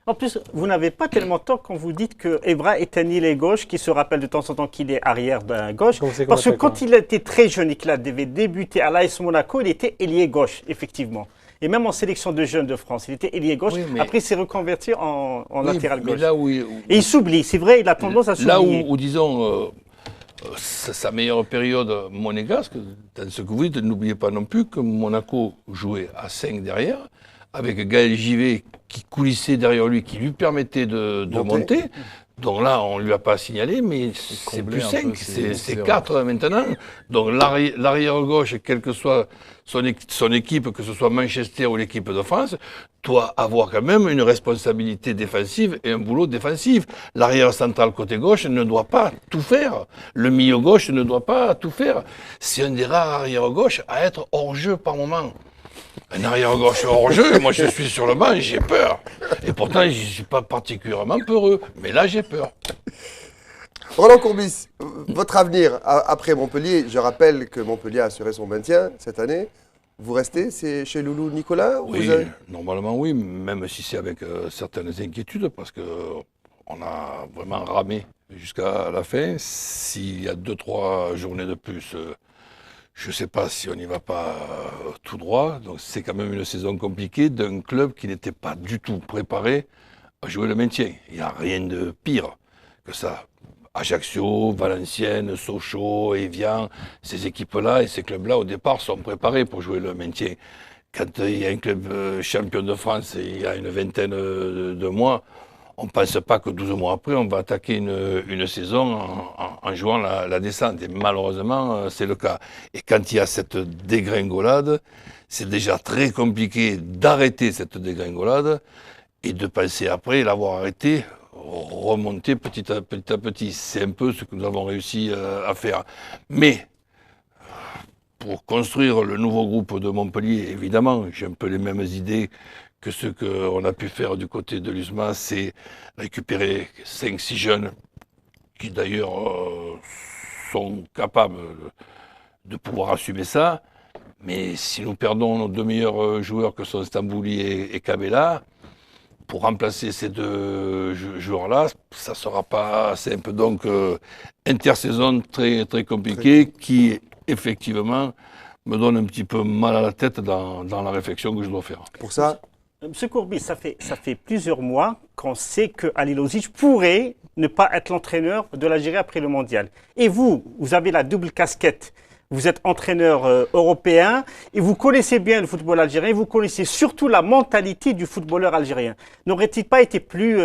En plus, vous n'avez pas tellement tort quand vous dites que Evra est un ailier gauche qui se rappelle de temps en temps qu'il est arrière d'un gauche. Parce que quand il était très jeune et qu'il avait débuté à l'AS Monaco, il était ailier gauche, effectivement. Et même en sélection de jeunes de France, il était ailier gauche. Oui, après, il s'est reconverti en latéral gauche. Et il s'oublie, c'est vrai, il a tendance à s'oublier. Là où disons, sa meilleure période monégasque, dans ce que vous dites, n'oubliez pas non plus que Monaco jouait à 5 derrière, avec Gaël Givet qui coulissait derrière lui, qui lui permettait de monter. Donc là, on ne lui a pas signalé, mais c'est plus 5, c'est 4 maintenant. Donc l'arrière gauche, quelle que soit son équipe, que ce soit Manchester ou l'équipe de France, doit avoir quand même une responsabilité défensive et un boulot défensif. L'arrière central côté gauche ne doit pas tout faire. Le milieu gauche ne doit pas tout faire. C'est un des rares arrière gauche à être hors jeu par moment. Un arrière-gauche hors jeu, moi je suis sur le banc, j'ai peur. Et pourtant, je ne suis pas particulièrement peureux. Mais là, j'ai peur. Roland Courbis, votre avenir après Montpellier, je rappelle que Montpellier a assuré son maintien cette année. Vous restez, c'est chez Loulou Nicolas ou Oui, vous avez... normalement oui, même si c'est avec certaines inquiétudes, parce qu'on a vraiment ramé jusqu'à la fin. S'il y a 2-3 journées de plus... je ne sais pas si on n'y va pas tout droit. Donc c'est quand même une saison compliquée d'un club qui n'était pas du tout préparé à jouer le maintien. Il n'y a rien de pire que ça. Ajaccio, Valenciennes, Sochaux, Évian, ces équipes-là et ces clubs-là au départ sont préparés pour jouer le maintien. Quand il y a un club champion de France il y a une vingtaine de mois, on ne pense pas que 12 mois après, on va attaquer une saison en jouant la descente. Et malheureusement, c'est le cas. Et quand il y a cette dégringolade, c'est déjà très compliqué d'arrêter cette dégringolade et de penser après l'avoir arrêté, remonter petit à petit. C'est un peu ce que nous avons réussi à faire. Mais pour construire le nouveau groupe de Montpellier, évidemment, j'ai un peu les mêmes idées que ce qu'on a pu faire du côté de l'USMA, c'est récupérer 5-6 jeunes qui d'ailleurs sont capables de pouvoir assumer ça. Mais si nous perdons nos 2 meilleurs joueurs que sont Stambouli et Kabela, pour remplacer ces 2 joueurs-là, ça ne sera pas simple. Donc, intersaison très, très compliquée qui, effectivement, me donne un petit peu mal à la tête dans la réflexion que je dois faire. Pour ça, Monsieur Courbis, ça fait plusieurs mois qu'on sait que Halilovic pourrait ne pas être l'entraîneur de l'Algérie après le mondial. Et vous avez la double casquette. Vous êtes entraîneur européen et vous connaissez bien le football algérien, vous connaissez surtout la mentalité du footballeur algérien. N'aurait-il pas été plus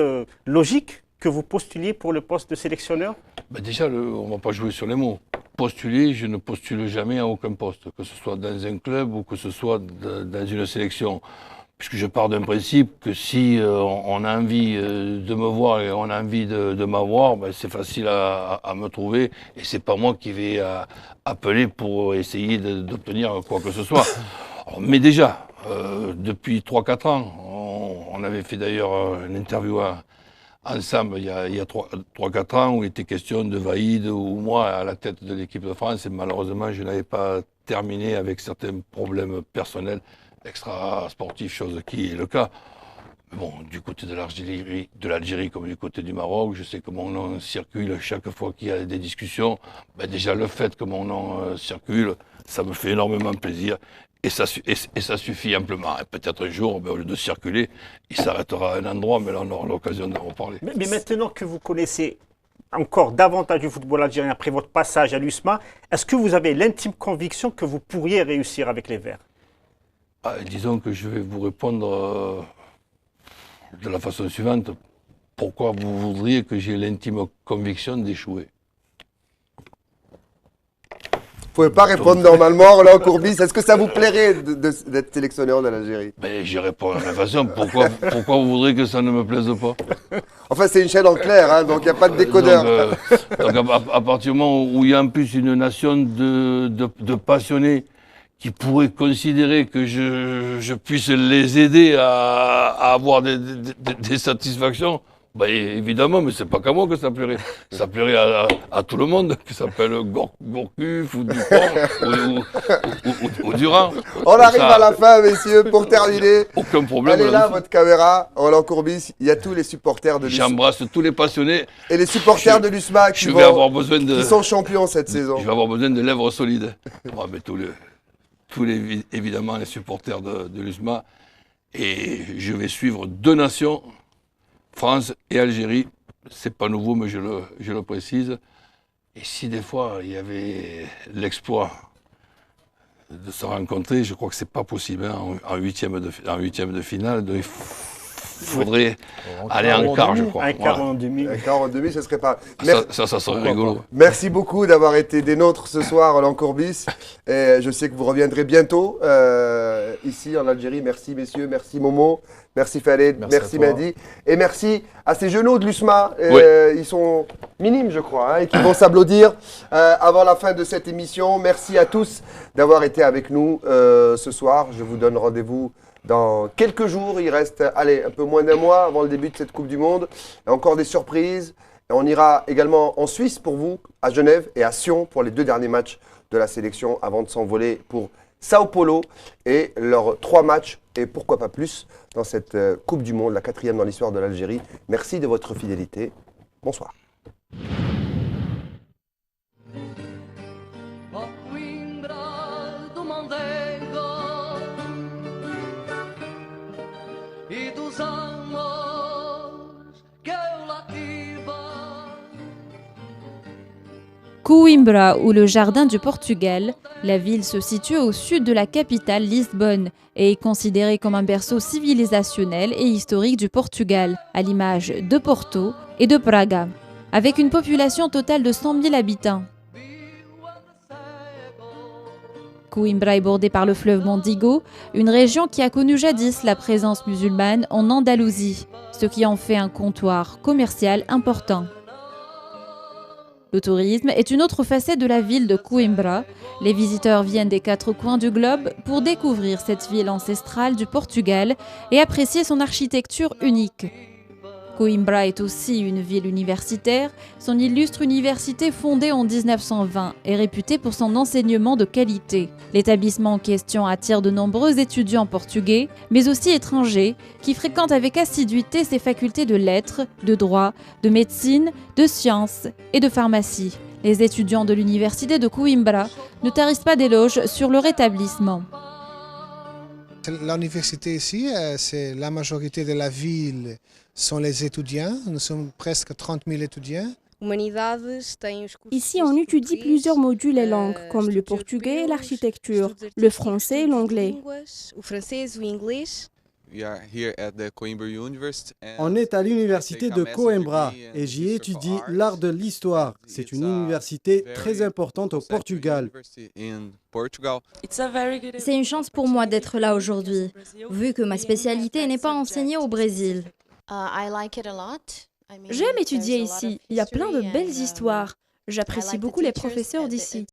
logique que vous postuliez pour le poste de sélectionneur? Déjà, on ne va pas jouer sur les mots. Postuler, je ne postule jamais à aucun poste, que ce soit dans un club ou que ce soit dans une sélection. Puisque je pars d'un principe que si on a envie de me voir et on a envie de m'avoir, c'est facile à me trouver et c'est pas moi qui vais appeler pour essayer d'obtenir quoi que ce soit. Alors, mais déjà, depuis 3-4 ans, on avait fait d'ailleurs une interview ensemble il y a 3-4 ans où il était question de Vaïd ou moi à la tête de l'équipe de France et malheureusement je n'avais pas terminé avec certains problèmes personnels extra-sportif, chose qui est le cas. Bon, du côté de l'Algérie comme du côté du Maroc, je sais que mon nom circule chaque fois qu'il y a des discussions. Déjà, le fait que mon nom circule, ça me fait énormément plaisir et ça suffit amplement. Et peut-être un jour, au lieu de circuler, il s'arrêtera à un endroit, mais là, on aura l'occasion d'en reparler. Mais maintenant que vous connaissez encore davantage du football algérien après votre passage à l'USMA, est-ce que vous avez l'intime conviction que vous pourriez réussir avec les Verts? Disons que je vais vous répondre de la façon suivante. Pourquoi vous voudriez que j'ai l'intime conviction d'échouer? Vous ne pouvez pas répondre normalement, Roland Courbis. Est-ce que ça vous plairait d'être sélectionneur de l'Algérie? Je réponds de la même façon. Pourquoi vous voudriez que ça ne me plaise pas? Enfin, c'est une chaîne en clair, hein, donc il n'y a pas de décodeur. Donc à partir du moment où il y a en plus une nation de passionnés qui pourraient considérer que je puisse les aider à avoir des satisfactions, évidemment, mais c'est pas qu'à moi que ça plairait. Ça plairait à tout le monde, qui s'appelle Gourcuff ou Dupont ou Durand. On arrive à la fin, messieurs, pour terminer. Aucun problème. Elle est là, votre caméra, Roland Courbis. Il y a tous les supporters de l'USMA. J'embrasse tous les passionnés. Et les supporters de l'USMA qui sont champions cette saison. Je vais avoir besoin de lèvres solides. Mais évidemment, les supporters de l'USMA. Et je vais suivre 2 nations, France et Algérie. C'est pas nouveau, mais je le précise. Et si des fois, il y avait l'exploit de se rencontrer. Je crois que c'est pas possible hein, en huitième de finale. Il faudrait aller en quart, je crois. Un quart en demi. Un quart en demi, ce serait pas. Ça serait rigolo. Merci beaucoup d'avoir été des nôtres ce soir, Roland Courbis. Et je sais que vous reviendrez bientôt ici en Algérie. Merci messieurs, merci Momo, merci Khaled, merci Mehdi. Et merci à ces genoux de l'USMA. Ils sont minimes, je crois, hein, et qui vont s'applaudir avant la fin de cette émission. Merci à tous d'avoir été avec nous ce soir. Je vous donne rendez-vous dans quelques jours. Il reste un peu moins d'un mois avant le début de cette Coupe du Monde. Il y a encore des surprises. Et on ira également en Suisse pour vous, à Genève et à Sion pour les 2 derniers matchs de la sélection avant de s'envoler pour Sao Paulo et leurs 3 matchs et pourquoi pas plus dans cette Coupe du Monde, la 4e dans l'histoire de l'Algérie. Merci de votre fidélité. Bonsoir. Coimbra, ou le Jardin du Portugal, la ville se situe au sud de la capitale Lisbonne et est considérée comme un berceau civilisationnel et historique du Portugal, à l'image de Porto et de Braga. Avec une population totale de 100 000 habitants. Coimbra est bordée par le fleuve Mondigo, une région qui a connu jadis la présence musulmane en Andalousie, ce qui en fait un comptoir commercial important. Le tourisme est une autre facette de la ville de Coimbra. Les visiteurs viennent des 4 coins du globe pour découvrir cette ville ancestrale du Portugal et apprécier son architecture unique. Coimbra est aussi une ville universitaire. Son illustre université fondée en 1920 est réputée pour son enseignement de qualité. L'établissement en question attire de nombreux étudiants portugais, mais aussi étrangers, qui fréquentent avec assiduité ses facultés de lettres, de droit, de médecine, de sciences et de pharmacie. Les étudiants de l'université de Coimbra ne tarissent pas d'éloges sur leur établissement. L'université ici, c'est la majorité de la ville sont les étudiants. Nous sommes presque 30 000 étudiants. Ici, on étudie plusieurs modules et langues, comme le portugais et l'architecture, le français et l'anglais. On est à l'université de Coimbra et j'y étudie l'art de l'histoire. C'est une université très importante au Portugal. C'est une chance pour moi d'être là aujourd'hui, vu que ma spécialité n'est pas enseignée au Brésil. J'aime étudier ici, il y a plein de belles histoires. J'apprécie beaucoup les professeurs d'ici.